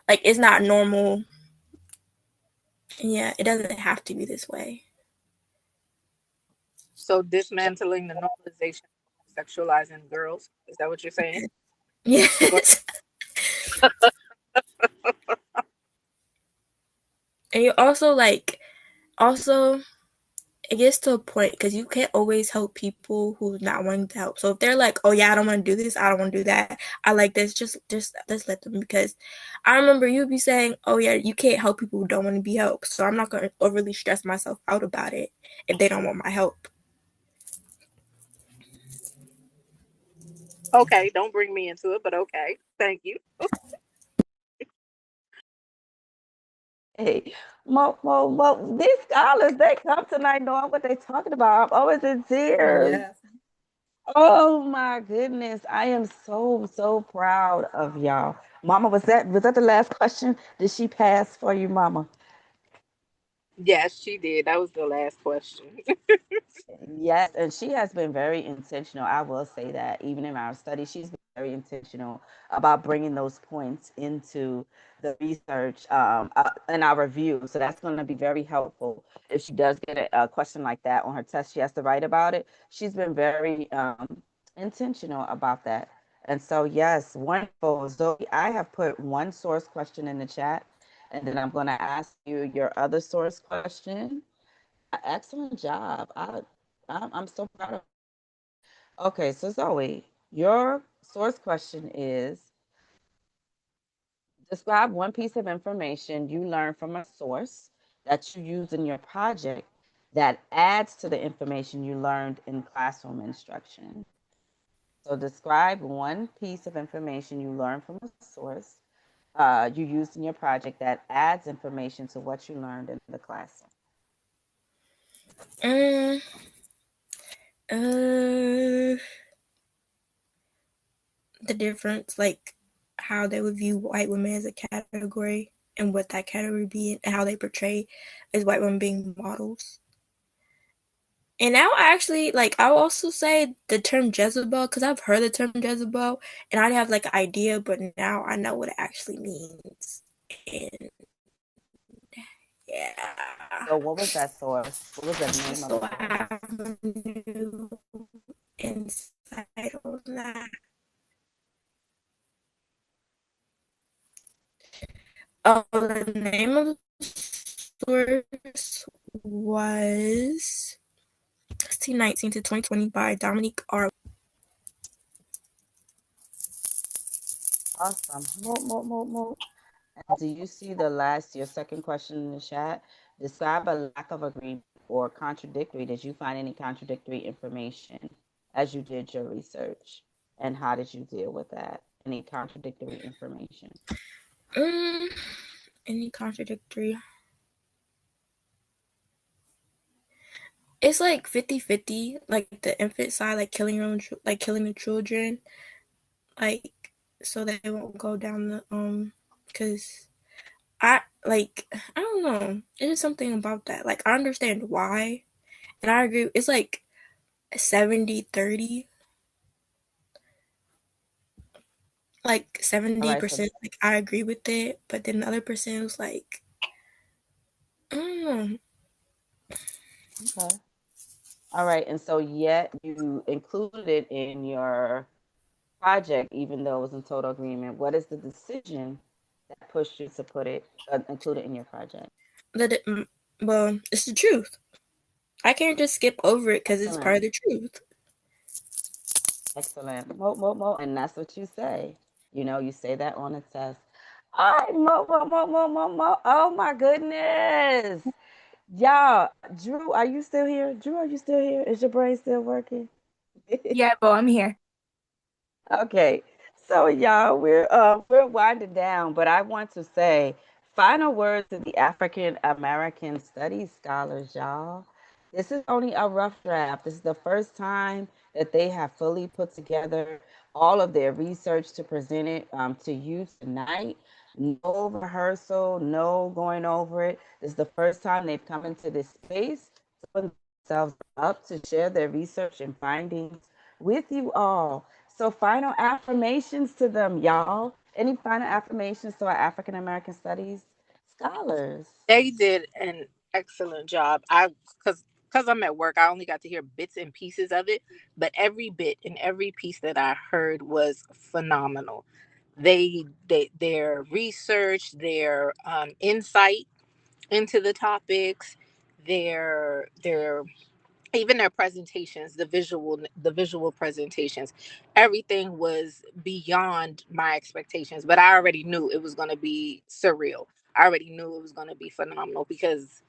it's not normal. Yeah, it doesn't have to be this way. So dismantling the normalization of sexualizing girls. Is that what you're saying? Yes. And you also also it gets to a point because you can't always help people who's not wanting to help. So if they're like, "Oh yeah, I don't want to do this. I don't want to do that. I like this." Just let them, because I remember you be saying, "Oh yeah, you can't help people who don't want to be helped." So I'm not gonna overly stress myself out about it if they don't want my help. Okay, don't bring me into it, but okay. Thank you. Hey, these scholars, they come tonight knowing what they're talking about. I'm always in tears. Yes. Oh my goodness. I am so proud of y'all. Mama, was that the last question? Did she pass for you, Mama? Yes, she did. That was the last question. Yes, and she has been very intentional. I will say that even in our study, she's been very intentional about bringing those points into the research in our review. So that's going to be very helpful if she does get a question like that on her test. She has to write about it. She's been very intentional about that. And so, yes, wonderful. Zoe, I have put one source question in the chat, and then I'm going to ask you your other source question. Excellent job. I'm so proud of. Okay, so Zoe, your source question is describe one piece of information you learned from a source that you use in your project that adds to the information you learned in classroom instruction. So describe one piece of information you learned from a source you used in your project that adds information to what you learned in the classroom. Um, uh, the difference, like how they would view white women as a category and what that category would be and how they portray as white women being models. And now I actually like I'll also say the term Jezebel because I've heard the term Jezebel and I have like an idea, but now I know what it actually means. And yeah. So what was that source? What was the name of So the I source? have a new insight on that. The name of the source was 1619 to 2020 by Dominique R. Awesome. And do you see your second question in the chat? Describe a lack of agreement or contradictory. Did you find any contradictory information as you did your research? And how did you deal with that? Any contradictory information? Um, any contradictory? It's like 50-50, like the infant side, like killing your own, like killing the children, like so they won't go down the because I don't know. It is something about that. Like I understand why, and I agree. It's like 70-30, like All right, so 70%. Like I agree with it, but then the other percent was like, I don't know. okay. All right, and so yet you included it in your project, even though it was in total agreement. What is the decision that pushed you to put it include it in your project? Well, it's the truth. I can't just skip over it because it's part Excellent. of the truth. Excellent. And that's what you say. You say that on a test. All right, mo. Oh my goodness. Y'all, Drew, are you still here? Drew, are you still here? Is your brain still working? Yeah, Bo, I'm here. Okay. So y'all, we're winding down, but I want to say final words to the African American Studies scholars, y'all. This is only a rough draft. This is the first time that they have fully put together all of their research to present it to you tonight. No rehearsal, no going over it. This is the first time they've come into this space to put themselves up to share their research and findings with you all. So, final affirmations to them, y'all. Any final affirmations to our African American Studies scholars? They did an excellent job. Because I'm at work, I only got to hear bits and pieces of it, but every bit and every piece that I heard was phenomenal. Their research, their insight into the topics, their even their presentations, the visual presentations, everything was beyond my expectations. But I already knew it was going to be surreal. I already knew it was going to be phenomenal because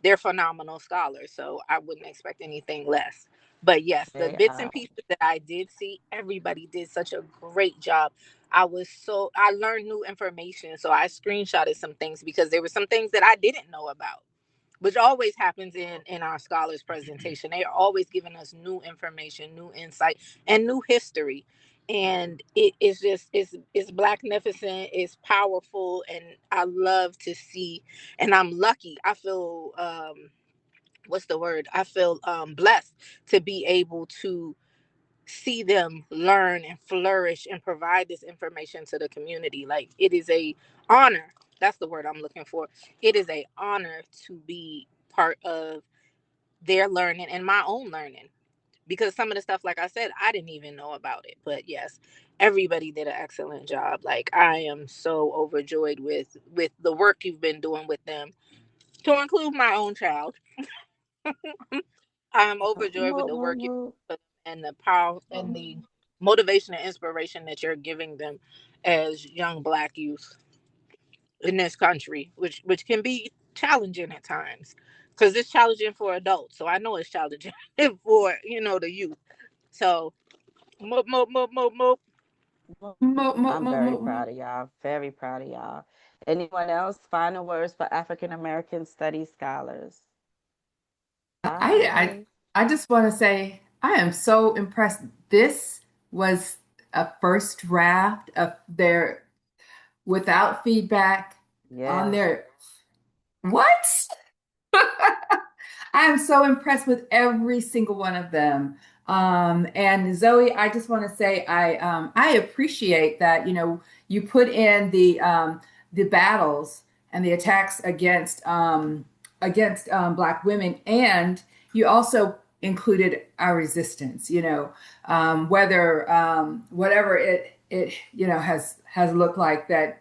they're phenomenal scholars, so I wouldn't expect anything less. But yes, the They bits and are. pieces that I did see, everybody did such a great job I learned new information. So I screenshotted some things because there were some things that I didn't know about, which always happens in our scholars presentation. They are always giving us new information, new insight, and new history. And it's just it's blacknificent, it's powerful, and I love to see. And I'm lucky, I feel what's the word, I feel blessed to be able to see them learn and flourish and provide this information to the community. Like, it is a honor, that's the word I'm looking for. It is a honor to be part of their learning and my own learning, because some of the stuff, like I said, I didn't even know about it. But yes, everybody did an excellent job. Like, I am so overjoyed with the work you've been doing with them, to include my own child. I'm overjoyed with the work you put, and the power and the motivation and inspiration that you're giving them as young Black youth in this country, which can be challenging at times, because it's challenging for adults. So I know it's challenging for the youth. So mo mo mo mo mo. I'm very proud of y'all. Very proud of y'all. Anyone else? Final words for African American Studies scholars. I Bye. I just want to say I am so impressed. This was a first draft of their without feedback on Yes. their what? I am so impressed with every single one of them. And Zoe, I just want to say I appreciate that you put in the battles and the attacks against Black women, and you also included our resistance. Whether whatever it has looked like that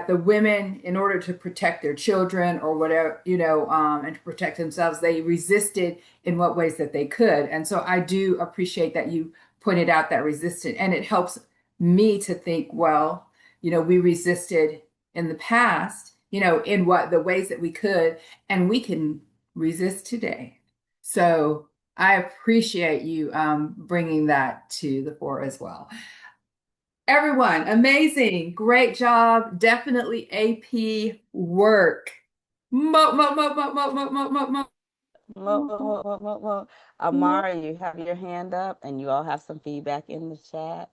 the women, in order to protect their children or whatever, and to protect themselves, they resisted in what ways that they could. And so I do appreciate that you pointed out that resistance. And it helps me to think, well, we resisted in the past, in what the ways that we could, and we can resist today. So I appreciate you bringing that to the fore as well. Everyone, amazing. Great job. Definitely AP work. Mo, mo, mo, mo, mo, mo, mo, mo, mo. Amari, you have your hand up, and you all have some feedback in the chat.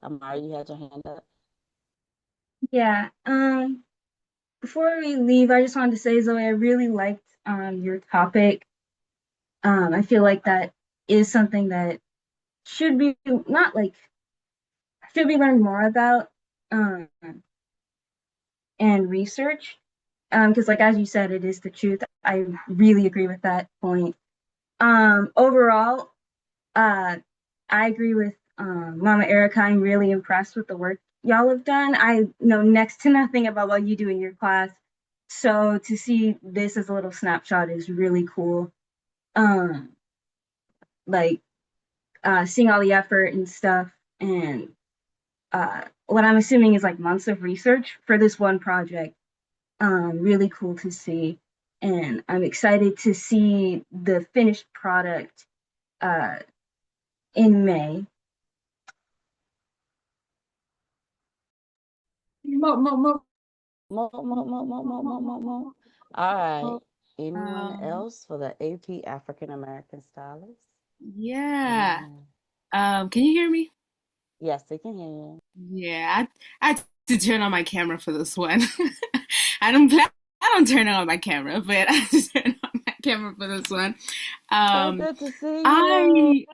Amari, you had your hand up. Yeah. Before we leave, I just wanted to say, Zoe, I really liked your topic. I feel like that is something that should be not like should be learned more about um and research. Because like as you said, it is the truth. I really agree with that point. Overall, I agree with Mama Ericka. I'm really impressed with the work y'all have done. I know next to nothing about what you do in your class. So to see this as a little snapshot is really cool. Um, like seeing all the effort and stuff, and what I'm assuming is like months of research for this one project. Really cool to see. And I'm excited to see the finished product uh, in May. Mo, mo, mo. All right. Anyone Um, else for the AP African American scholars? yeah. Anyone? Can you hear me? Yes, they can hear you. Yeah, I had to turn on my camera for this one. I don't plan on turning on my camera, but I had to turn on my camera for this one. So Um, good to see you. I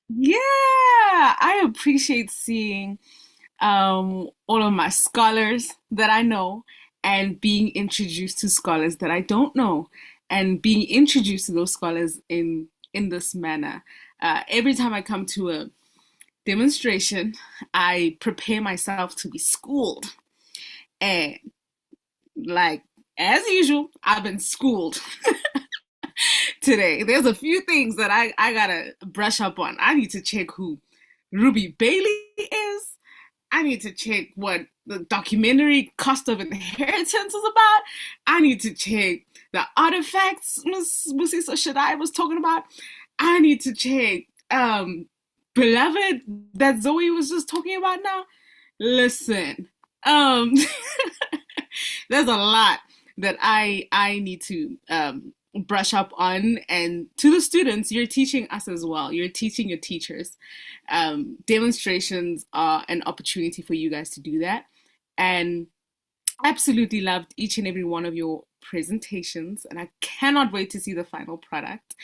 yeah, I appreciate seeing all of my scholars that I know and being introduced to scholars that I don't know and being introduced to those scholars in this manner. Every time I come to a demonstration, I prepare myself to be schooled. And like as usual, I've been schooled today. There's a few things that I gotta brush up on. I need to check who Ruby Bailey is. I need to check what the documentary Cost of Inheritance is about. I need to check the artifacts Miss Musisa Shaddai was talking about. I need to check Beloved that Zoe was just talking about now. Listen, there's a lot that I need to brush up on, and to the students, you're teaching us as well. You're teaching your teachers. Demonstrations are an opportunity for you guys to do that, and absolutely loved each and every one of your presentations, and I cannot wait to see the final product.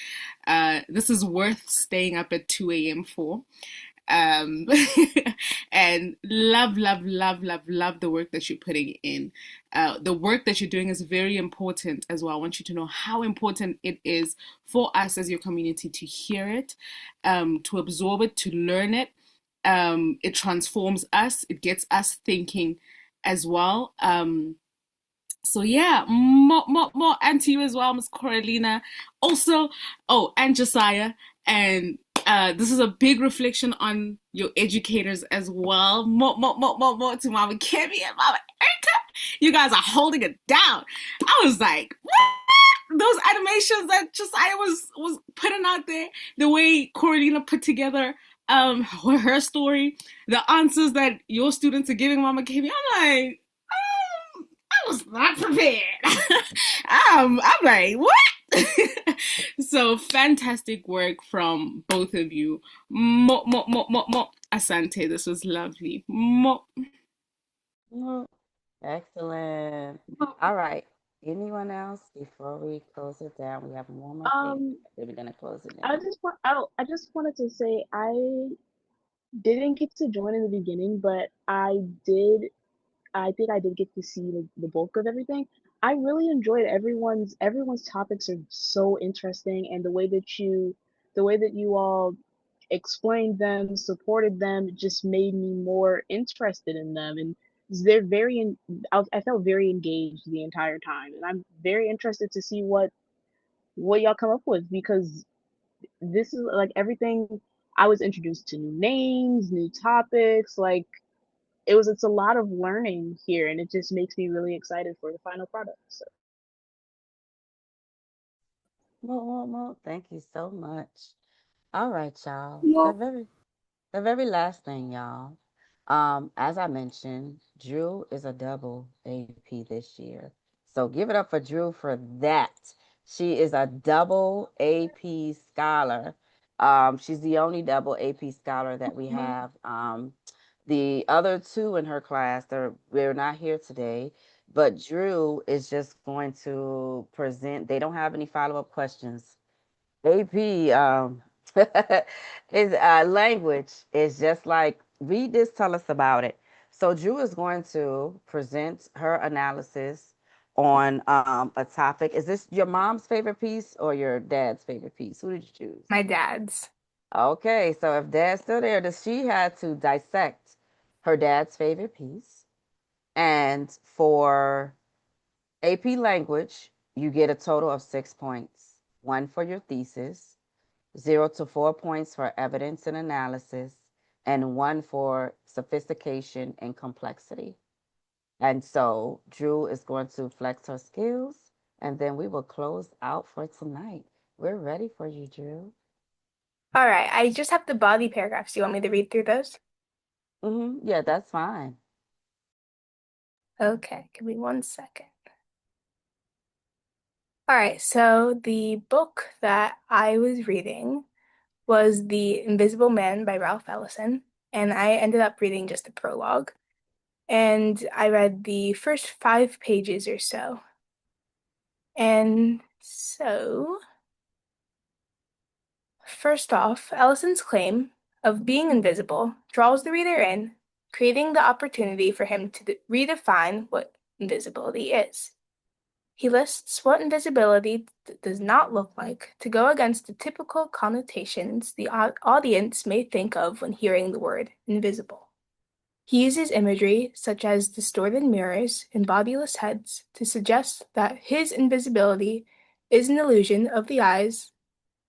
This is worth staying up at 2 a.m. for. Um, and love the work that you're putting in. The work that you're doing is very important as well. I want you to know how important it is for us as your community to hear it, to absorb it, to learn it. It transforms us, it gets us thinking as well. So yeah, more and to you as well, Miss Coralina. Also, oh, and Josiah. And this is a big reflection on your educators as well. More to Mama Kemi and Mama Ericka. You guys are holding it down. I was like, what? Those animations that Josiah was putting out there, the way Coralina put together her story, the answers that your students are giving Mama Kemi, I'm like, I was not prepared. I'm like, what? So fantastic work from both of you. Asante, this was lovely. Well, excellent. All right. Anyone else before we close it down? We have one more thing. Then we're gonna close it down. I just wanted to say I didn't get to join in the beginning, but I think I did get to see the bulk of everything. I really enjoyed everyone's topics are so interesting, and the way that you all explained them, supported them, just made me more interested in them, and they're I felt very engaged the entire time, and I'm very interested to see what y'all come up with, because this is like everything. I was introduced to new names, new topics, like it's a lot of learning here, and it just makes me really excited for the final product. So Well. Thank you so much. All right, y'all. Well, The very last thing, y'all. As I mentioned, Drew is a double AP this year. So give it up for Drew for that. She is a double AP scholar. She's the only double AP scholar that we have. The other two in her class, we're not here today, but Drew is just going to present. They don't have any follow-up questions. AP is language is just like read this, tell us about it. So Drew is going to present her analysis on a topic. Is this your mom's favorite piece or your dad's favorite piece? Who did you choose? My dad's. Okay, so if dad's still there, does she had to dissect her dad's favorite piece? And for AP language, you get a total of 6 points. One for your thesis, 0 to 4 points for evidence and analysis, and one for sophistication and complexity. And so Drew is going to flex her skills, and then we will close out for tonight. We're ready for you, Drew. All right, I just have the body paragraphs. Do you want me to read through those? Yeah, that's fine. Okay, give me 1 second. All right, so the book that I was reading was The Invisible Man by Ralph Ellison, and I ended up reading just the prologue. And I read the first 5 pages or so. And so, first off, Ellison's claim of being invisible draws the reader in, creating the opportunity for him to redefine what invisibility is. He lists what invisibility does not look like to go against the typical connotations the audience may think of when hearing the word invisible. He uses imagery such as distorted mirrors and bodiless heads to suggest that his invisibility is an illusion of the eyes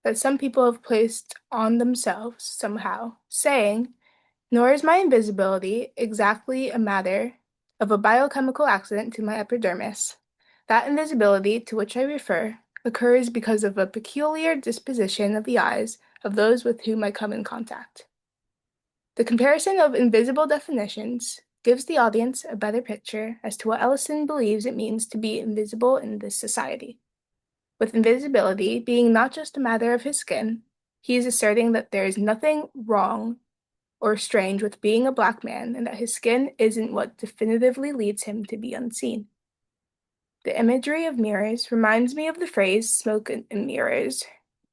that some people have placed on themselves somehow, saying, "Nor is my invisibility exactly a matter of a biochemical accident to my epidermis. That invisibility to which I refer occurs because of a peculiar disposition of the eyes of those with whom I come in contact." The comparison of invisible definitions gives the audience a better picture as to what Ellison believes it means to be invisible in this society. With invisibility being not just a matter of his skin, he is asserting that there is nothing wrong or strange with being a Black man and that his skin isn't what definitively leads him to be unseen. The imagery of mirrors reminds me of the phrase smoke and mirrors,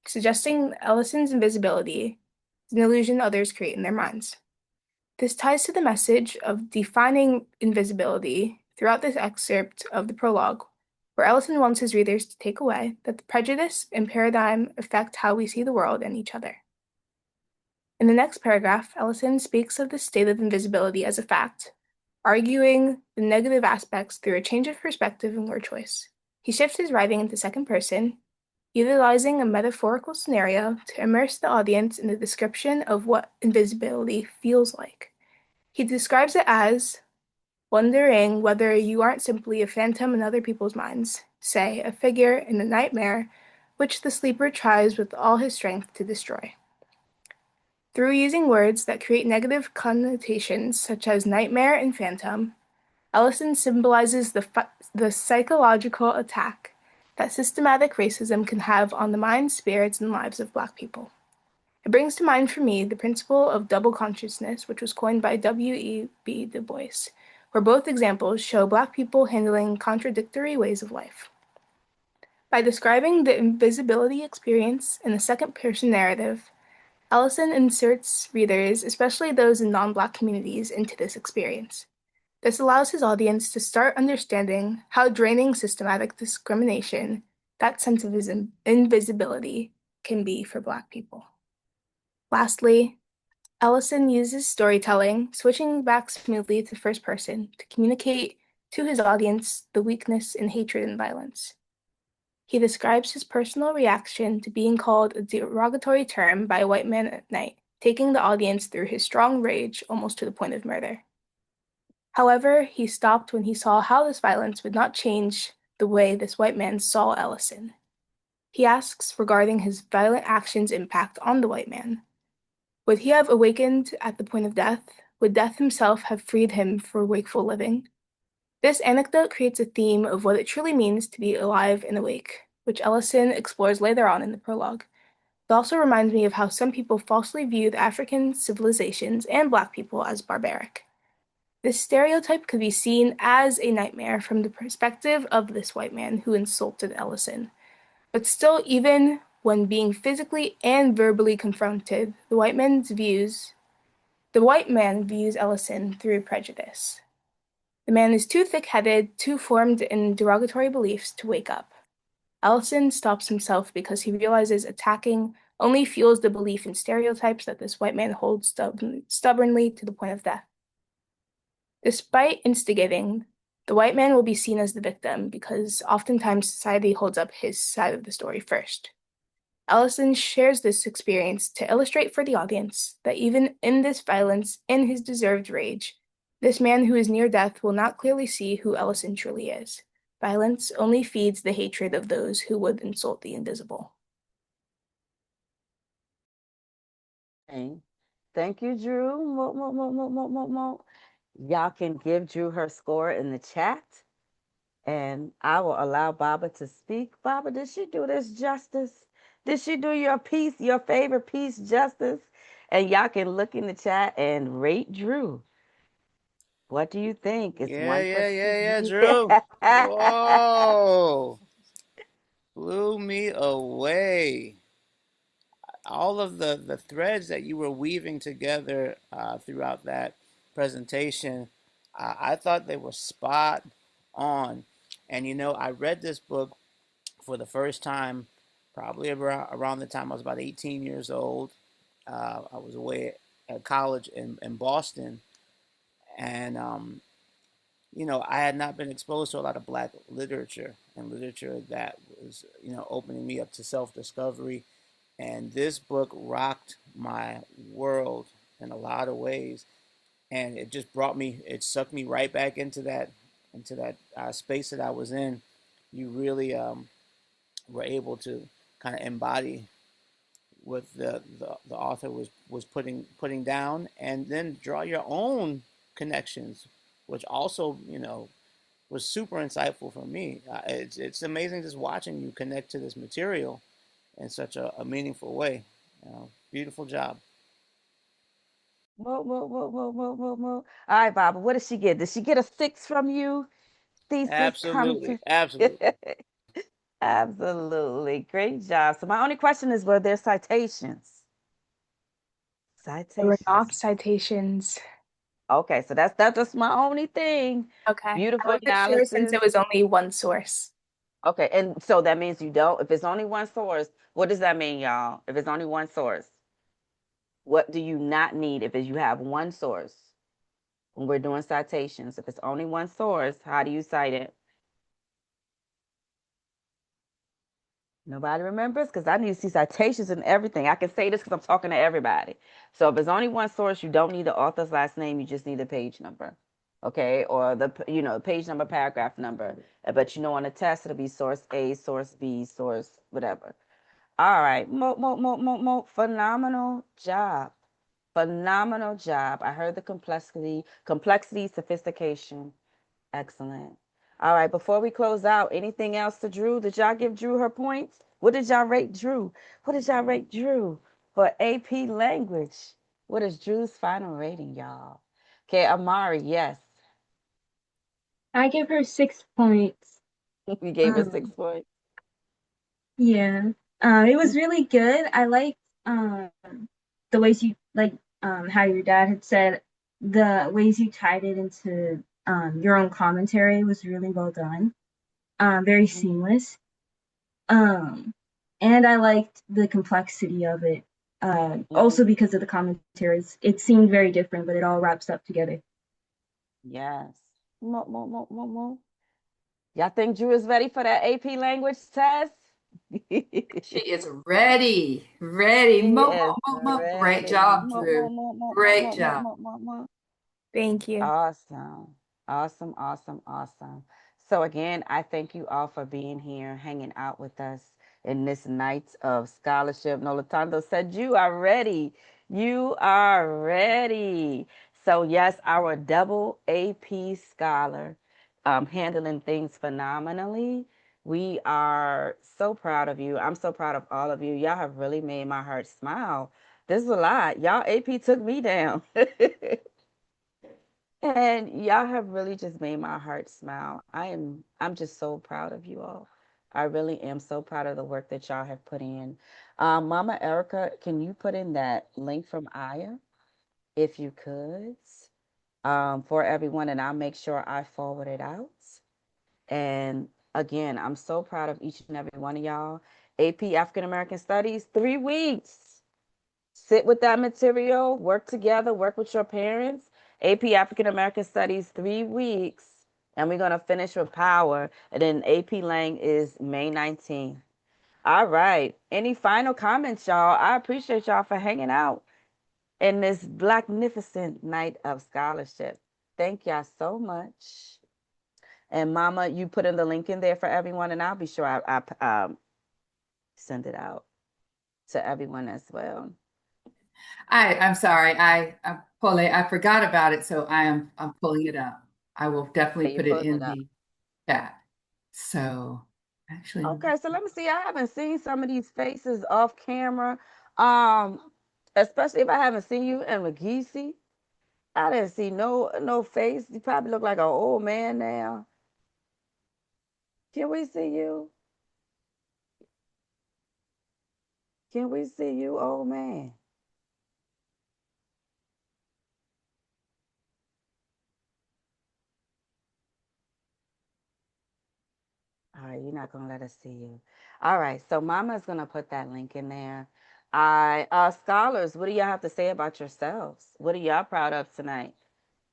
suggesting Ellison's invisibility is an illusion others create in their minds. This ties to the message of defining invisibility throughout this excerpt of the prologue, where Ellison wants his readers to take away that the prejudice and paradigm affect how we see the world and each other. In the next paragraph, Ellison speaks of the state of invisibility as a fact, arguing the negative aspects through a change of perspective and word choice. He shifts his writing into second person, utilizing a metaphorical scenario to immerse the audience in the description of what invisibility feels like. He describes it as wondering whether you aren't simply a phantom in other people's minds, say, a figure in a nightmare which the sleeper tries with all his strength to destroy. Through using words that create negative connotations such as nightmare and phantom, Ellison symbolizes the psychological attack that systematic racism can have on the minds, spirits, and lives of Black people. It brings to mind for me the principle of double consciousness, which was coined by W.E.B. Du Bois, where both examples show Black people handling contradictory ways of life. By describing the invisibility experience in the second-person narrative, Ellison inserts readers, especially those in non-Black communities, into this experience. This allows his audience to start understanding how draining systematic discrimination, that sense of invisibility, can be for Black people. Lastly, Ellison uses storytelling, switching back smoothly to first person, to communicate to his audience the weakness in hatred and violence. He describes his personal reaction to being called a derogatory term by a white man at night, taking the audience through his strong rage almost to the point of murder. However, he stopped when he saw how this violence would not change the way this white man saw Ellison. He asks regarding his violent actions' impact on the white man. Would he have awakened at the point of death? Would death himself have freed him for wakeful living? This anecdote creates a theme of what it truly means to be alive and awake, which Ellison explores later on in the prologue. It also reminds me of how some people falsely viewed African civilizations and Black people as barbaric. This stereotype could be seen as a nightmare from the perspective of this white man who insulted Ellison. But still, even when being physically and verbally confronted, the white man views Ellison through prejudice. The man is too thick-headed, too formed in derogatory beliefs to wake up. Ellison stops himself because he realizes attacking only fuels the belief in stereotypes that this white man holds stubbornly to the point of death. Despite instigating, the white man will be seen as the victim because oftentimes society holds up his side of the story first. Ellison shares this experience to illustrate for the audience that even in this violence and his deserved rage, this man who is near death will not clearly see who Ellison truly is. Violence only feeds the hatred of those who would insult the invisible. Thank you, Drew. Y'all can give Drew her score in the chat, and I will allow Baba to speak. Baba, did she do this justice? Did she do your piece, your favorite piece, justice? And y'all can look in the chat and rate Drew. What do you think? It's one for Drew. Whoa. Blew me away. All of the threads that you were weaving together throughout that presentation, I thought they were spot on. And I read this book for the first time probably around the time I was about 18 years old. I was away at college in Boston, and I had not been exposed to a lot of Black literature and literature that was opening me up to self-discovery. And this book rocked my world in a lot of ways, and it just it sucked me right back into that space that I was in. You really were able to kind of embody what the author was putting down, and then draw your own connections which also, was super insightful for me. It's amazing just watching you connect to this material in such a meaningful way. Beautiful job. All right, Baba, what did she get? Did she get a 6 from you? Thesis come Absolutely, to absolutely. Absolutely. Great job. So my only question is, were there citations? There were not Citations. citations. Okay, so that's just my only thing. Okay. I Beautiful wasn't sure since analysis. it was only one source. Okay, and so that means you don't. If it's only one source, what does that mean, y'all? If it's only one source, what do you not need if you have one source? When we're doing citations, if it's only one source, how do you cite it? Nobody remembers? Because I need to see citations and everything. I can say this because I'm talking to everybody. So if it's only one source, you don't need the author's last name. You just need the page number. Okay, or the page number, paragraph number. But on the test, it'll be source A, source B, source whatever. All right, phenomenal job, phenomenal job. I heard the complexity, sophistication. Excellent. All right, before we close out, anything else to Drew? Did y'all give Drew her points? What did y'all rate Drew? What did y'all rate Drew for AP language? What is Drew's final rating, y'all? Okay, Amari, yes. I give her 6 points. We gave her 6 points. Yeah. It was really good. I liked the ways you how your dad had said the ways you tied it into your own commentary was really well done. Very seamless. And I liked the complexity of it. Also because of the commentaries. It seemed very different, but it all wraps up together. Yes. Y'all think Drew is ready for that AP language test? She is ready. Ready. She is Great ready. job, Drew. Great job. Thank you. Awesome. Awesome, awesome, awesome. So again, I thank you all for being here, hanging out with us in this night of scholarship. Nolitando said, you are ready. You are ready. So yes, our double AP scholar, handling things phenomenally. We are so proud of you. I'm so proud of all of you. Y'all have really made my heart smile. This is a lot. Y'all AP took me down. And y'all have really just made my heart smile. I'm just so proud of you all. I really am so proud of the work that y'all have put in. Mama Erica, can you put in that link from Aya, if you could, for everyone, and I'll make sure I forward it out. And again, I'm so proud of each and every one of y'all. AP African American Studies, 3 weeks. Sit with that material, work together, work with your parents. AP African American Studies, 3 weeks. And we're going to finish with Power. And then AP Lang is May 19th. All right. Any final comments, y'all? I appreciate y'all for hanging out in this blacknificent night of scholarship. Thank y'all so much. And Mama, you put in the link in there for everyone, and I'll be sure I send it out to everyone as well. I'm sorry. I forgot about it, so I'm pulling it up. I will definitely put it in the chat. So actually, okay, so let me see. I haven't seen some of these faces off camera. Especially if I haven't seen you in McGeesee. I didn't see no face. You probably look like an old man now. Can we see you? Can we see you, old man? All right, you're not gonna let us see you. All right, so Mama's gonna put that link in there. Scholars, what do y'all have to say about yourselves? What are y'all proud of tonight?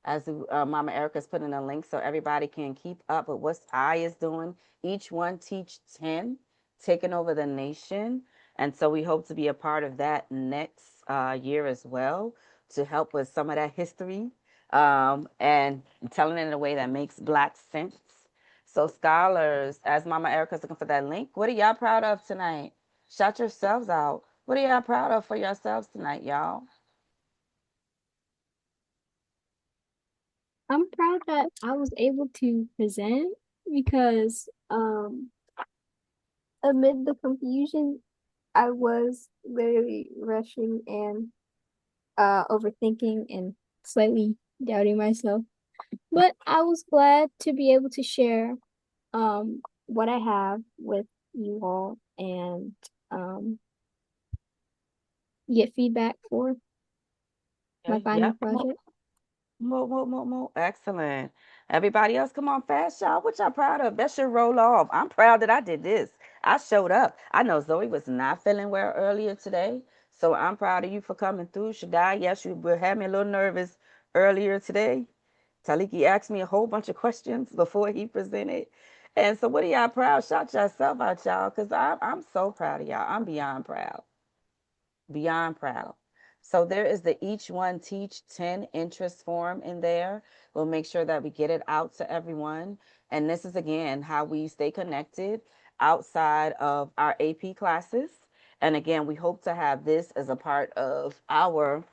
As Mama Erica's putting a link so everybody can keep up with what I is doing. Each one teach 10, taking over the nation. And so we hope to be a part of that next year as well to help with some of that history and telling it in a way that makes Black sense. So scholars, as Mama Erica's looking for that link, what are y'all proud of tonight? Shout yourselves out. What are y'all proud of for yourselves tonight, y'all? I'm proud that I was able to present because amid the confusion, I was literally rushing and overthinking and slightly doubting myself. But I was glad to be able to share what I have with you all and um get feedback for my Okay, final yep. project. Excellent. Everybody else, come on fast, y'all. What y'all proud of? That should roll off. I'm proud that I did this. I showed up. I know Zoe was not feeling well earlier today, so I'm proud of you for coming through. Shaddai, yes, you were having me a little nervous earlier today. Taliki asked me a whole bunch of questions before he presented. And so what are y'all proud? Shout yourself out, y'all, because I'm so proud of y'all. I'm beyond proud. Beyond proud. So there is the each one teach 10 interest form in there. We'll make sure that we get it out to everyone. And this is again how we stay connected outside of our AP classes. And again, we hope to have this as a part of our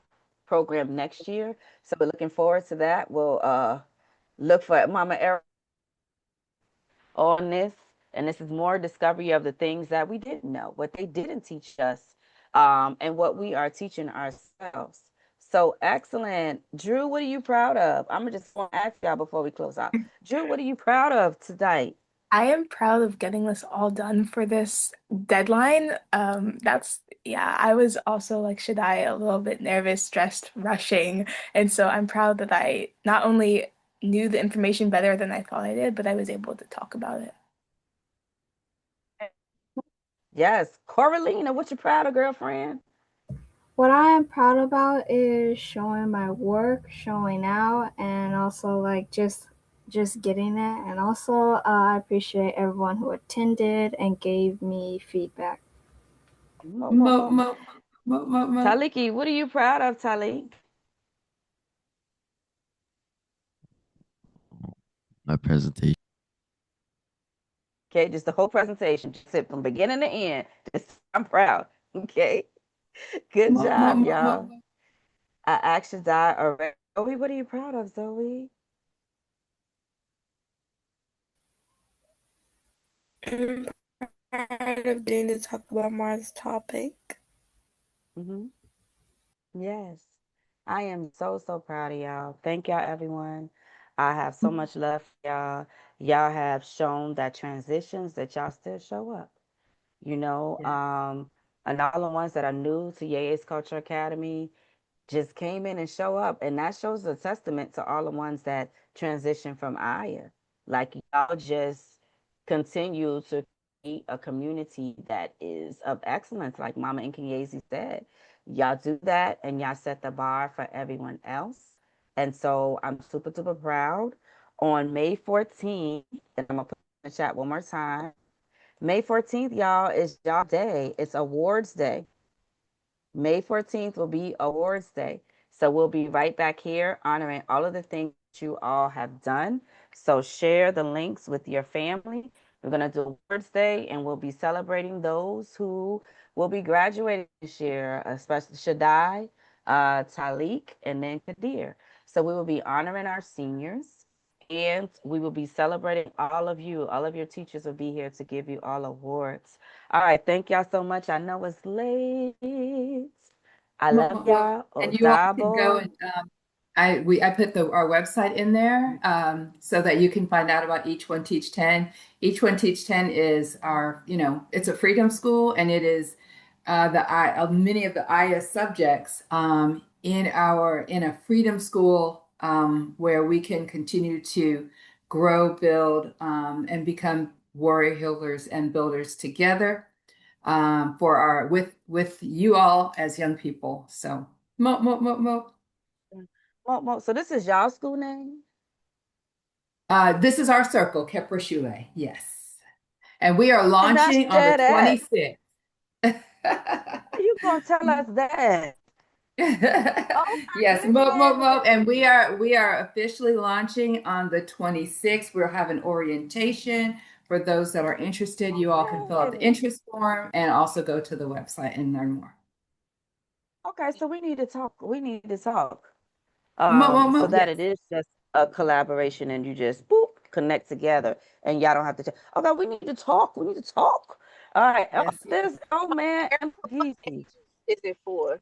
program next year. So we're looking forward to that. We'll look for Mama Ericka on this. And this is more discovery of the things that we didn't know, what they didn't teach us, and what we are teaching ourselves. So excellent. Drew, what are you proud of? I'm just going to ask y'all before we close out. Drew, what are you proud of tonight? I am proud of getting this all done for this deadline. Yeah, I was also like Shaddai, a little bit nervous, stressed, rushing. And so I'm proud that I not only knew the information better than I thought I did, but I was able to talk about it. Yes. Coralina, what you proud of, girlfriend? What I am proud about is showing my work, showing out, and also like just getting it. And also, I appreciate everyone who attended and gave me feedback. Mo, mo, Mo, mo. mo, mo, mo, mo. Taliki, what are you proud of, Talik? My presentation. Okay, just the whole presentation, just it from beginning to end. Just I'm proud. Okay, good Mo, mo, job, mo, mo. y'all. I actually died already. Zoe, what are you proud of, Zoe? I'm proud of getting to talk about Mars topic. Hmm. Yes, I am so, so proud of y'all. Thank y'all, everyone. I have so much love for y'all. Y'all have shown that transitions that y'all still show up. You know, and all the ones that are new to Yeye's Culture Academy, just came in and show up. And that shows a testament to all the ones that transition from Aya. Like y'all just continue to create a community that is of excellence, like Mama Nkenyezi said. Y'all do that and y'all set the bar for everyone else. And so I'm super, super proud. On May 14th, and I'm gonna put it in the chat one more time. May 14th, y'all, is y'all day. It's awards day. May 14th will be Awards Day. So we'll be right back here honoring all of the things that you all have done. So share the links with your family. We're going to do Awards Day and we'll be celebrating those who will be graduating this year, especially Shaddai, Talik, and then Kadir. So we will be honoring our seniors and we will be celebrating all of you. All of your teachers will be here to give you all awards. All right, thank y'all so much. I know it's late. I Mo, love mo, mo. y'all. And you all can go Odabo. and I put our website in there so that you can find out about Each One Teach 10. Each One Teach 10 is our, it's a freedom school and it is many of the IA subjects in a freedom school where we can continue to grow, build, and become warrior healers and builders together for our with you all as young people. So mo mo mo mo. So this is y'all school name? This is our circle, Kepra Shule. Yes. And we are Did not launching on the share that. 26th. How you gonna tell us that? Oh my Yes, mo mo mo. goodness. And we are officially launching on the 26th. We'll have an orientation for those that are interested. You all can fill out the Okay. interest form and also go to the website and learn more. Okay, so we need to talk. We need to talk. Mo mo mo. So that Yes. it is just a collaboration and you just boop connect together and y'all don't have to. Okay, we need to talk. We need to talk. All right. Oh, Yes, yes. there's oh man, Age Geezy. is it for?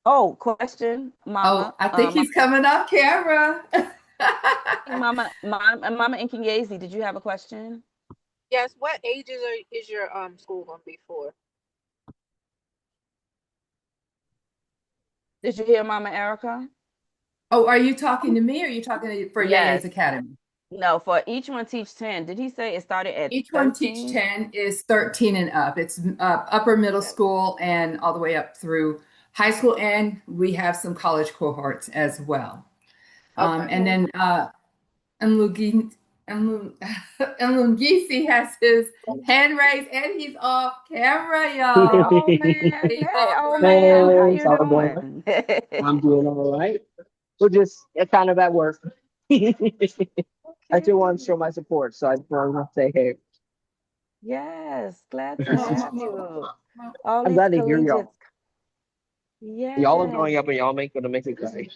Oh, question, Oh, Mama. I think he's coming off camera. Mama Inkingazi, did you have a question? Yes. What ages is your school gonna be for? Did you hear Mama Erica? Oh, are you talking to me or are you talking for Yes. Yeye's Academy? No, for each one teach 10. Did he say it started at Each one teach 13? 10 is 13 and up. It's upper middle Okay. school and all the way up through high school, and we have some college cohorts as well. Okay. And then Nlungi- Nlun- Nlungisi has his hand raised and he's off camera, y'all. Oh man. He's Hey, off oh right man. now. How Hey, you how going? doing? I'm doing all right. We're just kind of at work. I still want to Okay. show my support, so I just want to say, hey, Yes, glad to have you. All I'm these glad to hear collegiates. y'all. Y'all are Yes, growing up, and y'all gonna make me cry.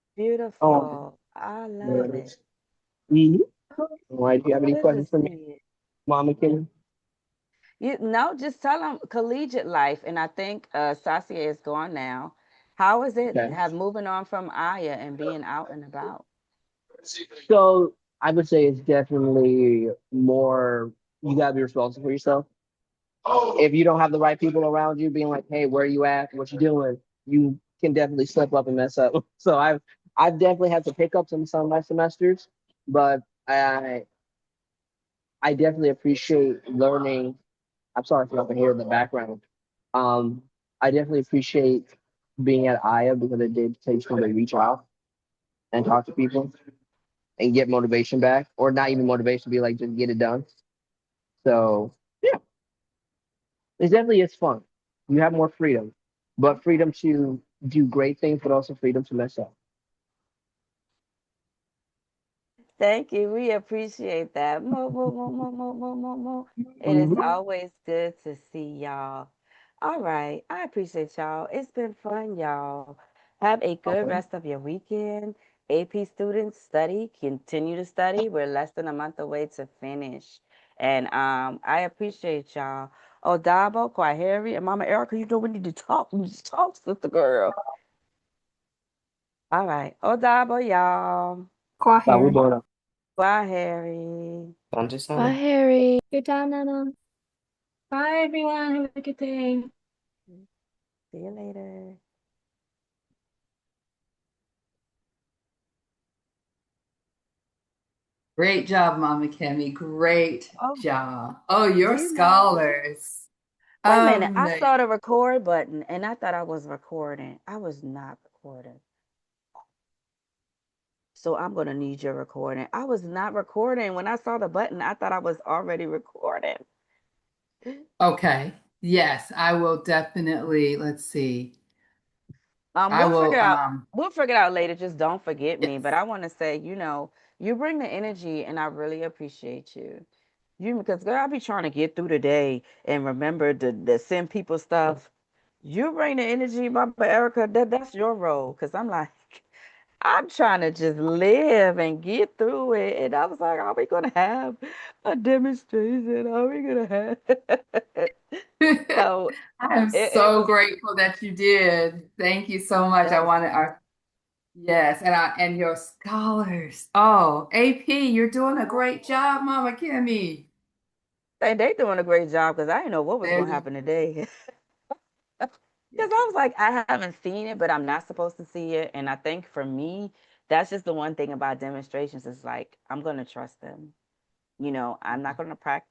Oh, beautiful. I love man. it. Mhm. All right. Do you have any Good to questions for me, see it. Mama Kimmy? You no, just tell them collegiate life, and I think Sasia is gone now. How is it Okay. have moving on from Aya and being out and about? So I would say it's definitely more. You gotta be responsible for yourself. If you don't have the right people around you being like, hey, where are you at? What you doing? You can definitely slip up and mess up. So I've definitely had to pick up some of my semesters, but I definitely appreciate learning. I'm sorry if you can hear in the background. Um, I definitely appreciate being at Aya because it did take me to reach out and talk to people and get motivation back, or not even motivation, be like just get it done. So yeah, it definitely is fun. You have more freedom, but freedom to do great things, but also freedom to mess up. Thank you. We appreciate that. Mo, mo, mo, mo, mo, mo, mo, mo. It is Mhm. always good to see y'all. All right. I appreciate y'all. It's been fun, y'all. Have a good Okay. rest of your weekend. AP students study, continue to study. We're less than a month away to finish. And I appreciate y'all. Oh, Dabo, Kwaheri, and Mama Erica, you know we need to talk. We need to talk, sister girl. All right. Oh, Dabo, y'all. Nah, we're Kwaheri. doing Kwaheri. Sanji Bye, sana. Harry. Good job, Nana. Bye, everyone. Have a good day. See you later. Great job, Mama Kemi. Great Oh, job. Oh, do your you know? scholars. Wait a minute. I Amazing. saw the record button and I thought I was recording. I was not recording. So I'm going to need your recording. I was not recording. When I saw the button, I thought I was already recording. Okay. Yes, I will definitely, let's see. I We'll figure will, out we'll figure it out later. Just don't forget me. But yes. I want to say, you bring the energy and I really appreciate you. You because girl, I be trying to get through the day and remember to send people stuff. You bring the energy, Mama Erica. That's your role. Cause I'm like, I'm trying to just live and get through it. And I was like, are we gonna have a demonstration? Are we gonna have so I am it so was grateful that you did. Thank you so much. I that's wanted our yes, and your scholars. Oh, AP, you're doing a great job, Mama Kimmy. they doing a great job because I didn't know what was gonna They're- happen today. yeah. Because I was like, I haven't seen it, but I'm not supposed to see it. And I think for me, that's just the one thing about demonstrations is like, I'm going to trust them. I'm not going to practice.